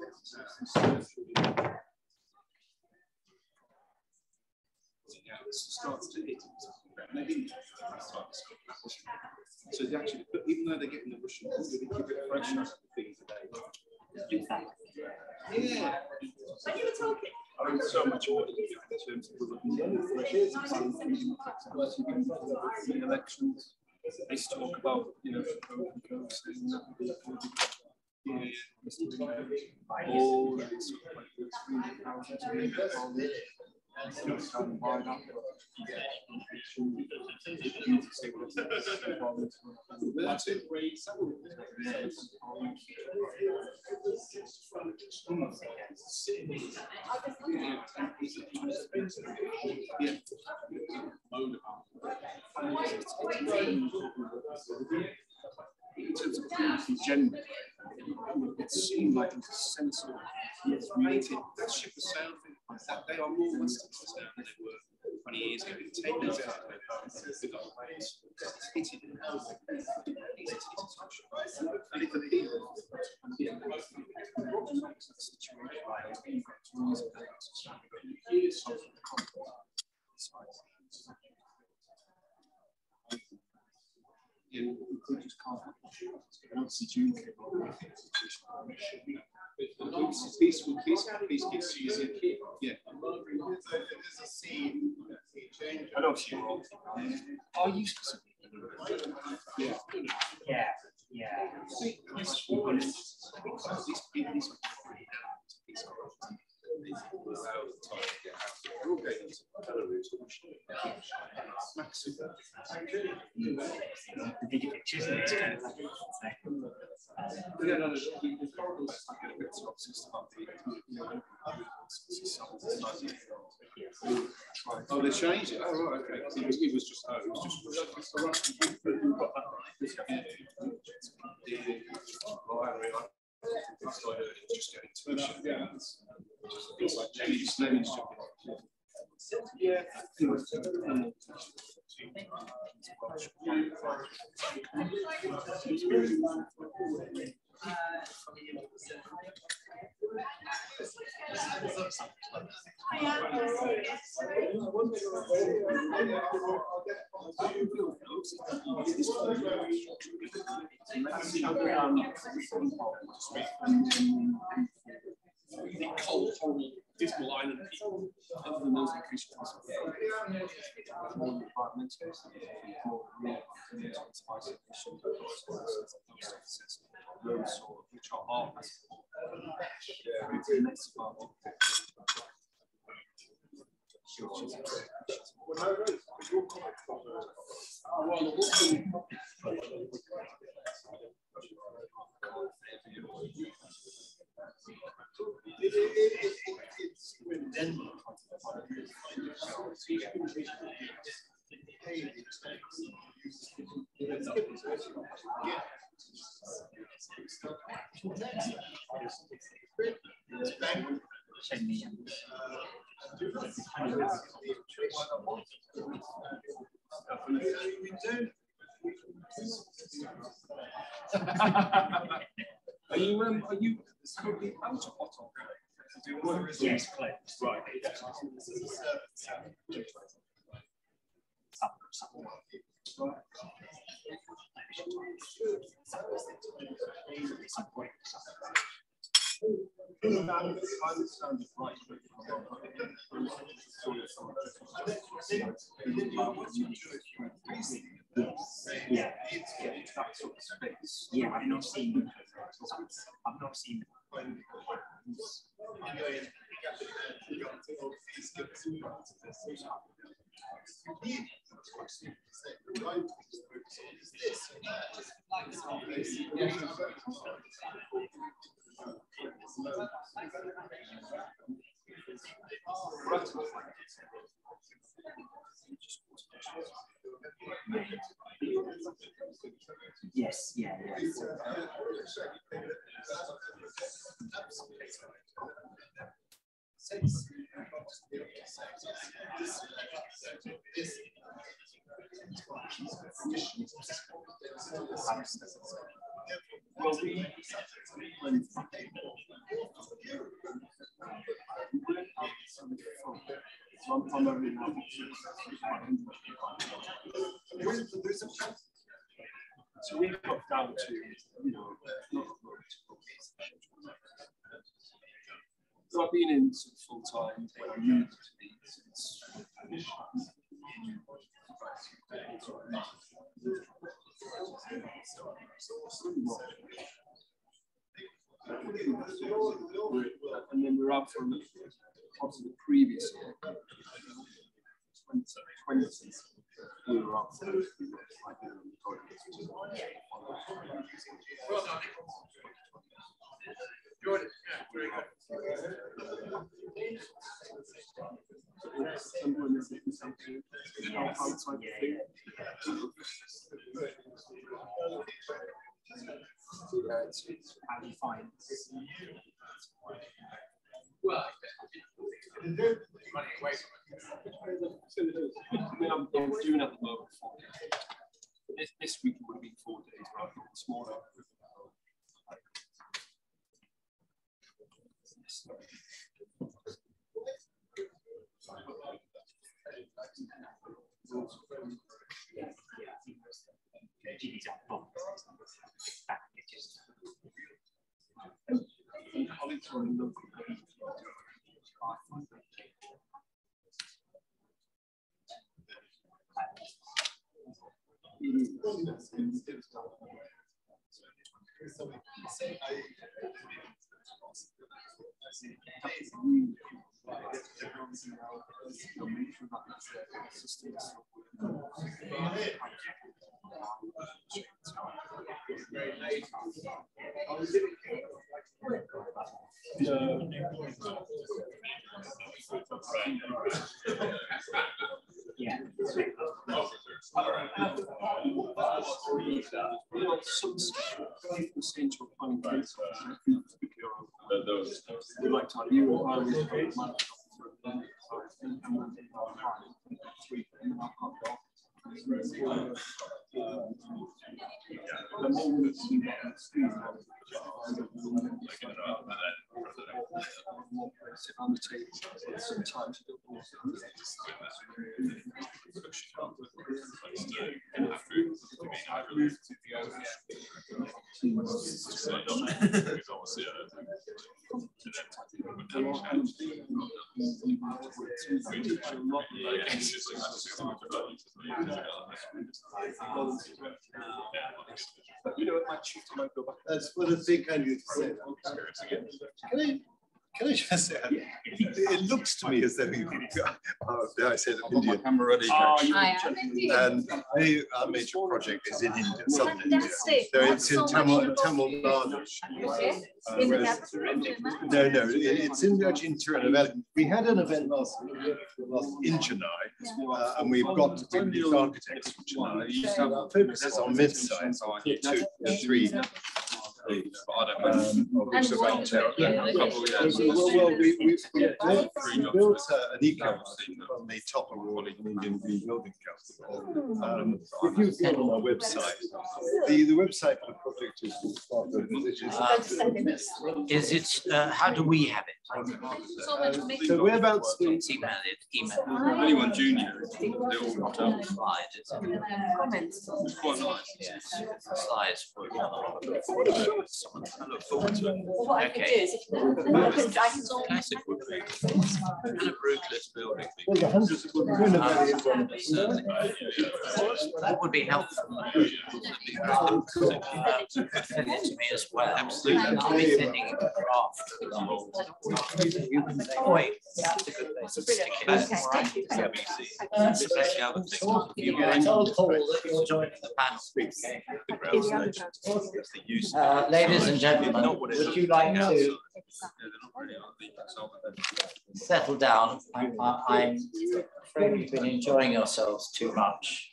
Starts to hit it. So they actually, but even though they're getting the Russian, they keep it fresh things today. Yeah. When you were talking. I mean, so much more in terms of the elections. They talk about, you know, all that sort of like that's it. In terms of in general, it seemed like it's a sense of unity. That ship has sailed. They are more Westerners now than they were 20 years ago. 10 years ago, they've got hitting and if the people situation Peace kids using key. Yeah. There's a scene. I know she will. Are you specific? Yeah. Yeah. Yeah. The bigger pictures, and it's kind of like oh, they changed it. Oh, right, okay. It was just yeah. The cold, horrible, dismal island people, other than those increased more environmental, which are art. It's in Denmark. Are you currently out of bottle? Yes, close. Right. Yeah, that sort of space. Yeah, I've not seen. Yes, yeah, yeah. Well, we so we got down to, so I've been in sort of full time where I needed to be since and then we're up from obviously the previous year, 2020, we were up for well done. Jordan, yeah, very good. How do you find this? Well, running away from it. I mean, I'm doing at the moment. This week it would have been 4 days, but I've got smaller. Yeah. We like to on the table some time to do That's what I think I need to say. Can I just say, it looks to me as though you've got, I said India. I'm ready. I am India. And our major project is in India, southern India. So it's in Tamil Nadu. No, it's in Tirunelveli event. We had an event last in Chennai, and we've got the architects from Chennai. Focus on mid-size, 2 to 3. We built an eco on the top of an Indian building council. If you go on our website, the website for the project is it? How do we have it? So whereabouts? Email. Anyone junior? Slides. Quite nice. Yes. Slides for I look forward to it. What I could do is, if I can Classic would be kind of rootless building. That would be helpful. Send it to me as well. Absolutely. I'll be sending a draft of the whole. Oh, wait, that's a good place to stick it. I told Paul that you're joining the panel. Ladies and gentlemen, would you like to settle down? I'm afraid you've been enjoying yourselves too much.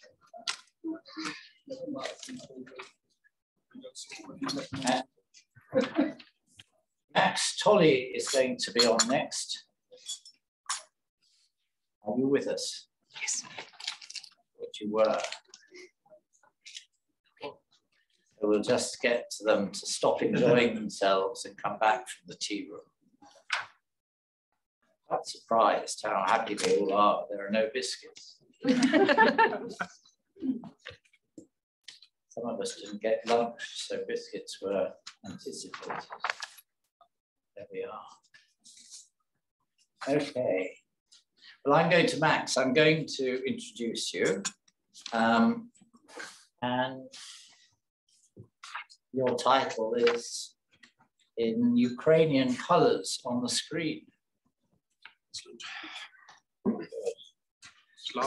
Max Tolley is going to be on next. Are you with us? Yes. What you were. So we'll just get to them to stop enjoying themselves and come back from the tea room. I'm surprised how happy they all are. There are no biscuits. Some of us didn't get lunch, so biscuits were anticipated. There we are. Okay. Well, I'm going to Max. I'm going to introduce you. And your title is in Ukrainian colors on the screen.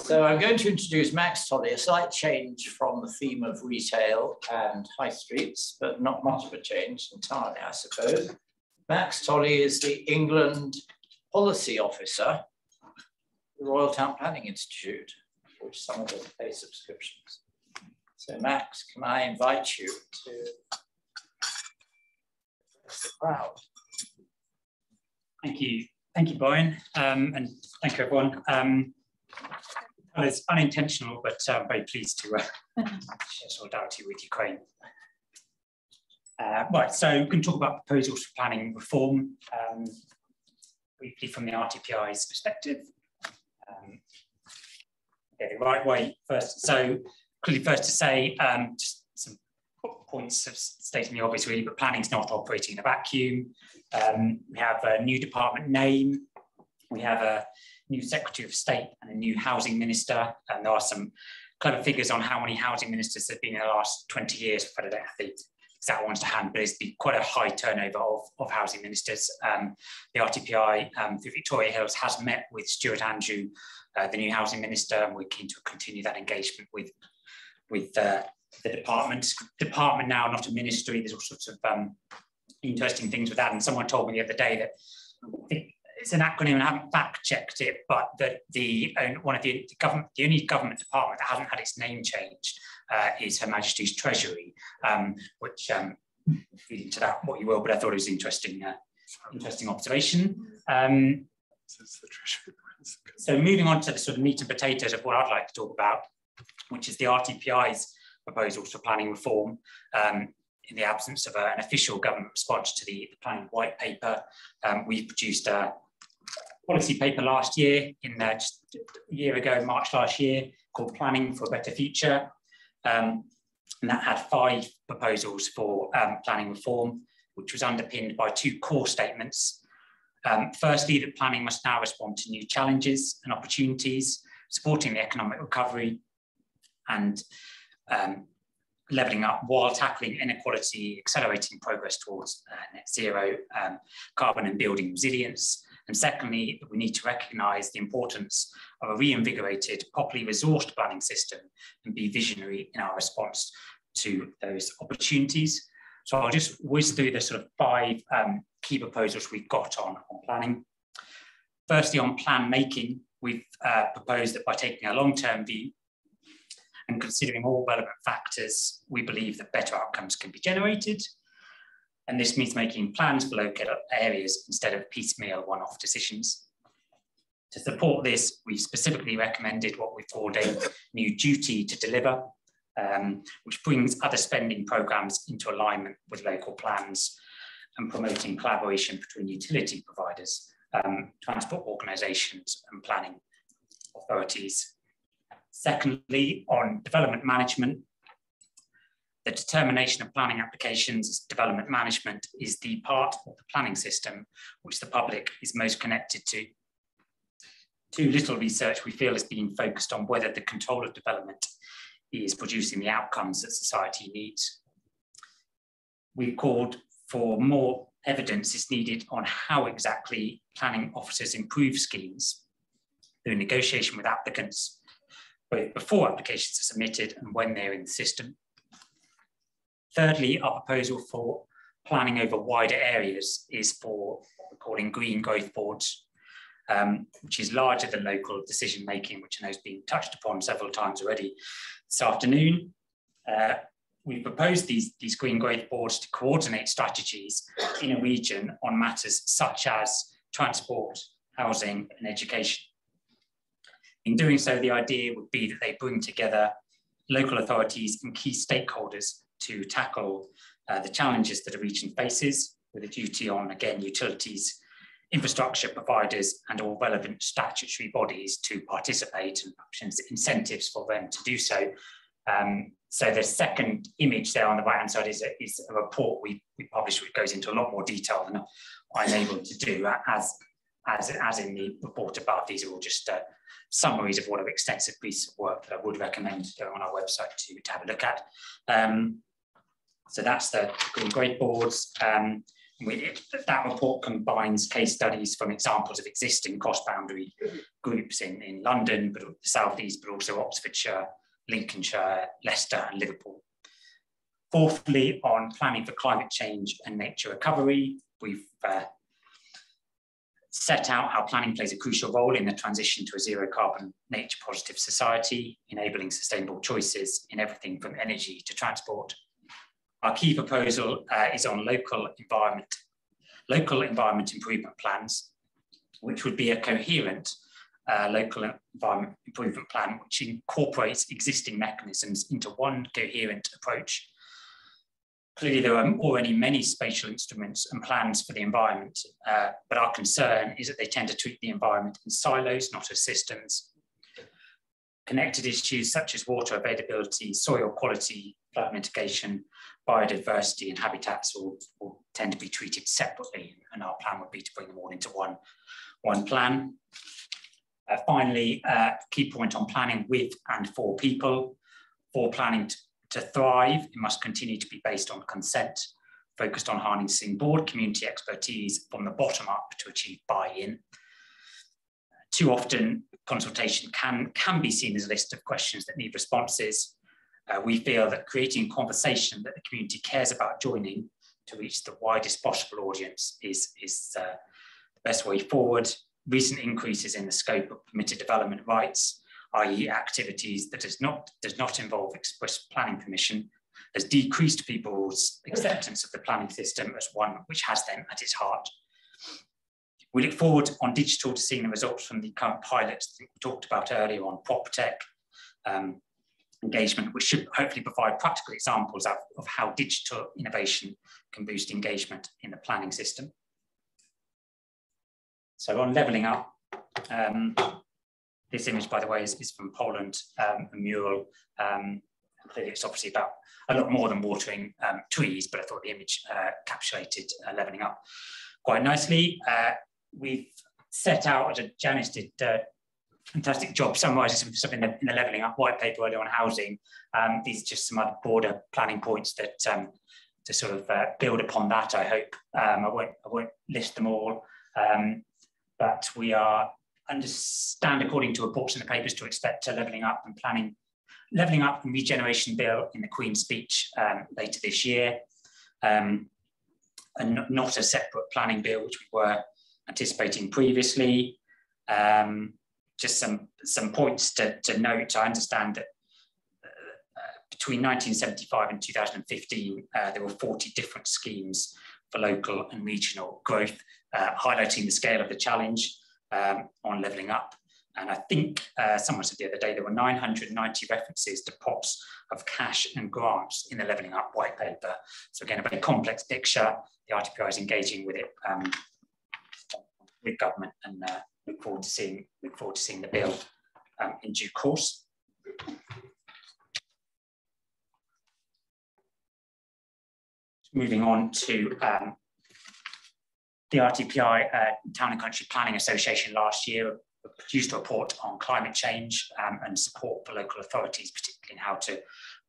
So I'm going to introduce Max Tolley, a slight change from the theme of retail and high streets, but not much of a change entirely, I suppose. Max Tolley is the England Policy Officer at the Royal Town Planning Institute, for which some of us pay subscriptions. So Max, can I invite you to address the crowd? Thank you, Brian, and thank you, everyone. Well, it's unintentional, but I'm very pleased to share solidarity with Ukraine. Right, so we're going to talk about proposals for planning reform, briefly from the RTPI's perspective. The right way first. So clearly first to say, just some points of stating the obvious really, but planning's not operating in a vacuum. We have a new department name. We have a new Secretary of State and a new Housing Minister. And there are some clever figures on how many housing ministers there have been in the last 20 years. I don't have the exact ones to hand, but it's been quite a high turnover of housing ministers. The RTPI through Victoria Hills has met with Stuart Andrew, the new housing minister, and we're keen to continue that engagement with the department now, not a ministry. There's all sorts of interesting things with that. And someone told me the other day that I think it's an acronym, and I haven't fact checked it, but that the only government department that hasn't had its name changed is Her Majesty's Treasury, which feed into that what you will, but I thought it was interesting observation. So moving on to the sort of meat and potatoes of what I'd like to talk about, which is the RTPI's proposals for planning reform. In the absence of an official government response to the planning white paper, we produced a policy paper last year, just a year ago, March last year, called Planning for a Better Future. And that had 5 proposals for planning reform, which was underpinned by 2 core statements. Firstly, that planning must now respond to new challenges and opportunities, supporting the economic recovery and levelling up while tackling inequality, accelerating progress towards net zero, carbon and building resilience. And secondly, we need to recognise the importance of a reinvigorated, properly resourced planning system and be visionary in our response to those opportunities. So I'll just whiz through the sort of 5 key proposals we've got on planning. Firstly, on plan making, we've proposed that by taking a long-term view and considering all relevant factors, we believe that better outcomes can be generated. And this means making plans for local areas instead of piecemeal one-off decisions. To support this, we've specifically recommended what we've called a new duty to deliver, which brings other spending programmes into alignment with local plans and promoting collaboration between utility providers, transport organisations and planning authorities. Secondly, on development management, the determination of planning applications as development management is the part of the planning system which the public is most connected to. Too little research, we feel, is being focused on whether the control of development is producing the outcomes that society needs. We've called for more evidence is needed on how exactly planning officers improve schemes through negotiation with applicants, both before applications are submitted and when they're in the system. Thirdly, our proposal for planning over wider areas is for what we're calling green growth boards, which is larger than local decision making, which I know has been touched upon several times already this afternoon. We proposed these green growth boards to coordinate strategies in a region on matters such as transport, housing and education. In doing so, the idea would be that they bring together local authorities and key stakeholders to tackle the challenges that a region faces, with a duty on, again, utilities, infrastructure providers and all relevant statutory bodies to participate and options, incentives for them to do so. So the second image there on the right-hand side is a report we published, which goes into a lot more detail than I'm able to do, as in the report above. These are all just summaries of what an extensive piece of work that I would recommend going on our website to have a look at. So that's the green growth boards. That report combines case studies from examples of existing cross-boundary groups in London, but the South East, but also Oxfordshire, Lincolnshire, Leicester and Liverpool. Fourthly, on planning for climate change and nature recovery, we've set out how planning plays a crucial role in the transition to a zero carbon, nature positive society, enabling sustainable choices in everything from energy to transport. Our key proposal is on local environment improvement plans, which would be a coherent local environment improvement plan, which incorporates existing mechanisms into one coherent approach. Clearly, there are already many spatial instruments and plans for the environment, but our concern is that they tend to treat the environment in silos, not as systems. Connected issues such as water availability, soil quality, flood mitigation biodiversity and habitats will tend to be treated separately, and our plan would be to bring them all into one plan. Finally, key point on planning with and for people. For planning to thrive, it must continue to be based on consent, focused on harnessing broad community expertise from the bottom up to achieve buy-in. Too often, consultation can be seen as a list of questions that need responses. We feel that creating conversation that the community cares about joining to reach the widest possible audience is the best way forward. Recent increases in the scope of permitted development rights, i.e. activities that does not involve express planning permission, has decreased people's acceptance of the planning system as one which has them at its heart. We look forward on digital to seeing the results from the current pilots that we talked about earlier on PropTech engagement, which should hopefully provide practical examples of how digital innovation can boost engagement in the planning system. So on levelling up, this image, by the way, is from Poland, a mural. Clearly it's obviously about a lot more than watering trees, but I thought the image encapsulated levelling up quite nicely. We've set out, Janice did a fantastic job summarising some in the levelling up white paper earlier on housing. These are just some other broader planning points that to sort of build upon that, I hope. I won't list them all, but we understand, according to reports in the papers, to expect a levelling up and regeneration bill in the Queen's speech later this year, and not a separate planning bill, which we were anticipating previously. Just some points to note. I understand that between 1975 and 2015, there were 40 different schemes for local and regional growth, highlighting the scale of the challenge on levelling up. And I think someone said the other day there were 990 references to pots of cash and grants in the levelling up white paper. So again, a very complex picture. The RTPI is engaging with it, with government, and look forward to seeing the bill in due course. Moving on to the RTPI Town and Country Planning Association last year produced a report on climate change and support for local authorities, particularly in how to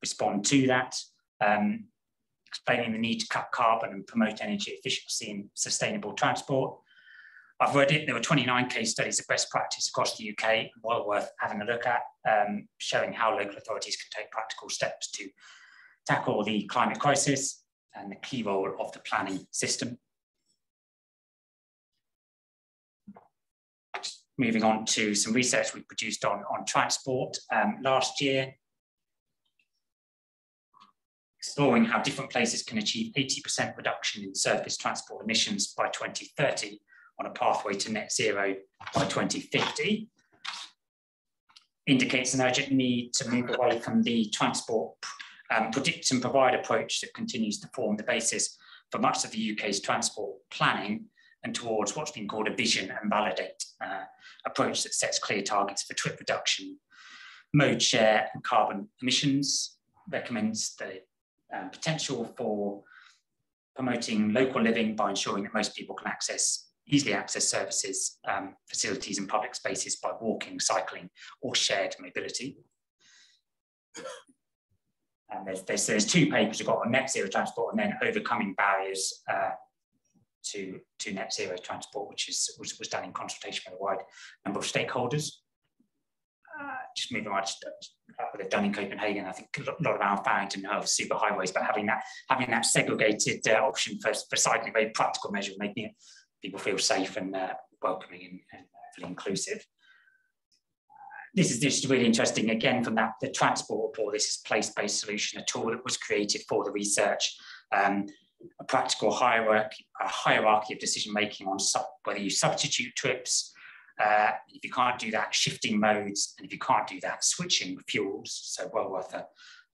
respond to that, explaining the need to cut carbon and promote energy efficiency and sustainable transport. I've read it. There were 29 case studies of best practice across the UK, well worth having a look at, showing how local authorities can take practical steps to tackle the climate crisis and the key role of the planning system. Moving on to some research we produced on transport last year, exploring how different places can achieve 80% reduction in surface transport emissions by 2030 on a pathway to net zero by 2050. Indicates an urgent need to move away from the transport predict and provide approach that continues to form the basis for much of the UK's transport planning, and towards what's been called a vision and validate approach that sets clear targets for trip reduction, mode share and carbon emissions, recommends the potential for promoting local living by ensuring that most people can easily access services, facilities and public spaces by walking, cycling or shared mobility. And there's two papers we've got on net zero transport and then overcoming barriers to net zero transport, which was done in consultation with a wide number of stakeholders. Just moving on to what they've done in Copenhagen, I think a lot around Farrington of superhighways, but having that segregated option for cycling, very practical measure, making it people feel safe and welcoming and fully inclusive. This is really interesting, again, from the transport report. This is place-based solution, a tool that was created for the research, a practical hierarchy of decision-making on whether you substitute trips, if you can't do that, shifting modes, and if you can't do that, switching fuels. So well worth a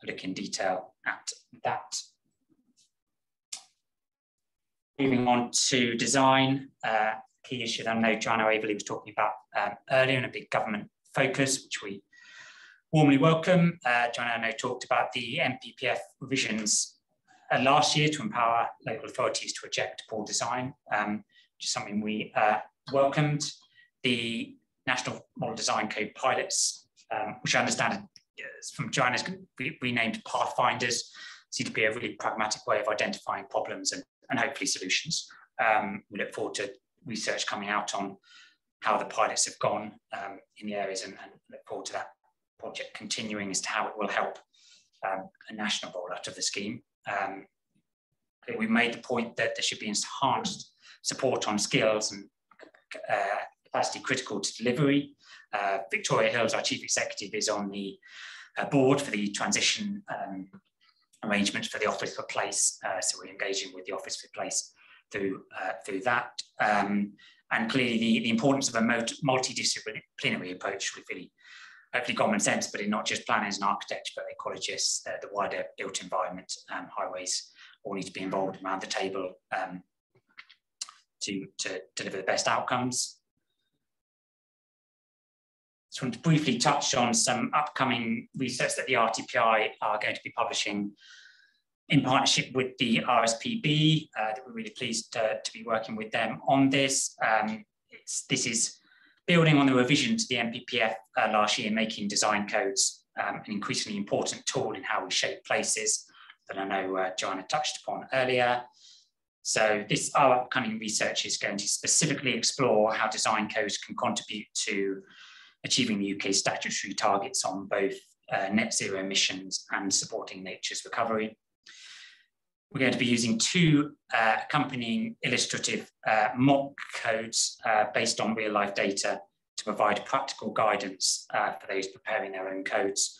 look in detail at that. Moving on to design, key issue that I know Joanna Averley was talking about earlier, and a big government focus, which we warmly welcome. Joanna, I know, talked about the MPPF revisions last year to empower local authorities to reject poor design, which is something we welcomed. The National Model Design Code pilots, which I understand from Joanna's renamed Pathfinders, seem to be a really pragmatic way of identifying problems and hopefully solutions. We look forward to research coming out on how the pilots have gone in the areas and look forward to that project continuing as to how it will help a national rollout of the scheme. We made the point that there should be enhanced support on skills and capacity critical to delivery. Victoria Hills, our Chief Executive, is on the board for the transition arrangements for the Office for Place. So we're engaging with the Office for Place through that. And clearly the importance of a multidisciplinary approach with really hopefully common sense, but in not just planners and architects, but ecologists, the wider built environment, highways, all need to be involved around the table to deliver the best outcomes. Just want to briefly touch on some upcoming research that the RTPI are going to be publishing in partnership with the RSPB. That we're really pleased to be working with them on this. This is building on the revision to the NPPF last year, making design codes an increasingly important tool in how we shape places that I know Joanna touched upon earlier. So our upcoming research is going to specifically explore how design codes can contribute to achieving the UK statutory targets on both net zero emissions and supporting nature's recovery. We're going to be using two accompanying illustrative mock codes based on real life data to provide practical guidance for those preparing their own codes,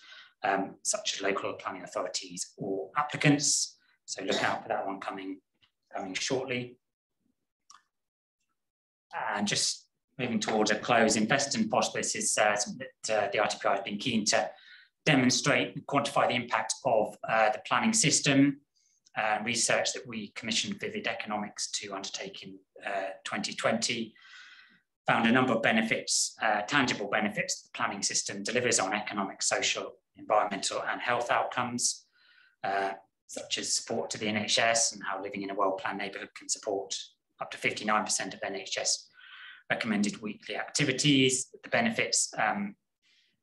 such as local planning authorities or applicants. So look out for that one coming shortly. And just moving towards a close, Invest and Prosper is something that the RTPI has been keen to demonstrate and quantify the impact of the planning system. Research that we commissioned Vivid Economics to undertake in 2020 found a number of benefits, tangible benefits the planning system delivers on economic, social, environmental and health outcomes, such as support to the NHS and how living in a well-planned neighbourhood can support up to 59% of NHS recommended weekly activities. The benefits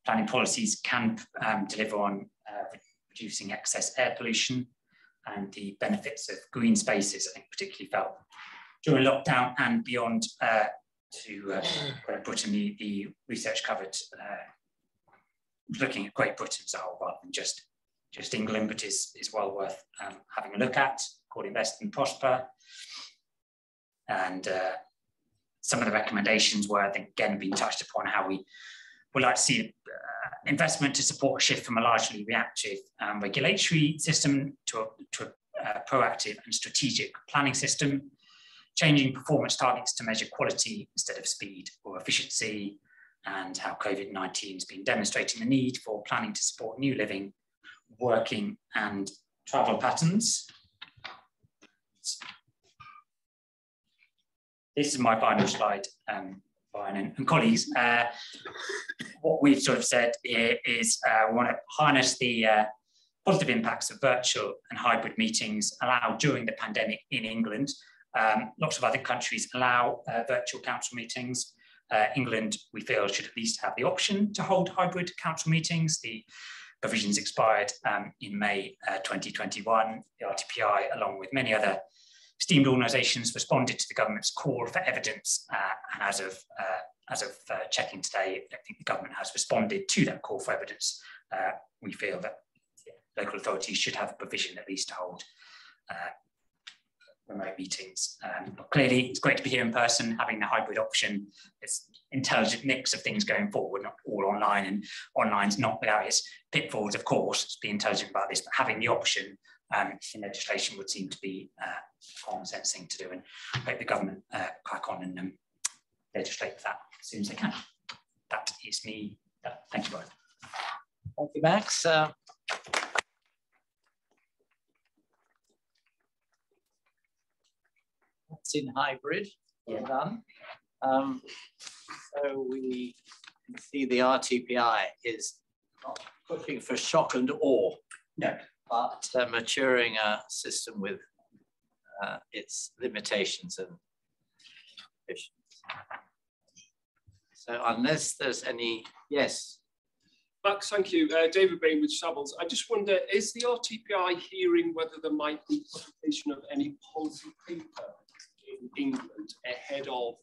planning policies can deliver on reducing excess air pollution, and the benefits of green spaces, I think particularly felt during lockdown and beyond to Great Britain. The research covered looking at Great Britain as a whole rather than just England, but is well worth having a look at, called Invest and Prosper. And some of the recommendations were, I think, again, being touched upon how we would like to see investment to support a shift from a largely reactive regulatory system to a proactive and strategic planning system, changing performance targets to measure quality instead of speed or efficiency, and how COVID-19 has been demonstrating the need for planning to support new living, working and travel patterns. This is my final slide, Brian and colleagues. What we've sort of said here is we want to harness the positive impacts of virtual and hybrid meetings allowed during the pandemic in England. Lots of other countries allow virtual council meetings. England, we feel, should at least have the option to hold hybrid council meetings. The provisions expired in May 2021. The RTPI, along with many other esteemed organisations, responded to the government's call for evidence, and as of checking today, I think the government has responded to that call for evidence. We feel that local authorities should have a provision at least to hold remote meetings. But clearly, it's great to be here in person, having the hybrid option. It's an intelligent mix of things going forward, not all online, and online's not without its pitfalls, of course. Let's be intelligent about this, but having the option in legislation would seem to be a common sense thing to do, and I hope the government crack on and legislate that as soon as they can. That is me. Thank you both. Thank you, Max. That's in hybrid. Well done. So we can see the RTPI is not pushing for shock and awe. No. but maturing a system with its limitations and ambitions. So unless there's any, yes. Max, thank you. David Bain with Savills. I just wonder, is the RTPI hearing whether there might be publication of any policy paper in England ahead of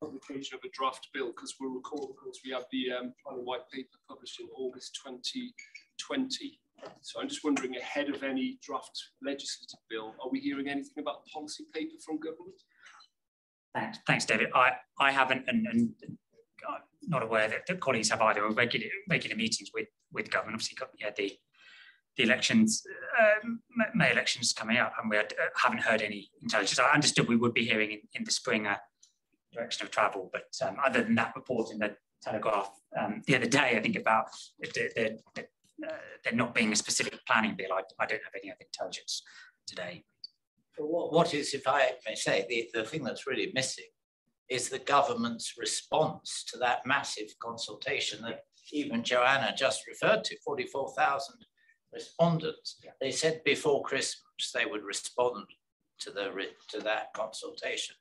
publication of a draft bill? Because we'll recall, of course, we have the planning white paper published in August 2020. So I'm just wondering, ahead of any draft legislative bill, are we hearing anything about policy paper from government? Thanks, David. I haven't, and I'm not aware that the colleagues have either. Regular meetings with government. Obviously, the elections, May elections coming up, and we haven't heard any intelligence. I understood we would be hearing in the spring direction of travel, but other than that report in the Telegraph the other day, I think about there not being a specific planning bill, I don't have any other intelligence today. What is, if I may say, the thing that's really missing is the government's response to that massive consultation that even Joanna just referred to, 44,000 respondents. Yeah. They said before Christmas they would respond to that consultation.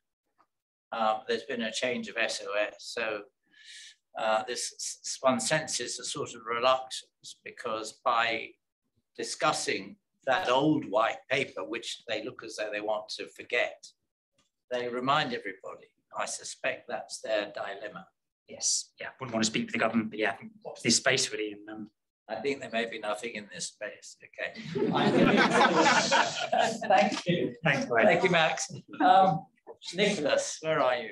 There's been a change of SOS, so this one senses a sort of reluctance, because by discussing that old white paper, which they look as though they want to forget, they remind everybody. I suspect that's their dilemma. Yes, yeah, wouldn't want to speak for the government, but yeah, what's this space really? And I think there may be nothing in this space. Okay. Thank you. Thanks, Glenn. Thank you, Max. Nicholas, where are you?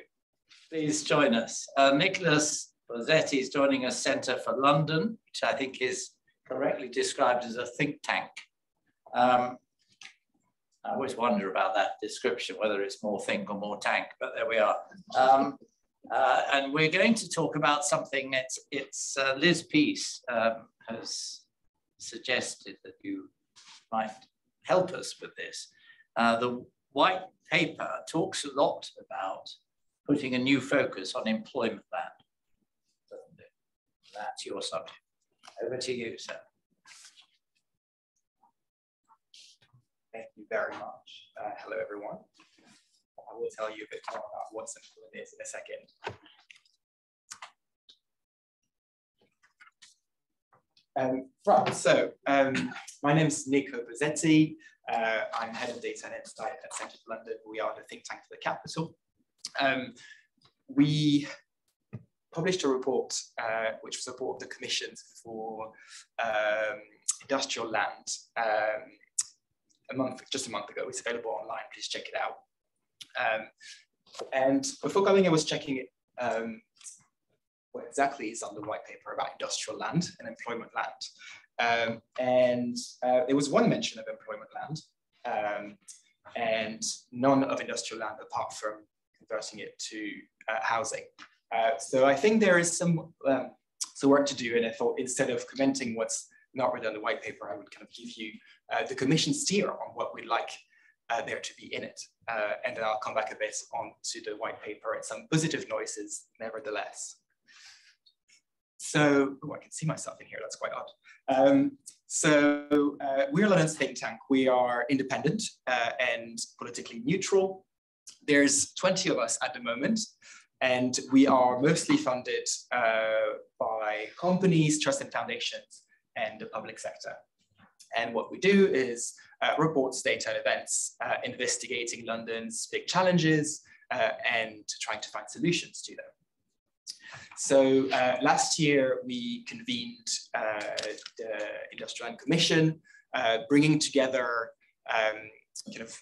Please join us. Nicholas Rossetti is joining us, Centre for London, which I think is correctly described as a think tank. I always wonder about that description, whether it's more think or more tank, but there we are. And we're going to talk about something it's Liz Peace has suggested that you might help us with this. The white paper talks a lot about putting a new focus on employment land, doesn't it? That's your subject. Over to you, sir. Thank you very much. Hello, everyone. I will tell you a bit more about what employment is in a second. My name is Nico Bozzetti. I'm head of data and insight at Centre for London. We are the think tank for the capital. We published a report which was a report of the commissions for industrial land just a month ago. It's available online. Please check it out. And before going, I was checking it. What exactly is on the white paper about industrial land and employment land. There was one mention of employment land and none of industrial land apart from converting it to housing. So I think there is some work to do, and I thought instead of commenting what's not written on the white paper, I would kind of give you the commission steer on what we'd like there to be in it. And then I'll come back a bit onto the white paper and some positive noises nevertheless. So, I can see myself in here, that's quite odd. We're London's think tank. We are independent and politically neutral. There's 20 of us at the moment, and we are mostly funded by companies, trusts and foundations, and the public sector. And what we do is reports, data and events, investigating London's big challenges and trying to find solutions to them. So last year, we convened the Industrial Land Commission, bringing together kind of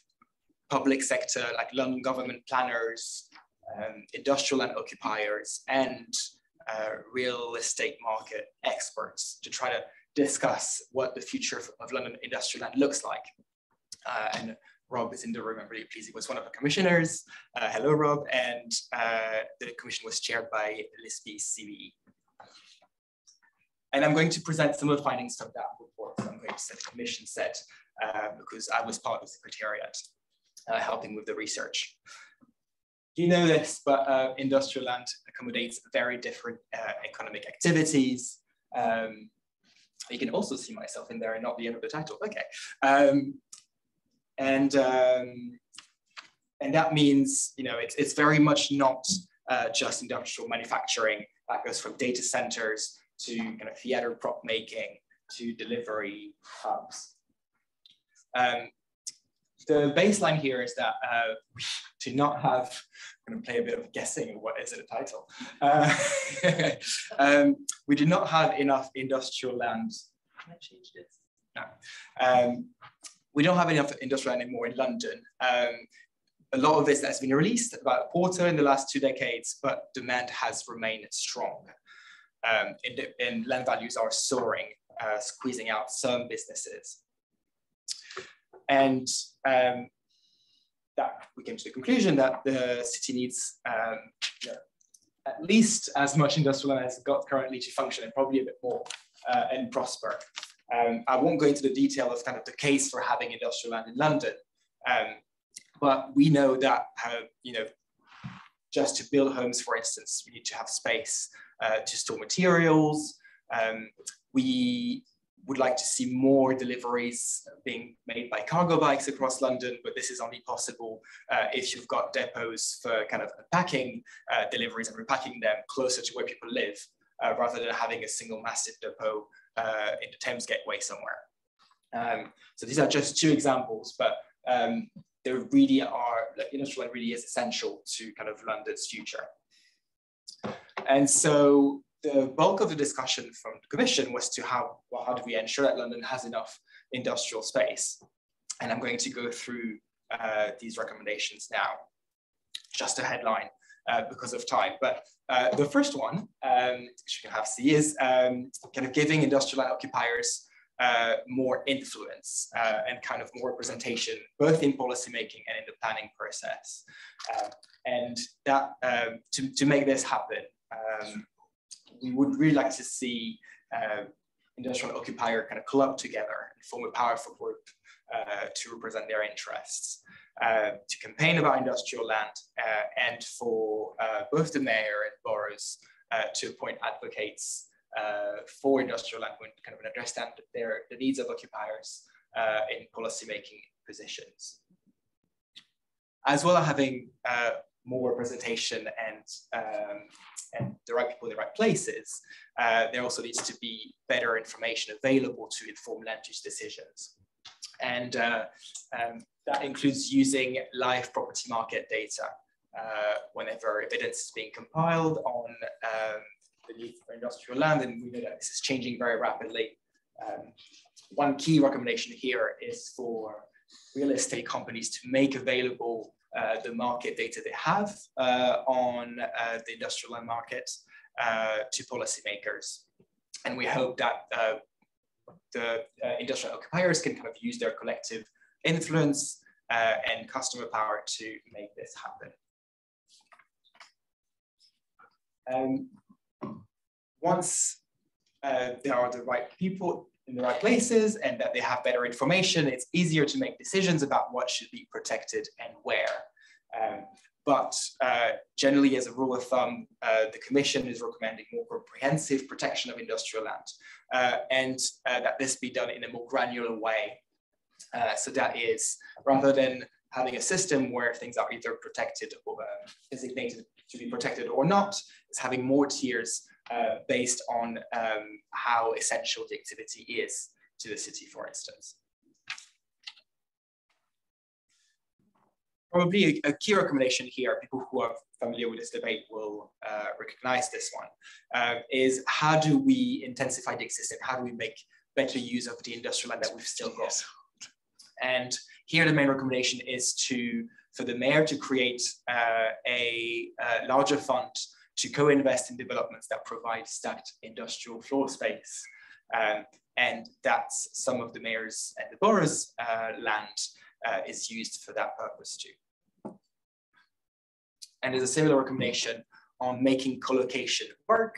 public sector, like London government planners, industrial land occupiers, and real estate market experts to try to discuss what the future of London industrial land looks like. And Rob is in the room. I'm really pleased he was one of the commissioners. Hello, Rob. And the commission was chaired by Liz Peace, CVE. And I'm going to present some of the findings of that report. I'm going to set the commission set because I was part of the secretariat helping with the research. You know this, but industrial land accommodates very different economic activities. You can also see myself in there and not the end of the title. Okay. And that means, you know, it's very much not just industrial manufacturing. That goes from data centers to kind of theater prop making to delivery hubs. The baseline here is that we do not have, I'm going to play a bit of guessing of what is in the title. We do not have enough industrial land. Can I change this? No. We don't have enough industrial land anymore in London. A lot of this has been released, about a quarter in the last 2 decades, but demand has remained strong. And land values are soaring, squeezing out some businesses. And that we came to the conclusion that the city needs you know, at least as much industrial land as it's got currently to function, and probably a bit more and prosper. I won't go into the detail of kind of the case for having industrial land in London, but we know that you know, just to build homes, for instance, we need to have space to store materials. We would like to see more deliveries being made by cargo bikes across London, but this is only possible if you've got depots for kind of unpacking deliveries and repacking them closer to where people live, rather than having a single massive depot in the Thames Gateway somewhere. So these are just 2 examples, but there really are, like, industrial land really is essential to kind of London's future. And so the bulk of the discussion from the Commission was to how do we ensure that London has enough industrial space? And I'm going to go through these recommendations now. Just a headline because of time. But the first one, which you can have see, is kind of giving industrial land occupiers more influence and kind of more representation, both in policymaking and in the planning process. And that to make this happen, we would really like to see industrial occupier kind of club together and form a powerful group to represent their interests, to campaign about industrial land, and for both the mayor and boroughs to appoint advocates for industrial land and kind of understand the needs of occupiers in policymaking positions. As well as having more representation and the right people in the right places, there also needs to be better information available to inform land use decisions. And that includes using live property market data whenever evidence is being compiled on the need for industrial land, and we know that this is changing very rapidly. One key recommendation here is for real estate companies to make available the market data they have on the industrial land market to policymakers. And we hope that the industrial occupiers can kind of use their collective influence and customer power to make this happen. Once there are the right people in the right places and that they have better information, it's easier to make decisions about what should be protected and where. But generally, as a rule of thumb, the Commission is recommending more comprehensive protection of industrial land and that this be done in a more granular way. So that is, rather than having a system where things are either protected or designated to be protected or not, it's having more tiers based on how essential the activity is to the city, for instance. Probably a key recommendation here, people who are familiar with this debate will recognize this one, is how do we intensify the existing, how do we make better use of the industrial land that we've still got? And here the main recommendation is for the mayor to create a larger fund to co-invest in developments that provide stacked industrial floor space. And that's some of the mayor's and the borough's land is used for that purpose too. And there's a similar recommendation on making co-location work.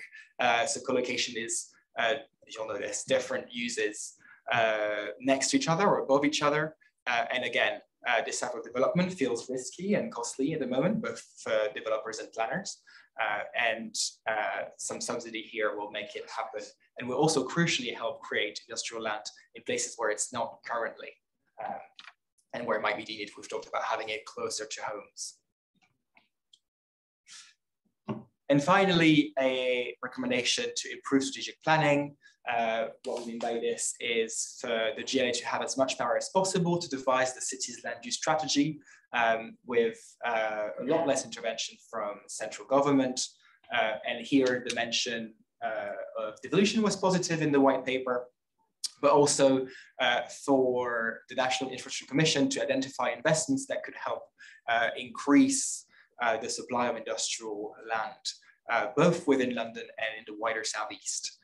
So co-location is, you all know this, different uses next to each other or above each other. And again, this type of development feels risky and costly at the moment, both for developers and planners. And some subsidy here will make it happen, and will also crucially help create industrial land in places where it's not currently, and where it might be needed. We've talked about having it closer to homes. And finally, a recommendation to improve strategic planning. What we mean by this is for the GLA to have as much power as possible to devise the city's land use strategy, with a lot less intervention from central government. And here the mention of devolution was positive in the white paper, but also for the National Infrastructure Commission to identify investments that could help increase the supply of industrial land, both within London and in the wider southeast.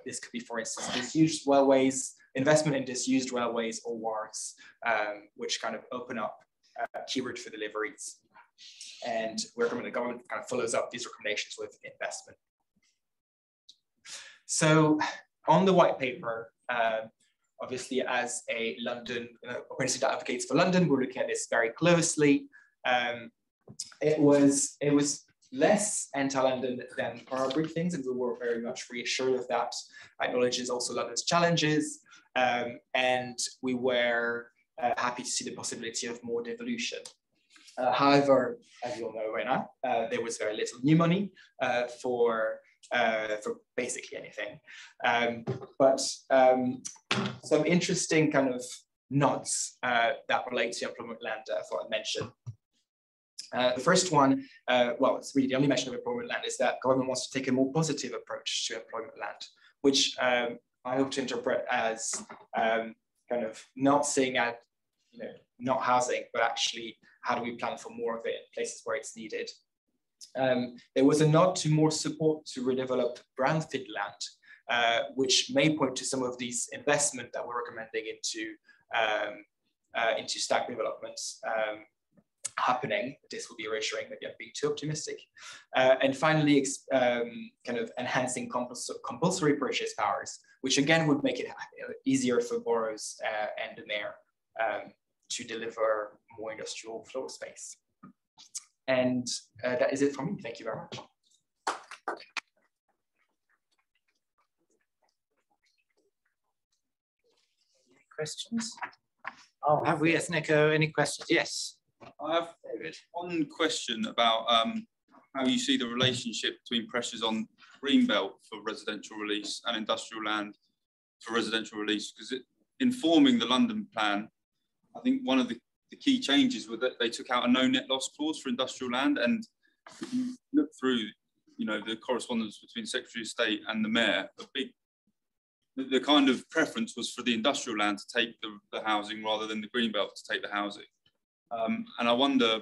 This could be, for instance, disused railways, investment in disused railways or wards, which kind of open up key routes for deliveries. And we recommend the government kind of follows up these recommendations with investment. So on the white paper, obviously as a London organization that advocates for London, we're looking at this very closely. It was less anti-London than our briefings, and we were very much reassured of that. Acknowledges also London's challenges, and we were happy to see the possibility of more devolution. However, as you all know right now, there was very little new money for basically anything. But some interesting kind of nods that relate to employment land I thought I'd mention. The first one, well, it's really the only mention of employment land, is that government wants to take a more positive approach to employment land, which I hope to interpret as kind of not seeing at, not housing, but actually how do we plan for more of it in places where it's needed. There was a nod to more support to redevelop brownfield land, which may point to some of these investment that we're recommending into stack developments happening. This will be reassuring, maybe I'm being too optimistic. And finally, kind of enhancing compulsory purchase powers, which again would make it easier for boroughs and the mayor to deliver more industrial floor space. And that is it from me. Thank you very much. Any questions? Oh, have we, Ethnico, any questions? Yes. I have David. One question about how you see the relationship between pressures on Greenbelt for residential release and industrial land for residential release, because informing the London plan, I think one of the key changes was that they took out a no net loss clause for industrial land. And if you look through, the correspondence between Secretary of State and the Mayor, the kind of preference was for the industrial land to take the housing rather than the Greenbelt to take the housing. And I wonder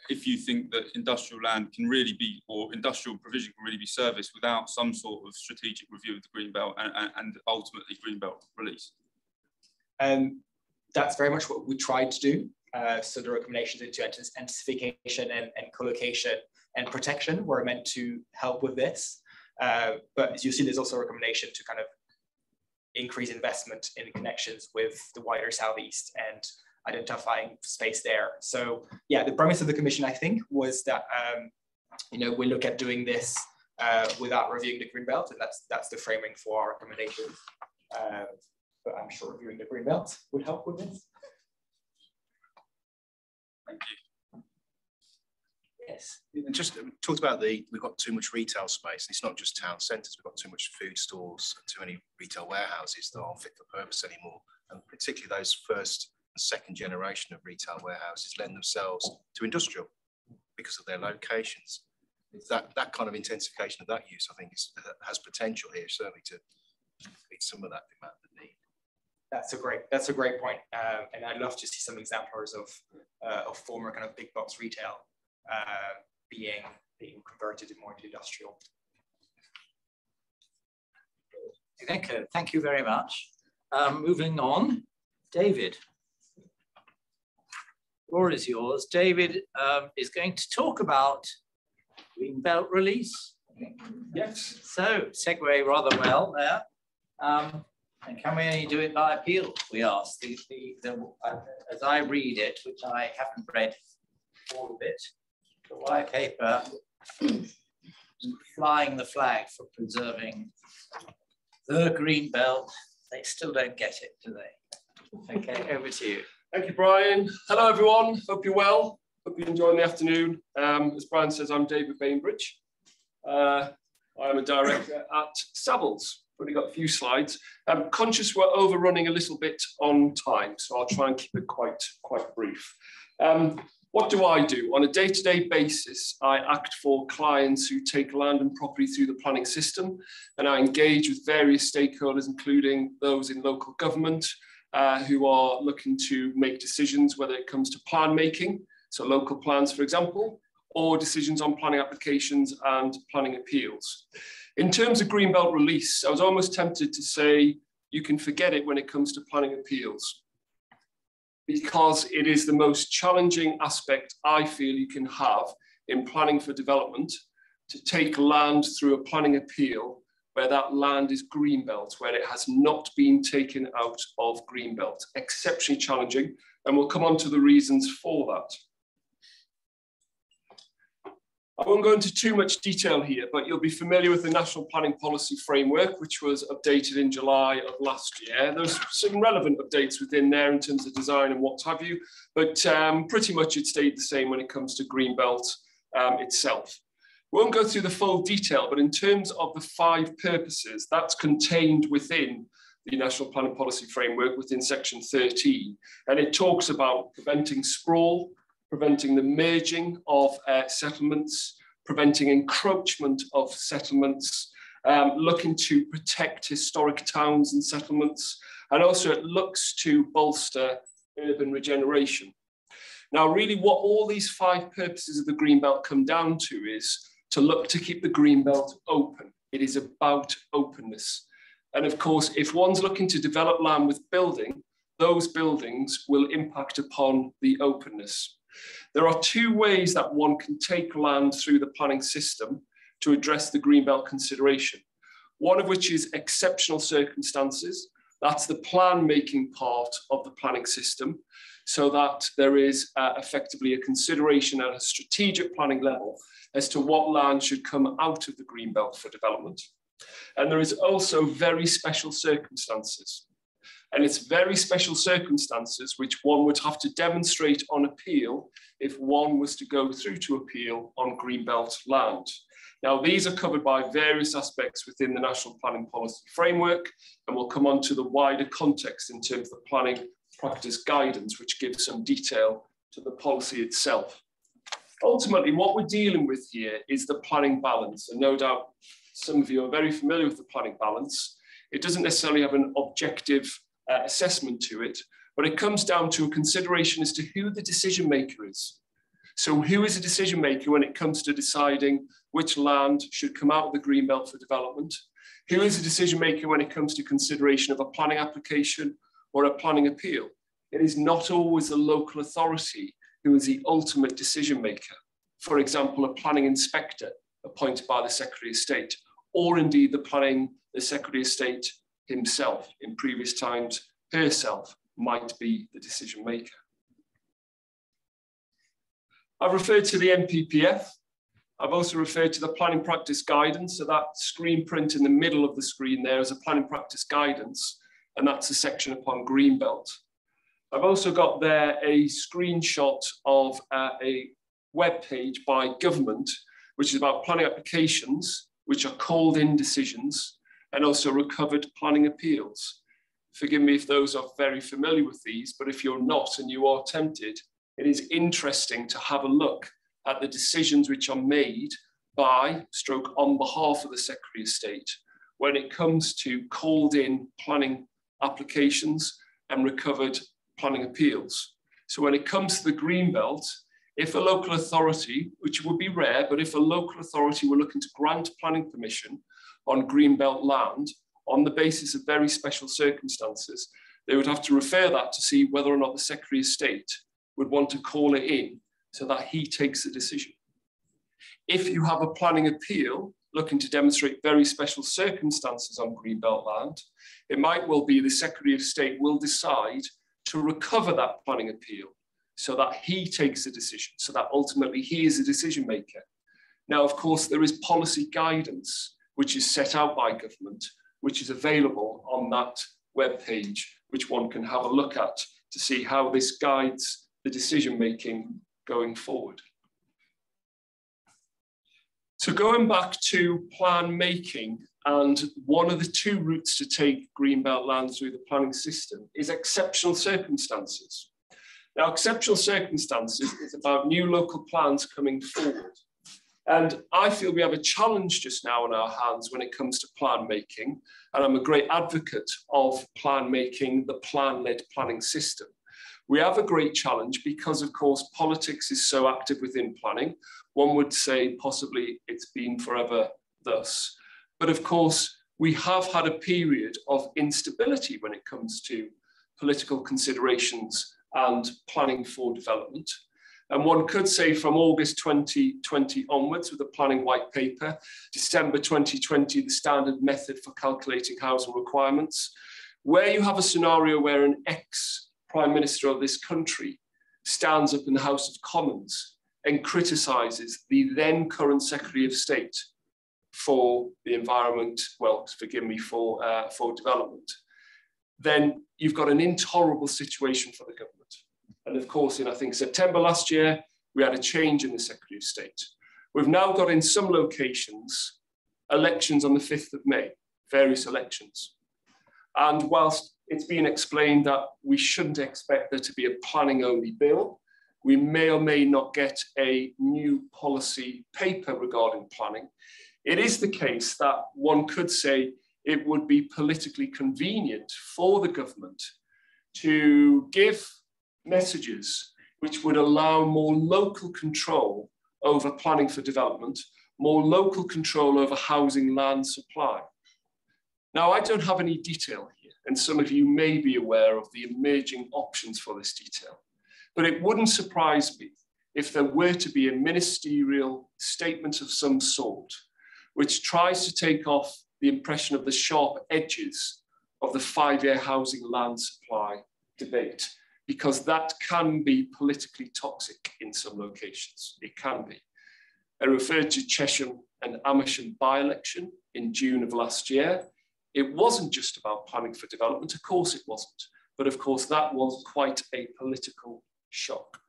if you think that industrial land can really be, or industrial provision can really be serviced without some sort of strategic review of the Greenbelt and ultimately Greenbelt release. That's very much what we tried to do. So the recommendations into intensification and co-location and protection were meant to help with this. But as you see, there's also a recommendation to kind of increase investment in connections with the wider southeast and identifying space there. So yeah, the premise of the commission, I think, was that we look at doing this without reviewing the Greenbelt, and that's the framing for our recommendations. But I'm sure reviewing the Greenbelt would help with this. Thank you. Yes. And just talked about we've got too much retail space. It's not just town centres, we've got too much food stores, too many retail warehouses that aren't fit for purpose anymore. And particularly those first and second generation of retail warehouses lend themselves to industrial because of their locations. That kind of intensification of that use, I think, has potential here, certainly to meet some of that demand and need. That's a great point, and I'd love to see some examples of former kind of big box retail being converted more into industrial. Thank you very much. Moving on, David. The floor is yours. David is going to talk about Greenbelt release. Yes. So segue rather well there. And can we only do it by appeal? We asked. As I read it, which I haven't read all of it, the white paper flying the flag for preserving the green belt. They still don't get it, do they? Okay, over to you. Thank you, Brian. Hello, everyone. Hope you're well. Hope you're enjoying the afternoon. As Brian says, I'm David Bainbridge. I am a director at Savills. Already got a few slides. I'm conscious we're overrunning a little bit on time, so I'll try and keep it quite brief. What do? On a day-to-day basis, I act for clients who take land and property through the planning system, and I engage with various stakeholders, including those in local government, who are looking to make decisions, whether it comes to plan making, so local plans, for example, or decisions on planning applications and planning appeals. In terms of Greenbelt release, I was almost tempted to say you can forget it when it comes to planning appeals, because it is the most challenging aspect I feel you can have in planning for development, to take land through a planning appeal where that land is Greenbelt, where it has not been taken out of Greenbelt. Exceptionally challenging, and we'll come on to the reasons for that. I won't go into too much detail here, but you'll be familiar with the National Planning Policy Framework, which was updated in July of last year. There's some relevant updates within there in terms of design and what have you, but pretty much it stayed the same when it comes to Greenbelt itself. We won't go through the full detail, but in terms of the 5 purposes, that's contained within the National Planning Policy Framework within section 13. And it talks about preventing sprawl, preventing the merging of settlements, preventing encroachment of settlements, looking to protect historic towns and settlements, and also it looks to bolster urban regeneration. Now, really what all these 5 purposes of the Greenbelt come down to is to look to keep the Greenbelt open. It is about openness. And of course, if one's looking to develop land with building, those buildings will impact upon the openness. There are 2 ways that one can take land through the planning system to address the Greenbelt consideration. One of which is exceptional circumstances. That's the plan making part of the planning system, so that there is effectively a consideration at a strategic planning level as to what land should come out of the Greenbelt for development. And there is also very special circumstances. And it's very special circumstances which one would have to demonstrate on appeal if one was to go through to appeal on Greenbelt land. Now, these are covered by various aspects within the National Planning Policy Framework, and we'll come on to the wider context in terms of the planning practice guidance, which gives some detail to the policy itself. Ultimately, what we're dealing with here is the planning balance, and no doubt some of you are very familiar with the planning balance. It doesn't necessarily have an objective assessment to it, but it comes down to a consideration as to who the decision maker is. So who is a decision maker when it comes to deciding which land should come out of the Greenbelt for development? Who is a decision maker when it comes to consideration of a planning application or a planning appeal? It is not always the local authority who is the ultimate decision maker. For example, a planning inspector appointed by the Secretary of State, or indeed the Secretary of State himself. In previous times, herself might be the decision maker. I've referred to the NPPF. I've also referred to the planning practice guidance. So that screen print in the middle of the screen there is a planning practice guidance, and that's a section upon Greenbelt. I've also got there a screenshot of a web page by government, which is about planning applications, which are called in decisions, and also recovered planning appeals. Forgive me if those are very familiar with these, but if you're not and you are tempted, it is interesting to have a look at the decisions which are made by, stroke on behalf of the Secretary of State, when it comes to called in planning applications and recovered planning appeals. So when it comes to the Greenbelt, if a local authority, which would be rare, but if a local authority were looking to grant planning permission on Greenbelt land on the basis of very special circumstances, they would have to refer that to see whether or not the Secretary of State would want to call it in so that he takes the decision. If you have a planning appeal looking to demonstrate very special circumstances on greenbelt land, it might well be the Secretary of State will decide to recover that planning appeal so that he takes the decision, so that ultimately he is a decision maker. Now, of course, there is policy guidance which is set out by government, which is available on that webpage, which one can have a look at to see how this guides the decision making going forward. So going back to plan making, and one of the two routes to take greenbelt land through the planning system is exceptional circumstances. Now, exceptional circumstances is about new local plans coming forward. And I feel we have a challenge just now in our hands when it comes to plan making. And I'm a great advocate of plan making, the plan-led planning system. We have a great challenge because, of course, politics is so active within planning. One would say possibly it's been forever thus. But of course, we have had a period of instability when it comes to political considerations and planning for development. And one could say from August 2020 onwards with the planning white paper, December 2020, the standard method for calculating housing requirements, where you have a scenario where an ex-prime minister of this country stands up in the House of Commons and criticises the then current Secretary of State for the environment, well, forgive me, for development, then you've got an intolerable situation for the government. And of course, in I think September last year, we had a change in the Secretary of State. We've now got in some locations, elections on the 5th of May, various elections. And whilst it's been explained that we shouldn't expect there to be a planning only bill, we may or may not get a new policy paper regarding planning. It is the case that one could say it would be politically convenient for the government to give messages which would allow more local control over planning for development, more local control over housing land supply. Now, I don't have any detail here, and some of you may be aware of the emerging options for this detail, but it wouldn't surprise me if there were to be a ministerial statement of some sort which tries to take off the impression of the sharp edges of the 5-year housing land supply debate, because that can be politically toxic in some locations. It can be. I referred to Chesham and Amersham by-election in June of last year. It wasn't just about planning for development, of course it wasn't, but of course that was quite a political shock.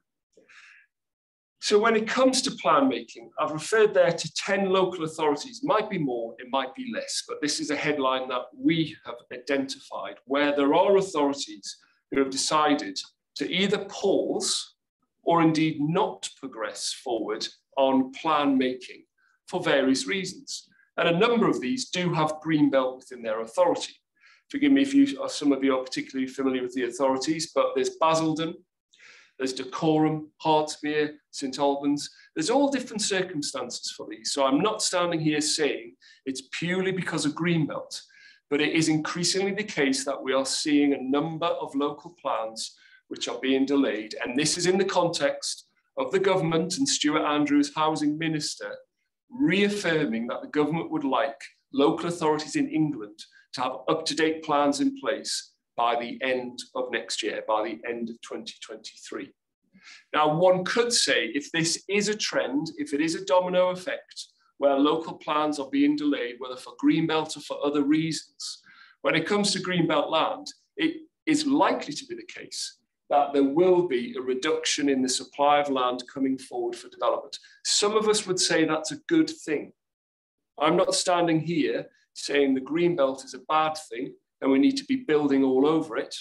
So when it comes to plan making, I've referred there to 10 local authorities, might be more, it might be less, but this is a headline that we have identified where there are authorities who have decided to either pause or indeed not progress forward on plan making for various reasons. And a number of these do have greenbelt within their authority. Forgive me if some of you are particularly familiar with the authorities, but there's Basildon, there's Dacorum, Hartsmere, St Albans. There's all different circumstances for these. So I'm not standing here saying it's purely because of greenbelt, but it is increasingly the case that we are seeing a number of local plans which are being delayed. And this is in the context of the government and Stuart Andrews, Housing Minister, reaffirming that the government would like local authorities in England to have up-to-date plans in place by the end of next year, by the end of 2023. Now, one could say if this is a trend, if it is a domino effect, where local plans are being delayed, whether for greenbelt or for other reasons, when it comes to greenbelt land, it is likely to be the case that there will be a reduction in the supply of land coming forward for development. Some of us would say that's a good thing. I'm not standing here saying the greenbelt is a bad thing and we need to be building all over it,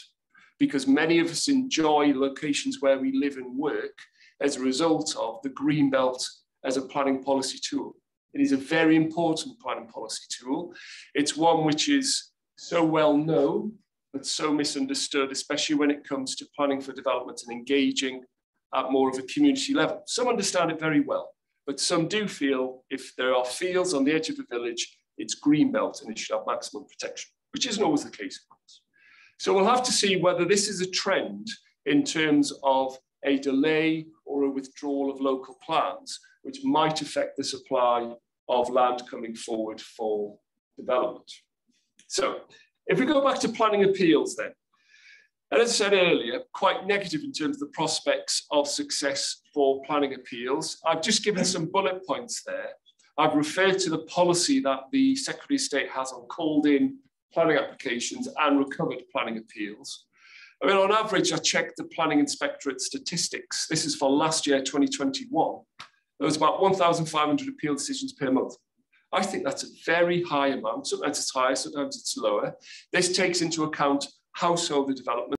because many of us enjoy locations where we live and work as a result of the greenbelt as a planning policy tool. It is a very important planning policy tool. It's one which is so well known, but so misunderstood, especially when it comes to planning for development and engaging at more of a community level. Some understand it very well, but some do feel if there are fields on the edge of a village, it's greenbelt and it should have maximum protection, which isn't always the case, of course. So we'll have to see whether this is a trend in terms of a delay or a withdrawal of local plans, which might affect the supply of land coming forward for development. So if we go back to planning appeals then, and as I said earlier, quite negative in terms of the prospects of success for planning appeals. I've just given some bullet points there. I've referred to the policy that the Secretary of State has on called in planning applications and recovered planning appeals. I mean, on average, I checked the Planning Inspectorate statistics. This is for last year, 2021. There was about 1,500 appeal decisions per month. I think that's a very high amount. Sometimes it's higher, sometimes it's lower. This takes into account householder development.